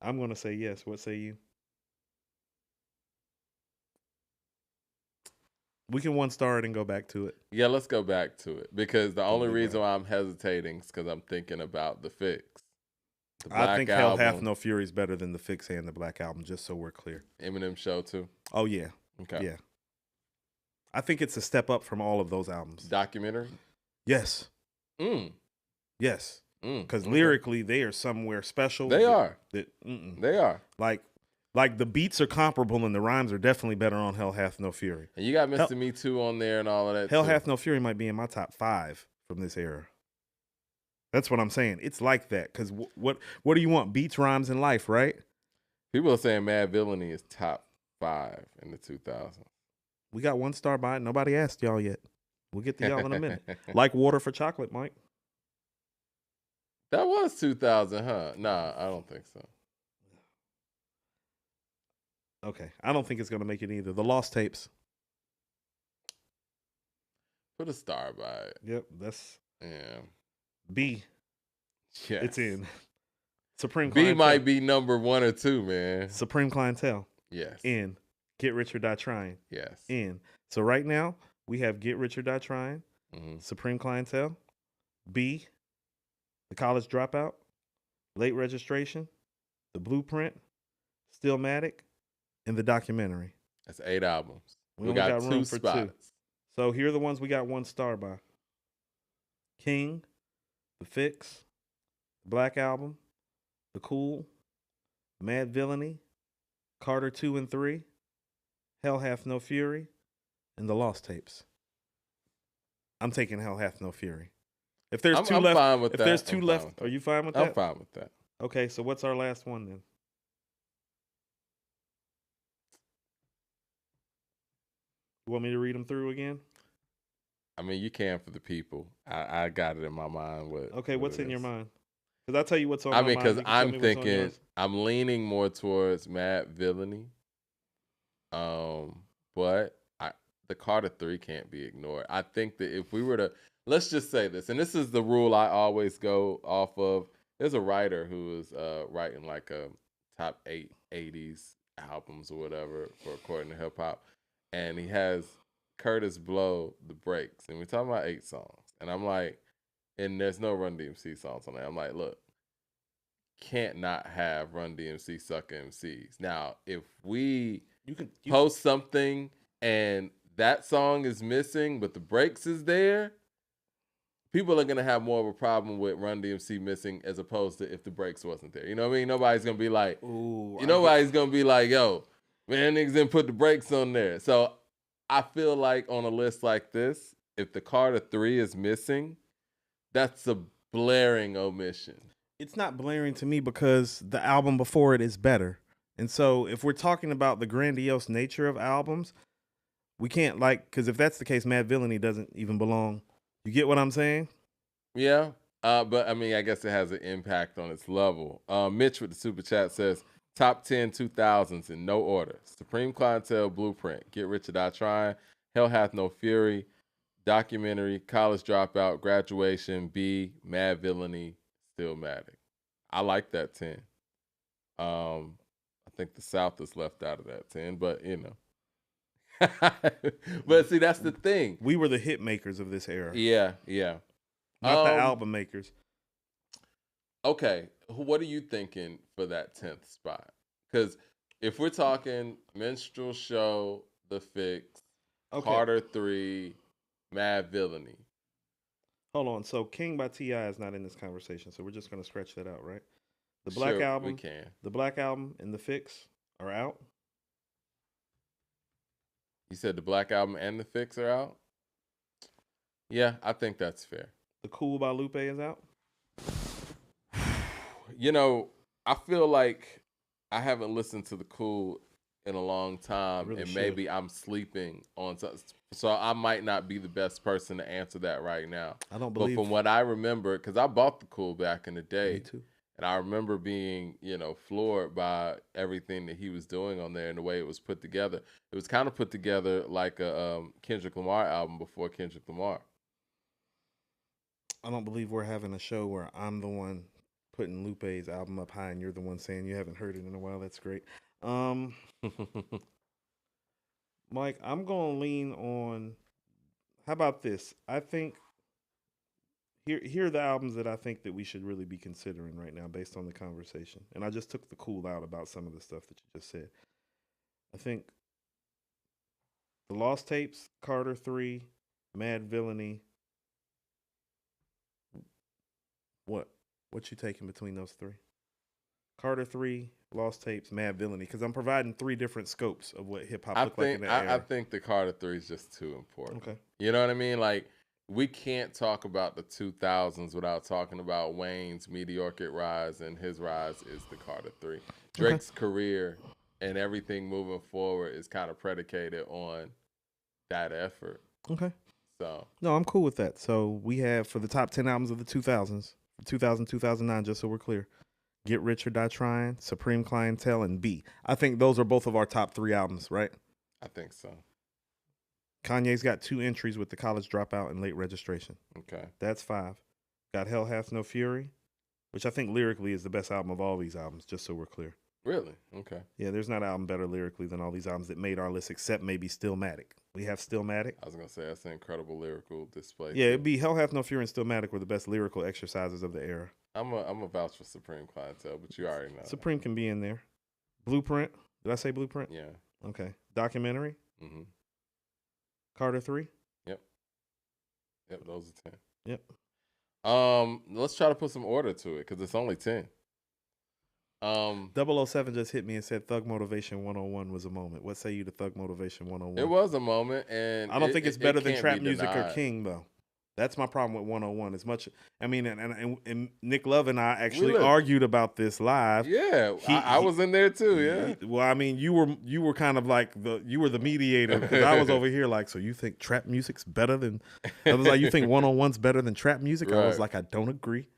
B: I'm gonna say yes. What say you? We can 1-star it and go back to it.
A: Yeah, let's go back to it because the only reason why I'm hesitating is because I'm thinking about the Fix.
B: I think Hell Hath No Fury is better than the Fix and the Black Album, just so we're clear.
A: Eminem Show too.
B: Oh yeah.
A: Okay.
B: Yeah. I think it's a step up from all of those albums.
A: Documentary.
B: Yes. Yes. Because lyrically, they are somewhere special.
A: They are.
B: They
A: are.
B: Like the beats are comparable and the rhymes are definitely better on Hell Hath No Fury.
A: And you got Mr. Me Too on there and all of that.
B: Hell Hath No Fury might be in my top 5 from this era. That's what I'm saying. It's like that. Because what do you want? Beats, rhymes, and life, right?
A: People are saying Mad Villainy is top 5 in the 2000s.
B: We got 1-star by it. Nobody asked y'all yet. We'll get to y'all in a minute. Like Water for Chocolate, Mike.
A: That was 2000, huh? Nah, I don't think so.
B: Okay. I don't think it's going to make it either. The Lost Tapes.
A: Put a star by it.
B: Yep. That's...
A: Yeah.
B: B.
A: Yes.
B: It's in. Supreme
A: B
B: Clientele.
A: might be number 1 or 2, man.
B: Supreme Clientele.
A: Yes.
B: In. Get Rich or Die Trying.
A: Yes.
B: In. So right now, we have Get Rich or Die Trying, Supreme Clientele, B, The College Dropout, Late Registration, The Blueprint, Stillmatic, and The Documentary.
A: That's 8 albums.
B: We only got 2 spots. 2. So here are the ones we got 1-star by. King, The Fix, The Black Album, The Cool, Mad Villainy, Carter 2 and 3, Hell Hath No Fury, and The Lost Tapes. I'm taking Hell Hath No Fury. If there's two left,
A: fine with
B: if
A: that.
B: there's 2 left, are you fine with that?
A: I'm fine with that.
B: Okay, so what's our last one then? You want me to read them through again?
A: I mean, you can for the people. I got it in my mind.
B: What's in your mind? Because I'll tell you what's on my mind.
A: I mean, because I'm thinking, I'm leaning more towards Mad Villainy. But the Carter 3 can't be ignored. I think that if we were to, let's just say this, and this is the rule I always go off of. There's a writer who is writing like a top 8 80s albums or whatever for according to hip hop, and he has Curtis blow the breaks, and we're talking about 8 songs, and I'm like, and there's no Run DMC songs on there. I'm like, look, can't not have Run DMC suck MCs. Now, if you post something and that song is missing, but the breaks is there, people are gonna have more of a problem with Run DMC missing as opposed to if the breaks wasn't there. You know what I mean? Nobody's gonna be like, nobody's gonna be like, yo, man, niggas didn't put the breaks on there. So I feel like on a list like this, if the Carter 3 is missing, that's a blaring omission.
B: It's not blaring to me because the album before it is better. And so if we're talking about the grandiose nature of albums, we can't because if that's the case, Mad Villainy doesn't even belong. You get what I'm saying?
A: Yeah. But I mean, I guess it has an impact on its level. Mitch with the super chat says, Top 10 2000s in no order. Supreme Clientele, Blueprint, Get Rich or Die Trying, Hell Hath No Fury, Documentary, College Dropout, Graduation, B, Mad Villainy, Stillmatic. I like that 10. I think the South is left out of that 10, but you know. But see, that's the thing.
B: We were the hit makers of this era.
A: Yeah.
B: Not the album makers.
A: Okay, what are you thinking for that 10th spot? Because if we're talking Minstrel Show, The Fix, Carter 3, Mad Villainy.
B: Hold on. So King by T.I. is not in this conversation, so we're just going to scratch that out, right? The Black Album,
A: we can.
B: The Black Album and The Fix are out?
A: You said the Black Album and The Fix are out? Yeah, I think that's fair.
B: The Cool by Lupe is out?
A: You know, I feel like I haven't listened to The Cool in a long time, really, and maybe I'm sleeping on something. So I might not be the best person to answer that right now.
B: I don't believe.
A: But from what I remember, because I bought The Cool back in the day.
B: Me too.
A: And I remember being, floored by everything that he was doing on there and the way it was put together. It was kind of put together like a Kendrick Lamar album before Kendrick Lamar.
B: I don't believe we're having a show where I'm the one putting Lupe's album up high and you're the one saying you haven't heard it in a while. That's great. Mike, I'm going to lean on, how about this? I think, here are the albums that I think that we should really be considering right now based on the conversation. And I just took the cool out about some of the stuff that you just said. I think The Lost Tapes, Carter 3, Mad Villainy. What you taking between those three? Carter 3, Lost Tapes, Mad Villainy, because I'm providing 3 different scopes of what hip hop looked like in that era.
A: I think the Carter 3 is just too important.
B: Okay.
A: You know what I mean? Like, we can't talk about the 2000s without talking about Wayne's meteoric rise, and his rise is the Carter 3. Drake's career and everything moving forward is kind of predicated on that effort.
B: Okay.
A: So
B: no, I'm cool with that. So we have, for the top 10 albums of the 2000s, 2000, 2009, just so we're clear, Get Rich or Die Trying, Supreme Clientele, and B. I think those are both of our top 3 albums, right?
A: I think so.
B: Kanye's got 2 entries with The College Dropout and Late Registration.
A: Okay.
B: That's 5. Got Hell Hath No Fury, which I think lyrically is the best album of all these albums, just so we're clear.
A: Really? Okay.
B: Yeah, there's not an album better lyrically than all these albums that made our list, except maybe Stillmatic. We have Stillmatic.
A: I was going to say, that's an incredible lyrical display.
B: Yeah, it'd be Hell Hath No Fury and Stillmatic were the best lyrical exercises of the era.
A: I'm a vouch for Supreme Clientele, but you already know.
B: Supreme can be in there. Blueprint. Did I say Blueprint?
A: Yeah.
B: Okay. Documentary.
A: Mm-hmm.
B: Carter 3.
A: Yep, those are 10.
B: Yep.
A: Let's try to put some order to it because it's only 10.
B: 007 just hit me and said Thug Motivation 101 was a moment. What say you to Thug Motivation 101?
A: It was a moment, and
B: I don't think it's better than Trap Music or King, though. That's my problem with 101. As much, I mean, and Nick Love and I actually argued about this live.
A: Yeah, I was in there too. Yeah.
B: Well, I mean, you were kind of like you were the mediator because I was over here like, so you think trap music's better than? I was like, you think 101's better than trap music? Right. I was like, I don't agree.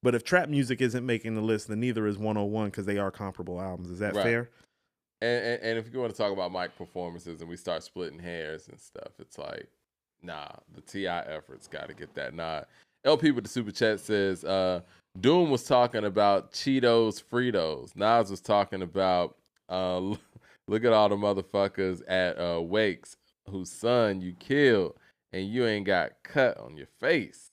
B: But if trap music isn't making the list, then neither is 101 because they are comparable albums. Is that fair?
A: And if you want to talk about Mike performances and we start splitting hairs and stuff, it's like, nah, the T.I. efforts got to get that nod. LP with the super chat says, Doom was talking about Cheetos, Fritos. Nas was talking about, look at all the motherfuckers at Wakes whose son you killed and you ain't got cut on your face.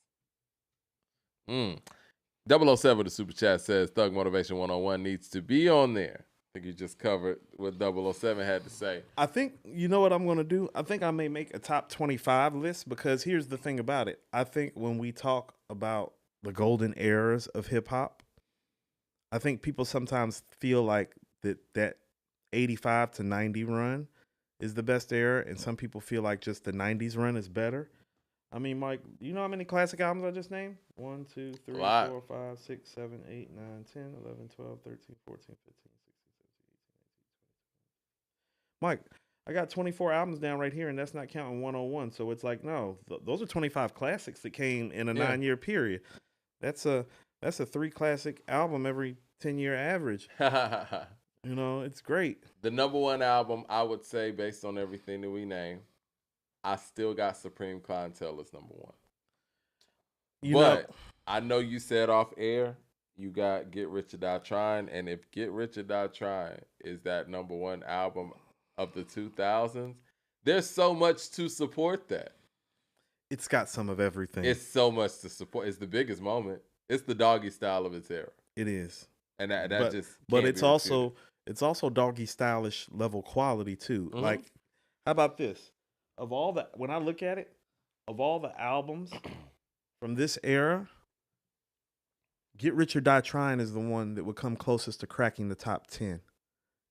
A: 007 the super chat says Thug Motivation 101 needs to be on there. I think you just covered what 007 had to say.
B: I think, you know what I'm going to do? I think I may make a top 25 list because here's the thing about it. I think when we talk about the golden eras of hip hop, I think people sometimes feel like that 85 to 90 run is the best era, and some people feel like just the 90s run is better. I mean, Mike, you know how many classic albums I just named? 1, 2, 3, 4, 5, 6, 7, 8, 9, 10, 11, 12, 13, 14, 15, 16, 17, 18, 19, 20. Mike, I got 24 albums down right here, and that's not counting 101. So it's like, no, those are 25 classics that came in a 9-year period. That's a 3 classic album every 10-year average. You know, it's great.
A: The number one album, I would say, based on everything that we named, I still got Supreme Clientele as number one. But I know you said off air, you got Get Rich or Die Trying, and if Get Rich or Die Trying is that number one album of the 2000s, there's so much to support that.
B: It's got some of everything.
A: It's so much to support. It's the biggest moment. It's the Doggy Style of its era.
B: It is,
A: and that just.
B: But it's also Doggy Stylish level quality too. Mm-hmm. Like, how about this? When I look at it, of all the albums from this era, Get Rich or Die Trying is the one that would come closest to cracking the top 10.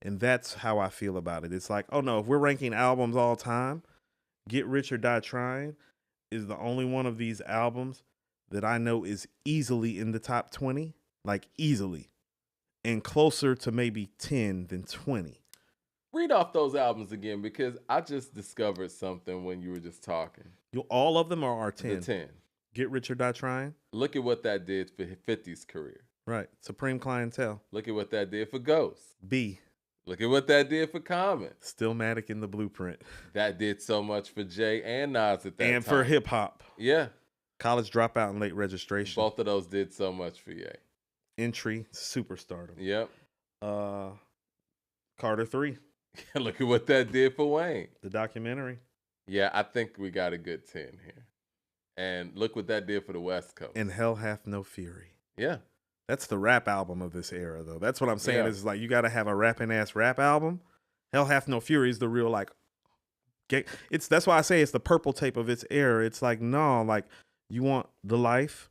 B: And that's how I feel about it. It's like, oh no, if we're ranking albums all time, Get Rich or Die Trying is the only one of these albums that I know is easily in the top 20, like easily, and closer to maybe 10 than 20.
A: Read off those albums again, because I just discovered something when you were just talking.
B: All of them are 10?
A: The 10.
B: Get Rich or Die Trying?
A: Look at what that did for 50's career.
B: Right. Supreme Clientele.
A: Look at what that did for Ghost.
B: B.
A: Look at what that did for Common.
B: Stillmatic in the Blueprint.
A: That did so much for Jay and Nas at that time.
B: And for hip hop.
A: Yeah.
B: College Dropout and Late Registration.
A: Both of those did so much for Ye.
B: Entry, Superstardom.
A: Yep.
B: Carter 3.
A: Look at what that did for Wayne.
B: The documentary.
A: Yeah, I think we got a good 10 here. And look what that did for the West Coast.
B: And Hell Hath No Fury.
A: Yeah.
B: That's the rap album of this era, though. That's what I'm saying. Yeah. Is like, you got to have a rapping-ass rap album. Hell Hath No Fury is the real, like, that's why I say it's the purple tape of its era. It's like, no, like, you want the life,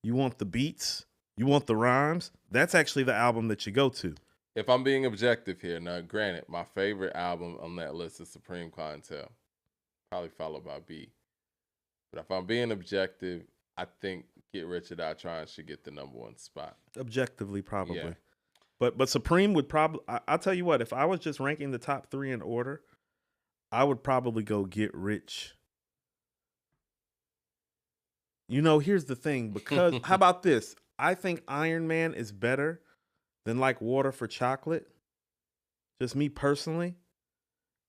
B: you want the beats, you want the rhymes. That's actually the album that you go to.
A: If I'm being objective here, now, granted, my favorite album on that list is Supreme Clientele, probably followed by B. But if I'm being objective, I think Get Rich or Die Trying should get the number one spot.
B: Objectively, probably. Yeah. But Supreme would probably, I'll tell you what, if I was just ranking the top 3 in order, I would probably go Get Rich. You know, here's the thing, because, how about this? I think Iron Man is better than like Water for Chocolate. Just me personally.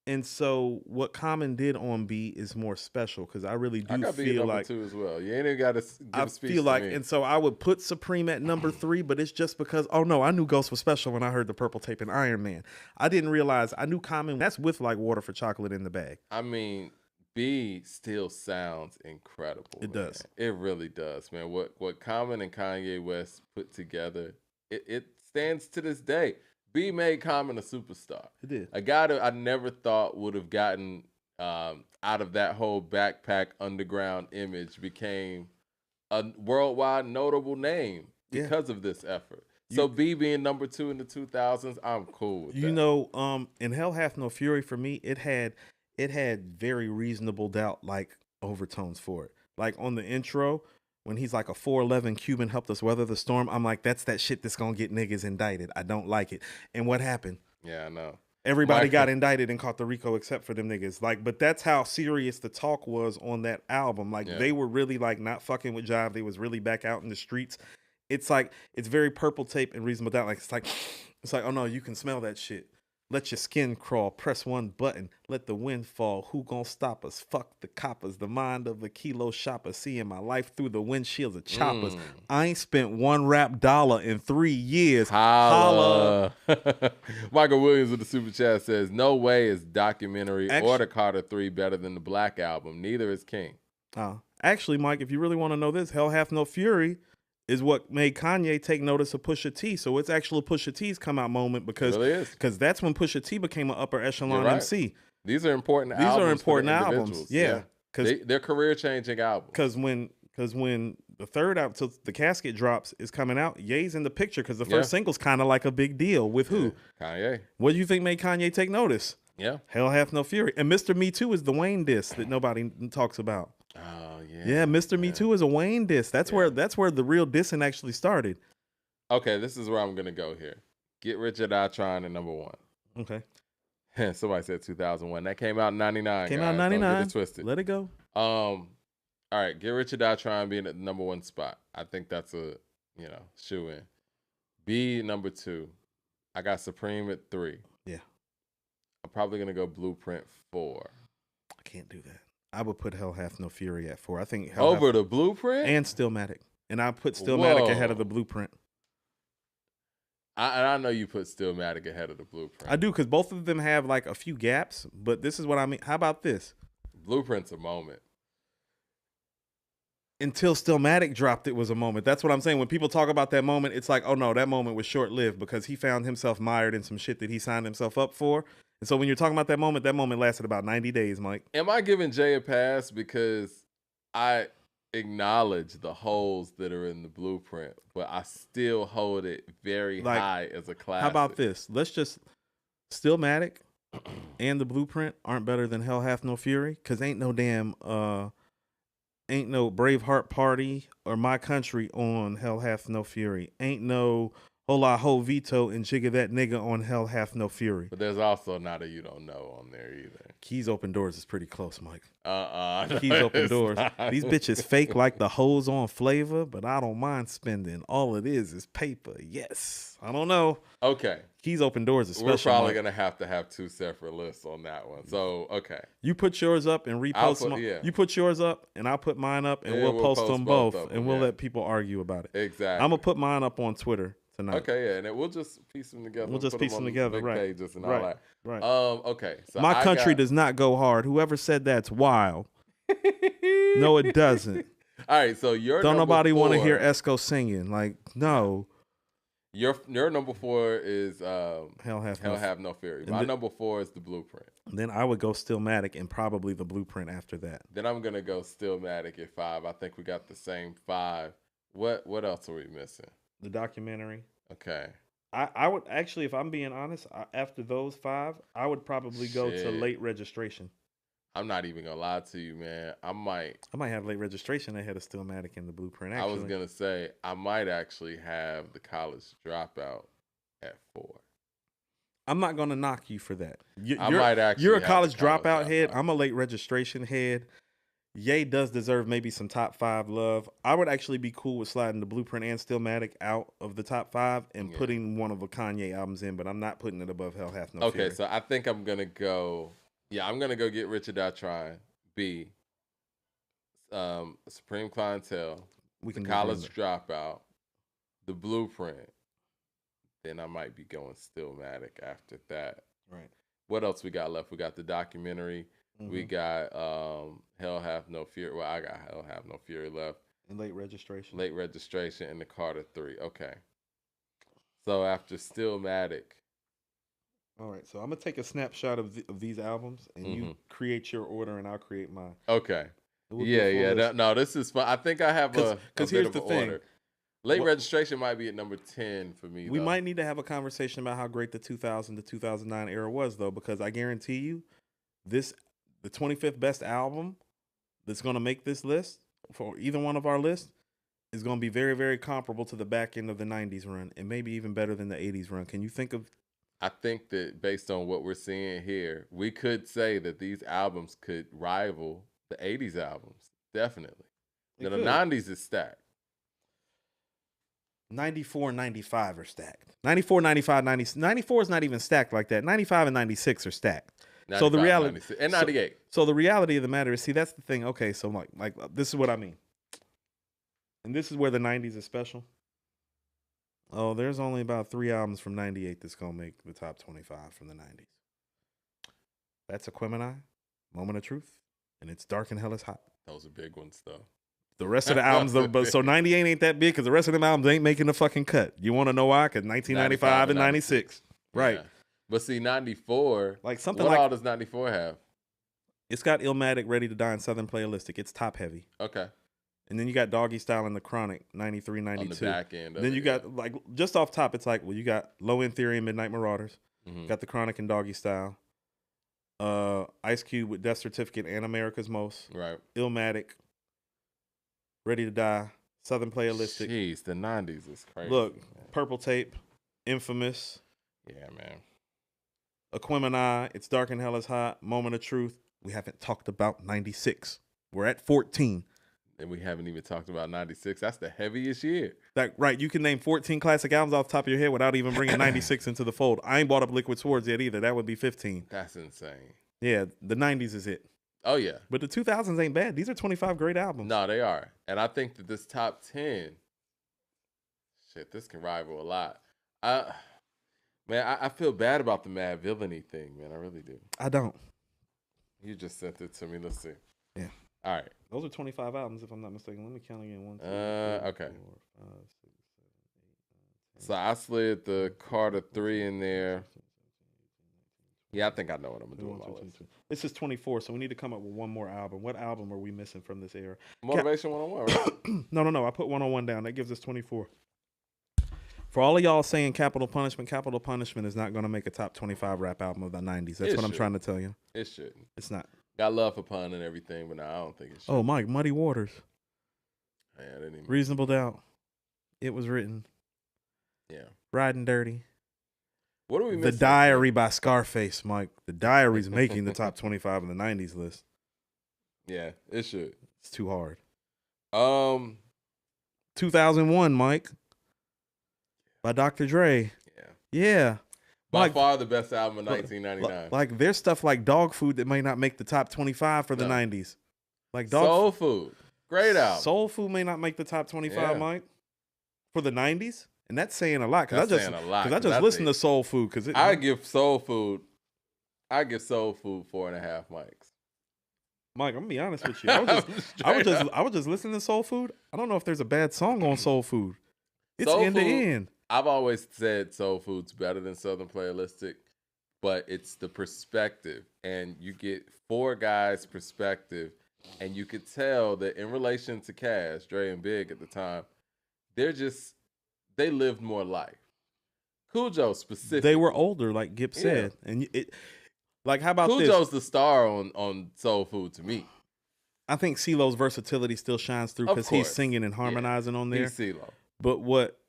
B: And so what Common did on B is more special, because I really do feel like
A: two as well. You ain't even got to give a speech. I feel
B: like,
A: me.
B: And so I would put Supreme at number 3, but it's just because, oh no, I knew Ghost was special when I heard the purple tape in Iron Man. I didn't realize, I knew Common, that's with like Water for Chocolate in the bag.
A: I mean, B still sounds incredible.
B: It does.
A: It really does, man. What Common and Kanye West put together, it stands to this day. B made Common a superstar.
B: It did.
A: A guy that I never thought would have gotten out of that whole backpack underground image became a worldwide notable name because of this effort. So B being number 2 in the 2000s, I'm cool with that.
B: You know, in Hell Hath No Fury, for me, it had very reasonable doubt like overtones for it. Like on the intro, when he's like, a 4'11 Cuban helped us weather the storm, I'm like, that's that shit that's gonna get niggas indicted. I don't like it. And what happened?
A: Yeah, I know.
B: Everybody got indicted in Puerto Rico except for them niggas. Like, but that's how serious the talk was on that album. Like, they were really like not fucking with Jive. They was really back out in the streets. It's like, it's very purple tape and reasonable doubt. Like, it's like, oh no, you can smell that shit. Let your skin crawl, press one button, let the wind fall. Who gon' stop us? Fuck the coppers, the mind of a kilo shopper, seeing my life through the windshields of choppers. I ain't spent one rap dollar in 3 years.
A: Holla. Michael Williams with the Super Chat says, no way is documentary or the Carter 3 better than the Black Album. Neither is King.
B: Actually, Mike, if you really want to know this, Hell Hath No Fury is what made Kanye take notice of Pusha T. So it's actually Pusha T's come out moment, because that's when Pusha T became an upper echelon MC.
A: These are important albums.
B: These are important albums. Yeah.
A: They're career changing albums.
B: Because when the third album, till The Casket drops, is coming out, Ye's in the picture, because the first single's kind of like a big deal. With who?
A: Kanye.
B: What do you think made Kanye take notice?
A: Yeah.
B: Hell Hath No Fury. And Mr. Me Too is the Wayne diss that nobody talks about.
A: Oh yeah.
B: Yeah, Mr. Me Too is a Wayne diss. That's where the real dissing actually started.
A: Okay, this is where I'm gonna go here. Get Rich or Die Trying at number 1.
B: Okay.
A: Somebody said 2001. That came out in 99.
B: Came out in 99.
A: Don't get it twisted.
B: Let it go.
A: All right, Get Rich or Die Trying being at the number 1 spot. I think that's a shoe in. B number 2. I got Supreme at 3.
B: Yeah.
A: I'm probably going to go Blueprint 4.
B: I can't do that. I would put Hell Hath No Fury at 4. I think
A: Hell over the Blueprint?
B: And Stillmatic. And I put Stillmatic ahead of the Blueprint.
A: I know you put Stillmatic ahead of the Blueprint.
B: I do, because both of them have like a few gaps, but this is what I mean. How about this?
A: Blueprint's a moment.
B: Until Stillmatic dropped, it was a moment. That's what I'm saying. When people talk about that moment, it's like, oh no, that moment was short-lived because he found himself mired in some shit that he signed himself up for. And so when you're talking about that moment lasted about 90 days, Mike.
A: Am I giving Jay a pass because I acknowledge the holes that are in the Blueprint, but I still hold it very high as a classic?
B: How about this? Let's just Stillmatic and the Blueprint aren't better than Hell Hath No Fury, because ain't no Braveheart Party or My Country on Hell Hath No Fury. Ain't no Hola Ho Vito and Jigga That Nigga on Hell Hath No Fury.
A: But there's also Not a You Don't Know on there either.
B: Keys Open Doors is pretty close, Mike.
A: Keys
B: Open Doors. These bitches fake like the hoes on Flavor, but I don't mind spending. All it is paper. Yes. I don't know.
A: Okay.
B: Keys Open Doors is special.
A: We're probably going to have 2 separate lists on that one. So, okay.
B: You put yours up and repost them. Yeah. You put yours up and I'll put mine up and we'll post them both and we'll let people argue about it.
A: Exactly.
B: I'm going to put mine up on Twitter tonight.
A: Okay, yeah, and we'll just piece them together.
B: We'll just piece them together, right?
A: Pages and all that.
B: Right.
A: Okay. So
B: My country does not go hard. Whoever said that's wild. No, it doesn't.
A: All right, so your
B: don't nobody want to hear Esco singing. Like, no.
A: Your number 4 is
B: Hell Have No
A: Fury. My number 4 is the Blueprint.
B: Then I would go Stillmatic and probably the Blueprint after that.
A: Then I'm gonna go Stillmatic at 5. I think we got the same 5. What else are we missing?
B: The documentary.
A: Okay.
B: I would actually, if I'm being honest, after those 5, I would probably go to Late Registration.
A: I'm not even gonna lie to you, man. I might
B: have Late Registration ahead of Stillmatic and the Blueprint. Actually.
A: I was gonna say I might actually have the College Dropout at 4.
B: I'm not gonna knock you for that.
A: You're
B: a College Dropout head. I'm a Late Registration head. Ye does deserve maybe some top 5 love. I would actually be cool with sliding the Blueprint and Stillmatic out of the top 5 and putting one of the Kanye albums in, but I'm not putting it above Hell Hath No Fury.
A: Okay, so I think I'm gonna go. Yeah, I'm gonna go Get Rich or Die Trying. B. Supreme Clientele. The College Dropout. The Blueprint. Then I might be going Stillmatic after that.
B: Right.
A: What else we got left? We got the documentary. Mm-hmm. We got Hell Hath No Fury. Well, I got Hell Hath No Fury left.
B: And Late Registration.
A: Late Registration and the Carter 3. Okay. So after Stillmatic.
B: All right. So I'm going to take a snapshot of these albums and you create your order and I'll create mine.
A: Okay. Yeah. No, this is fun. I think I have a here's the thing. Order. Late Registration might be at number 10 for me.
B: We might need to have a conversation about how great the 2000 to 2009 era was, though, because I guarantee you the 25th best album that's going to make this list for either one of our lists is going to be very, very comparable to the back end of the 90s run and maybe even better than the 80s run. Can you think of?
A: I think that based on what we're seeing here, we could say that these albums could rival the 80s albums. Definitely. Now, the 90s is stacked.
B: 94 and 95 are stacked. 94, 95, 90. 94 is not even stacked like that. 95 and 96 are stacked. So the reality
A: and 98.
B: So the reality of the matter is, see, that's the thing. Okay, so like this is what I mean. And this is where the 90s is special. Oh, there's only about 3 albums from 98 that's going to make the top 25 from the 90s. That's Aquemini, Moment of Truth, and It's Dark and Hell is Hot.
A: Those are big ones, though.
B: The rest of the albums, so 98 ain't that big because the rest of them albums ain't making the fucking cut. You want to know why? Because 1995 and 96. Right.
A: Yeah. But see, 94,
B: like something
A: what
B: like,
A: all does 94 have?
B: It's got Illmatic, Ready to Die, and Southern Playalistic. It's top heavy.
A: Okay.
B: And then you got Doggy Style and The Chronic, 93, 92.
A: On the back end.
B: Then you got, like, just off top, it's like, well, you got Low End Theory and Midnight Marauders. Mm-hmm. Got The Chronic and Doggy Style. Ice Cube with Death Certificate and America's Most.
A: Right.
B: Illmatic, Ready to Die, Southern Playalistic.
A: Jeez, the 90s is crazy.
B: Look, man. Purple Tape, Infamous.
A: Yeah, man.
B: Aquemini, It's Dark and Hell is Hot, Moment of Truth. We haven't talked about 96. We're at 14.
A: And we haven't even talked about 96. That's the heaviest year.
B: Right. You can name 14 classic albums off the top of your head without even bringing 96 into the fold. I ain't bought up Liquid Swords yet either. That would be 15.
A: That's insane.
B: Yeah, the 90s is it.
A: Oh, yeah.
B: But the 2000s ain't bad. These are 25 great albums.
A: No, they are. And I think that this top 10, this can rival a lot. I feel bad about the Mad Villainy thing, man. I really do.
B: I don't.
A: You just sent it to me. Let's see.
B: Yeah.
A: All right.
B: Those are 25 albums, if I'm not mistaken. Let me count again. 1, 2, 3,
A: okay.
B: 4, 5, 6, 7, 8, 9, 10.
A: So I slid the Carter 3 in there. Yeah, I think I know what I'm going to do with my list.
B: This is 24, so we need to come up with one more album. What album are we missing from this era?
A: Motivation 101, right?
B: No. I put 101 down. That gives us 24. For all of y'all saying Capital Punishment is not going to make a top 25 rap album of the 90s. That's what I'm trying to tell you.
A: It shouldn't.
B: It's not.
A: Got love for pun and everything, but no, I don't think it should.
B: Oh, Mike, Muddy Waters.
A: Man, I didn't even...
B: Reasonable Doubt. It Was Written.
A: Yeah.
B: Riding Dirty.
A: What are we missing?
B: The Diary by Scarface, Mike. The Diary's making the top 25 in the 90s list.
A: Yeah, it should.
B: It's too hard.
A: 2001,
B: Mike. By Dr. Dre. Yeah.
A: By far the best album of 1999.
B: Like, there's stuff like Dog Food that may not make the top 25 for the 90s. Like
A: Soul Food. Great album.
B: Soul Food may not make the top 25, Mike. For the 90s? And that's saying a lot. Because I just listen to Soul Food.
A: I give Soul Food 4.5 mics.
B: Mike, I'm gonna be honest with you. I was just listening to Soul Food. I don't know if there's a bad song on Soul Food. It's end to end.
A: I've always said Soul Food's better than Southern Playalistic, but it's the perspective. And you get 4 guys' perspective, and you could tell that in relation to Cash, Dre and Big at the time, they lived more life. Cujo specifically.
B: They were older, like Gipp said. And how about this?
A: Cujo's the star on Soul Food to me.
B: I think CeeLo's versatility still shines through because he's singing and harmonizing on there.
A: He's CeeLo.
B: But what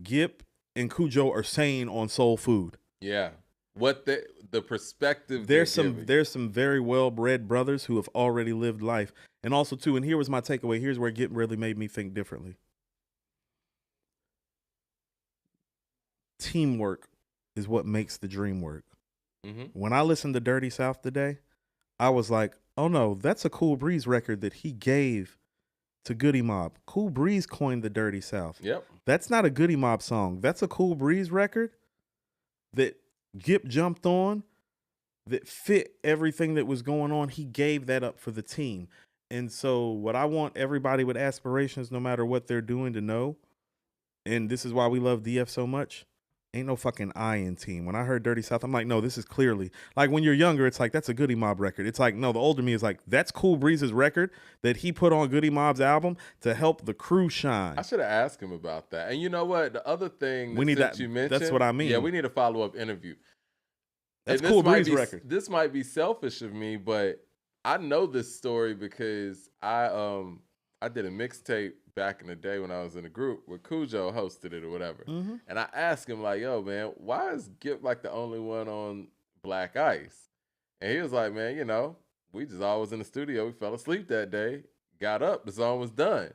B: Gipp and Cujo are saying on Soul Food.
A: Yeah. What the perspective
B: there's some very well-bred brothers who have already lived life. And also too, and here was my takeaway. Here's where Gipp really made me think differently. Teamwork is what makes the dream work. Mm-hmm. When I listened to Dirty South today, I was like, oh no, that's a Cool Breeze record that he gave to Goody Mob. Cool Breeze coined the Dirty South.
A: Yep.
B: That's not a Goody Mob song. That's a Cool Breeze record that Gipp jumped on, that fit everything that was going on. He gave that up for the team. And so what I want everybody with aspirations, no matter what they're doing, to know, and this is why we love DF so much, ain't no fucking I in team. When I heard Dirty South, I'm like, no, this is clearly, like when you're younger, it's like, that's a Goody Mob record. It's like, no, the older me is like, that's Cool Breeze's record that he put on Goody Mob's album to help the crew shine.
A: I should have asked him about that. And you know what? The other thing
B: you mentioned. That's what I mean.
A: Yeah, we need a follow-up interview.
B: That's Cool Breeze record.
A: This might be selfish of me, but I know this story because I did a mixtape back in the day when I was in a group where Cujo hosted it or whatever. Mm-hmm. And I asked him like, yo, man, why is Gipp like the only one on Black Ice? And he was like, man, we just always in the studio. We fell asleep that day, got up, the song was done.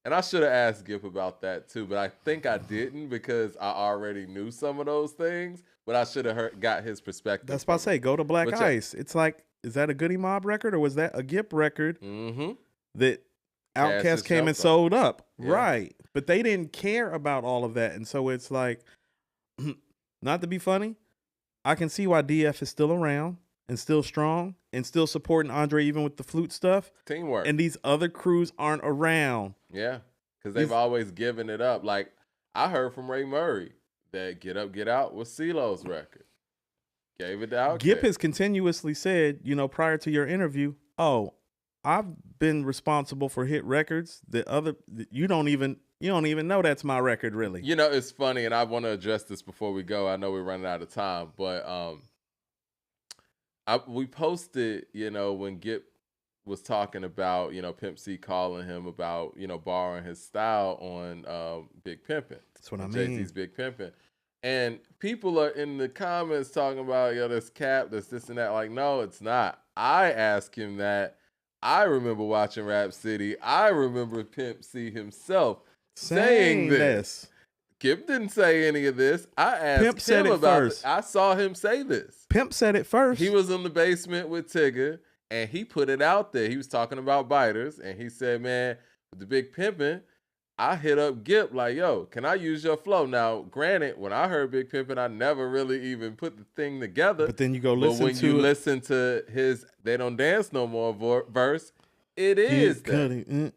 A: And I should have asked Gipp about that too, but I think I didn't because I already knew some of those things, but I should have got his perspective.
B: That's what I say, go to Black Ice. It's like, is that a Goody Mob record or was that a Gipp record that Outkast came and sold up? Yeah. Right. But they didn't care about all of that. And so it's like, not to be funny, I can see why DF is still around and still strong and still supporting Andre even with the flute stuff.
A: Teamwork.
B: And these other crews aren't around.
A: Yeah, because they've always given it up. Like, I heard from Ray Murray that Get Up, Get Out was CeeLo's record. Gave it to Outkast.
B: Gipp has continuously said, prior to your interview, I've been responsible for hit records that you don't even know that's my record, really.
A: It's funny, and I want to address this before we go. I know we're running out of time, but we posted, when Gipp was talking about, Pimp C calling him about, borrowing his style on Big Pimpin'.
B: That's what I mean.
A: Jay-Z's Big Pimpin'. And people are in the comments talking about, there's cap, there's this and that. Like, no, it's not. I asked him that I remember watching Rap City. I remember Pimp C himself saying this. Gipp didn't say any of this. I asked
B: Pimp said
A: him
B: it
A: about
B: first.
A: it. I saw him say this.
B: Pimp said it first.
A: He was in the basement with Tigger, and he put it out there. He was talking about biters, and he said, man, with the big pimping, I hit up Gipp like, yo, can I use your flow? Now, granted, when I heard Big Pimpin', I never really even put the thing together.
B: But then you go listen to
A: But when you listen to his They Don't Dance No More verse, it is that.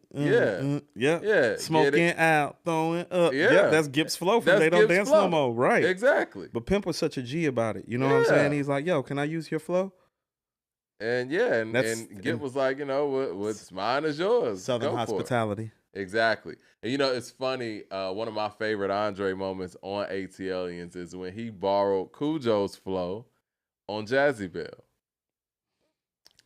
B: Yeah. Smoking out, throwing up. Yeah, that's Gipp's flow from They Don't Dance No More. Right.
A: Exactly.
B: But Pimp was such a G about it. You know what I'm saying? He's like, yo, can I use your flow?
A: And and Gipp was like, you know, what's mine is yours.
B: Southern hospitality.
A: Exactly. And you know, it's funny, one of my favorite Andre moments on ATLians is when he borrowed Cujo's flow on Jazzy Bell.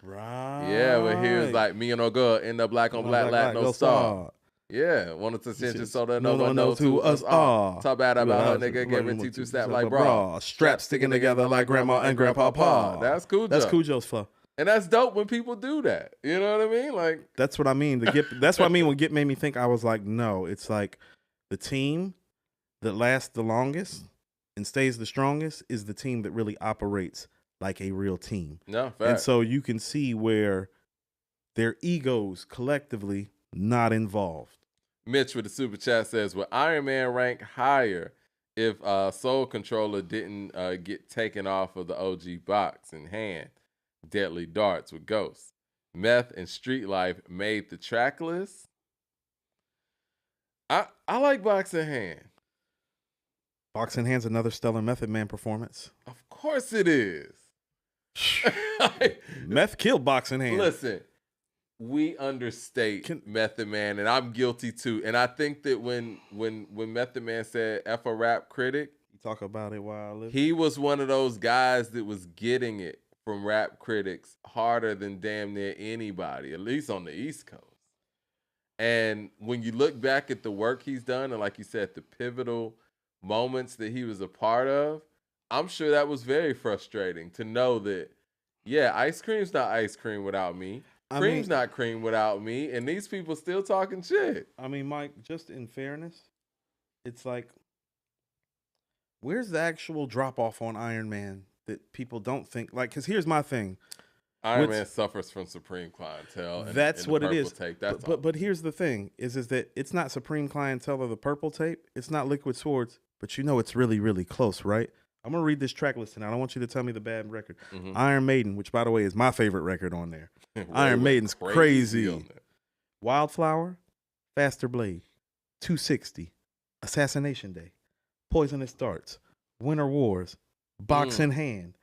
B: Right.
A: Yeah, when he was like, me and no girl, end up black on black, no star. Yeah, wanted to send you so that no one knows who us are. Talk bad about her nigga, giving T2 snap like bra.
B: Straps sticking together like grandma and grandpa pa.
A: That's Cujo.
B: That's Cujo's flow.
A: And that's dope when people do that. You know what I mean? Like,
B: that's what I mean. That's what I mean when Gipp made me think. I was like, no, it's like the team that lasts the longest and stays the strongest is the team that really operates like a real team.
A: No, fact.
B: And so you can see where their egos collectively not involved.
A: Mitch with the super chat says, "Will Iron Man rank higher if Soul Controller didn't get taken off of the OG box in hand? Deadly Darts with Ghost. Meth and Street Life made the track list." I like Box in Hand.
B: Box in Hand's another stellar Method Man performance.
A: Of course it is.
B: Meth killed Box in Hand.
A: Listen, we understate Method Man, and I'm guilty too. And I think that when Method Man said F a rap critic,
B: you talk about it while I live.
A: He was one of those guys that was getting it from rap critics harder than damn near anybody, at least on the East Coast. And when you look back at the work he's done, and like you said, the pivotal moments that he was a part of, I'm sure that was very frustrating to know that, yeah, ice cream's not ice cream without me. Cream's not cream without me. And these people still talking shit.
B: I mean, Mike, just in fairness, it's like, where's the actual drop-off on Iron Man that people don't think? Like, because here's my thing.
A: Iron Man suffers from supreme clientele.
B: That's what it is.
A: Tape,
B: but here's the thing, is that it's not supreme clientele of the purple tape. It's not Liquid Swords, but you know it's really, really close, right? I'm going to read this track list, and I don't want you to tell me the bad record. Mm-hmm. Iron Maiden, which, by the way, is my favorite record on there. Iron Maiden's crazy. Wildflower, Faster Blade, 260, Assassination Day, Poisonous Darts, Winter Wars, Box in Hand,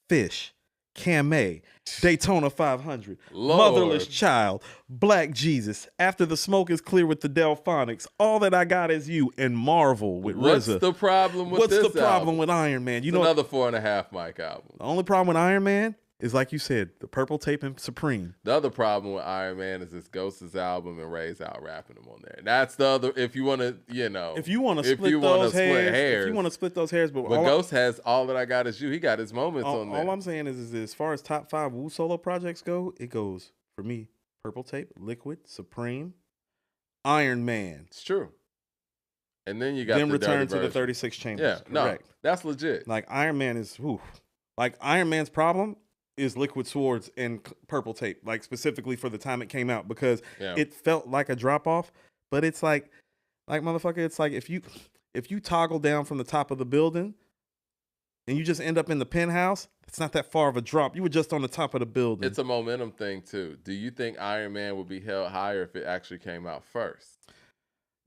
B: Fish, Camé, Daytona 500,
A: Lord.
B: Motherless Child, Black Jesus, After the Smoke is Clear with the Delphonics, All That I Got Is You, and Marvel with RZA.
A: What's the problem with this
B: What's the problem with Iron Man?
A: You know, another 4.5 mic album.
B: The only problem with Iron Man is, like you said, the purple tape and Supreme.
A: The other problem with Iron Man is this Ghost's album and Ray's out rapping them on there. That's the other. If you want to,
B: if you want to split those hairs, if you want to split those hairs, but
A: Ghost has All That I Got Is You. He got his moments on there.
B: All I'm saying is as far as top 5 Wu solo projects go, it goes for me: Purple Tape, Liquid, Supreme, Iron Man.
A: It's true. And then you got the
B: Return to the 36 Chambers.
A: Yeah,
B: correct.
A: No, that's legit.
B: Like Iron Man is, like Iron Man's problem is Liquid Swords and Purple Tape, like specifically for the time it came out, because it felt like a drop off. But it's like motherfucker, it's like if you toggle down from the top of the building and you just end up in the penthouse, it's not that far of a drop. You were just on the top of the building.
A: It's a momentum thing too. Do you think Iron Man would be held higher if it actually came out first?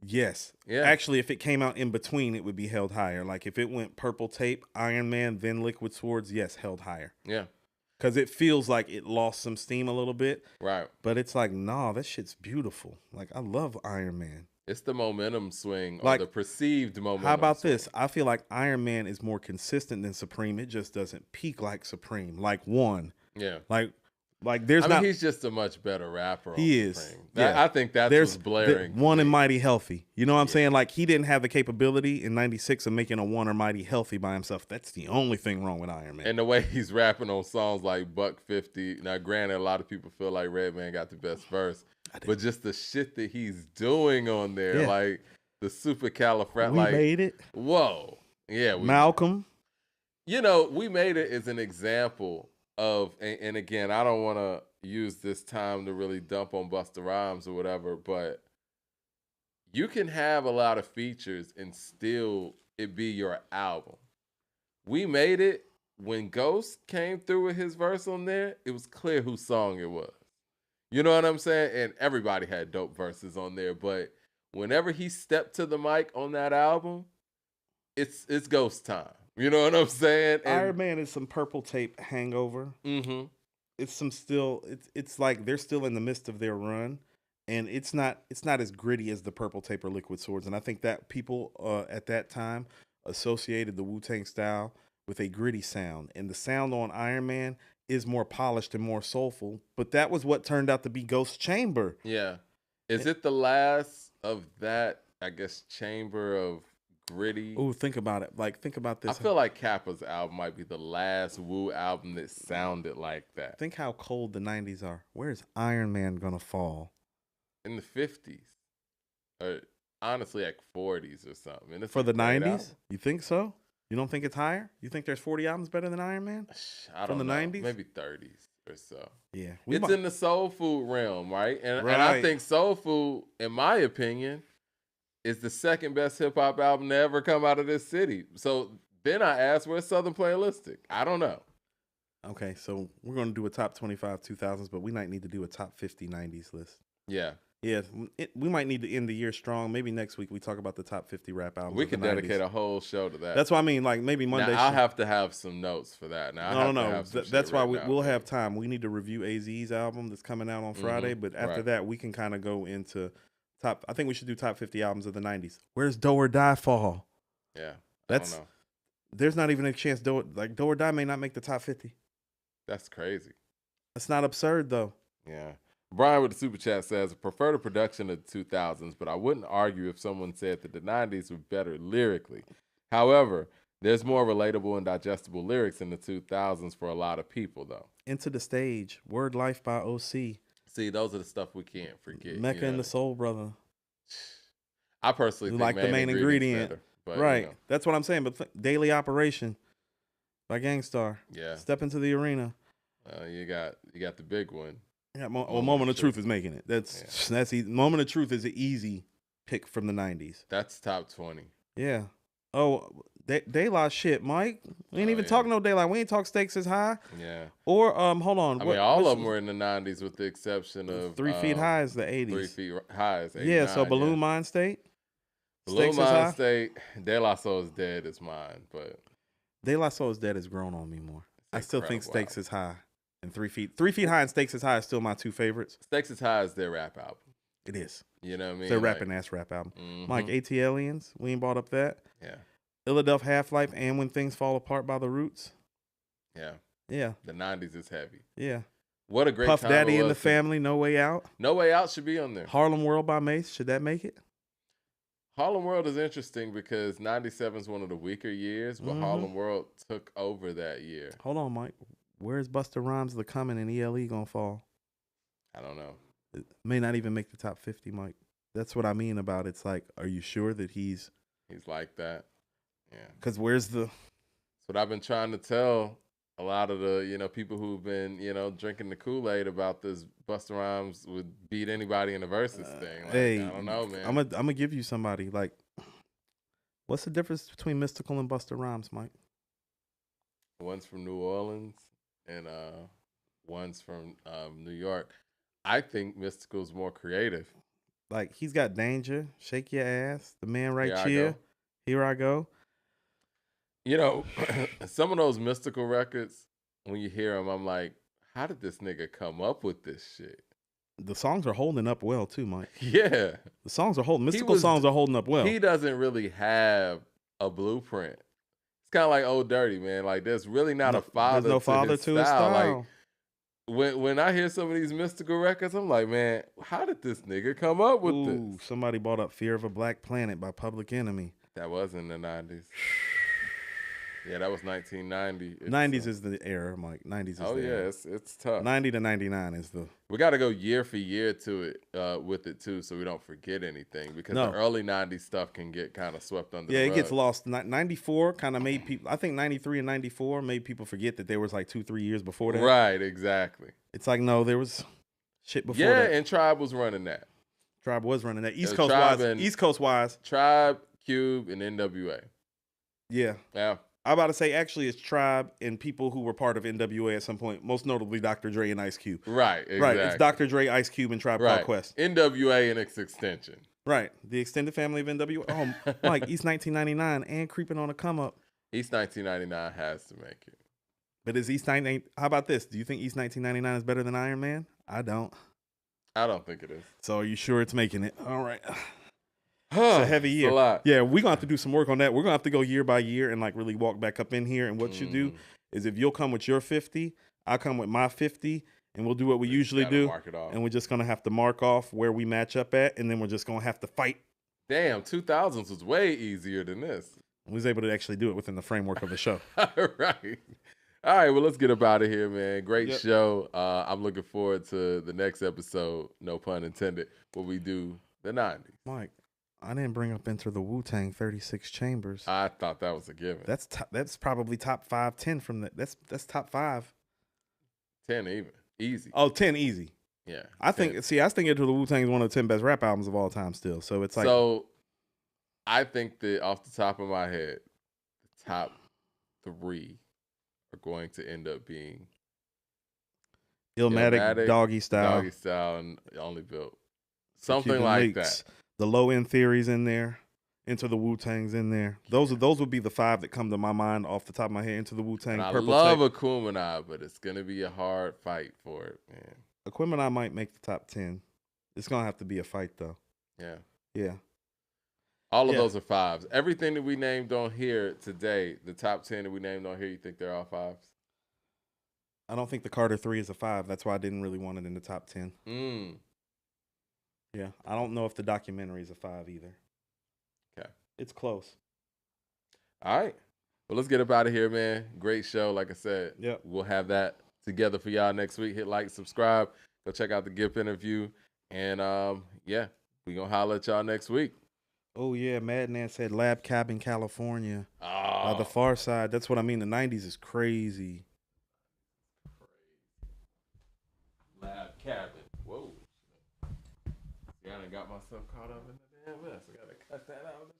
B: Yes.
A: Yeah.
B: Actually, if it came out in between, it would be held higher. Like if it went Purple Tape, Iron Man, then Liquid Swords, yes, held higher.
A: Yeah.
B: Because it feels like it lost some steam a little bit.
A: Right.
B: But it's like, nah, that shit's beautiful. Like, I love Iron Man.
A: It's the momentum swing, or the perceived momentum.
B: How about this? I feel like Iron Man is more consistent than Supreme. It just doesn't peak like Supreme. Like one.
A: Yeah.
B: Like Like there's not.
A: He's just a much better rapper.
B: He is.
A: Supreme. I think that's what's blaring.
B: One and Mighty Healthy. You know what I'm saying? Like he didn't have the capability in '96 of making a One or Mighty Healthy by himself. That's the only thing wrong with Iron Man.
A: And the way he's rapping on songs like Buck 50. Now, granted, a lot of people feel like Redman got the best verse, but just the shit that he's doing on there, like the supercalifragilistic.
B: We made it.
A: Whoa. Yeah.
B: Malcolm.
A: You know, We Made It is an example of, and again, I don't want to use this time to really dump on Busta Rhymes or whatever, but you can have a lot of features and still it be your album. We Made It, when Ghost came through with his verse on there, it was clear whose song it was. You know what I'm saying? And everybody had dope verses on there, but whenever he stepped to the mic on that album, it's Ghost time. You know what I'm saying? And
B: Iron Man is some Purple Tape hangover.
A: Mm-hmm.
B: It's like they're still in the midst of their run, and it's not as gritty as the Purple Tape or Liquid Swords. And I think that people at that time associated the Wu-Tang style with a gritty sound, and the sound on Iron Man is more polished and more soulful. But that was what turned out to be Ghost Chamber.
A: Yeah, is it the last of that? I guess chamber of gritty.
B: Oh, think about it. Like, think about this.
A: I feel like Kappa's album might be the last Wu album that sounded like that.
B: Think how cold the 90s are. Where's Iron Man gonna fall?
A: In the 50s. Or honestly, like 40s or something. And
B: for the 90s? You think so? You don't think it's higher? You think there's 40 albums better than Iron Man?
A: I don't know. 90s? Maybe 30s or so.
B: Yeah.
A: It's in the soul food realm, right? And I think Soul Food, in my opinion, is the second best hip hop album to ever come out of this city. So then I asked, where's Southern Playalistic? I don't know.
B: Okay, so we're going to do a top 25 2000s, but we might need to do a top 50 90s list.
A: Yeah.
B: Yeah, we might need to end the year strong. Maybe next week we talk about the top 50 rap albums.
A: We could dedicate a whole show to that.
B: That's what I mean. Like maybe Monday.
A: Now, I'll have to have some notes for that. Now,
B: no. That's why we'll have time. We need to review AZ's album that's coming out on Friday. But after that, we can kind of go into top. I think we should do top 50 albums of the 90s. Where's Do or Die fall?
A: Yeah,
B: that's. There's not even a chance Do or Die may not make the top 50.
A: That's crazy.
B: That's not absurd though.
A: Yeah. Brian with the super chat says, I prefer the production of the 2000s, but I wouldn't argue if someone said that the 90s were better lyrically. However, there's more relatable and digestible lyrics in the 2000s for a lot of people, though.
B: Into the Stage, Word Life by OC.
A: See, those are the stuff we can't forget.
B: Mecca and the Soul Brother.
A: I personally think
B: like the main ingredient. Better, but, right. That's what I'm saying. But Daily Operation by Gangstar.
A: Yeah.
B: Step Into the Arena.
A: You got the big one.
B: Yeah, Moment of Truth is making it. That's easy. Moment of Truth is an easy pick from the 90s.
A: That's top 20.
B: Yeah. Oh, Daylight shit, Mike. We ain't even talking no Daylight. We ain't talk Stakes is High.
A: Yeah.
B: Or hold on.
A: I mean, all of them were in the 90s with the exception of
B: 3 Feet High is the 80s.
A: 3 Feet High is 89.
B: Yeah, so Balloon Mind State.
A: Balloon Mind State. De La Soul is Dead is mine, but
B: De La Soul is Dead has grown on me more. I still think Stakes is High. And 3 Feet High and Stakes is High is still my two favorites.
A: Stakes is High is their rap album.
B: It is.
A: You know what I mean?
B: It's their rapping ass rap album. Mike, AT Aliens, we ain't brought up that.
A: Yeah.
B: Philadelphia Half-Life and When Things Fall Apart by The Roots.
A: Yeah.
B: Yeah.
A: The 90s is heavy.
B: Yeah.
A: What a great
B: Puff
A: time
B: Daddy and the Family, No Way Out.
A: No Way Out should be on there.
B: Harlem World by Mace, should that make it?
A: Harlem World is interesting because 97 is one of the weaker years, but Harlem World took over that year.
B: Hold on, Mike. Where's Busta Rhymes, The Coming, and ELE gonna fall?
A: I don't know.
B: It may not even make the top 50, Mike. That's what I mean about it's like, are you sure that he's
A: like that? Yeah.
B: Because where's the...
A: That's what I've been trying to tell a lot of the, people who've been, drinking the Kool-Aid about this Busta Rhymes would beat anybody in the versus thing. Like, hey, I don't know, man.
B: I'm gonna give you somebody. Like, what's the difference between Mystical and Busta Rhymes, Mike?
A: One's from New Orleans and one's from New York. I think Mystical's more creative.
B: Like, he's got Danger, Shake Your Ass, The Man Right Here, Here I Go.
A: Some of those Mystical records, when you hear them, I'm like, how did this nigga come up with this shit?
B: The songs are holding up well, too, Mike.
A: Yeah.
B: The songs are holding, Mystical songs are holding up well.
A: He doesn't really have a blueprint. It's kind of like Old Dirty, man. Like, there's really not a father,
B: there's no father to his style.
A: Like, when I hear some of these mystical records, I'm like, man, how did this nigga come up with this?
B: Somebody bought up "Fear of a Black Planet" by Public Enemy.
A: That was in the 90s. Yeah, that was 1990.
B: 90s is the era, Mike. 90s is the era.
A: It's tough.
B: 90 to 99 is the...
A: We got to go year for year to it with it, too, so we don't forget anything. Because the early 90s stuff can get kind of swept under the rug.
B: Yeah, it gets lost. 94 kind of made people... I think 93 and 94 made people forget that there was like 2-3 years before that.
A: Right, exactly.
B: It's like, no, there was shit before that.
A: Yeah, and Tribe was running that.
B: Tribe was running that. East Coast wise.
A: Tribe, Cube, and NWA.
B: Yeah.
A: Yeah.
B: I'm about to say, actually, it's Tribe and people who were part of NWA at some point, most notably Dr. Dre and Ice Cube.
A: Right, exactly.
B: Right, it's Dr. Dre, Ice Cube, and Tribe Called Quest.
A: NWA and its extension.
B: Right, the extended family of NWA. Oh, Mike, East 1999 and creeping on a come up.
A: East 1999 has to make it.
B: But is East 19... How about this? Do you think East 1999 is better than Iron Man? I don't
A: think it is.
B: So are you sure it's making it? All right. It's a heavy year.
A: It's a lot.
B: Yeah, we're going to have to do some work on that. We're going to have to go year by year and like really walk back up in here. And what you do is if you'll come with your 50, I'll come with my 50, and we'll do what we usually do. And we're just going to have to mark off where we match up at, and then we're just going to have to fight.
A: Damn, 2000's was way easier than this.
B: We was able to actually do it within the framework of the show.
A: Right. All right, well, let's get up out of here, man. Great show. I'm looking forward to the next episode, no pun intended, where we do the 90s.
B: Mike, I didn't bring up Enter the Wu-Tang 36 Chambers.
A: I thought that was a given.
B: That's probably top 5, 10 from the... That's top 5.
A: 10 even. Easy.
B: Oh, 10 easy.
A: Yeah.
B: I think Enter the Wu-Tang is one of the 10 best rap albums of all time still. So it's like...
A: So, I think that off the top of my head, the top 3 are going to end up being
B: Illmatic, Doggy Style,
A: and Only Built. Something like that.
B: The Low End Theory's in there. Enter the Wu-Tang's in there. Those would be the 5 that come to my mind off the top of my head. Enter the Wu-Tang,
A: I
B: Purple
A: love
B: Tape.
A: Aquemini, but it's gonna be a hard fight for it, man.
B: Aquemini might make the top 10. It's gonna have to be a fight though.
A: Yeah.
B: Yeah.
A: All of those are 5s. Everything that we named on here today, the top 10 that we named on here, you think they're all 5s?
B: I don't think the Carter 3 is a 5. That's why I didn't really want it in the top 10. Yeah, I don't know if the documentary is a 5 either.
A: Okay.
B: It's close.
A: All right. Well, let's get up out of here, man. Great show. Like I said, we'll have that together for y'all next week. Hit like, subscribe. Go check out the Gipp interview. And, we're going to holler at y'all next week.
B: Oh, yeah. Madman said Lab Cabin, California. By the Far Side. That's what I mean. The 90s is crazy.
A: Lab Cabin. Whoa. See, I done got myself caught up in the damn mess. I got to cut that out.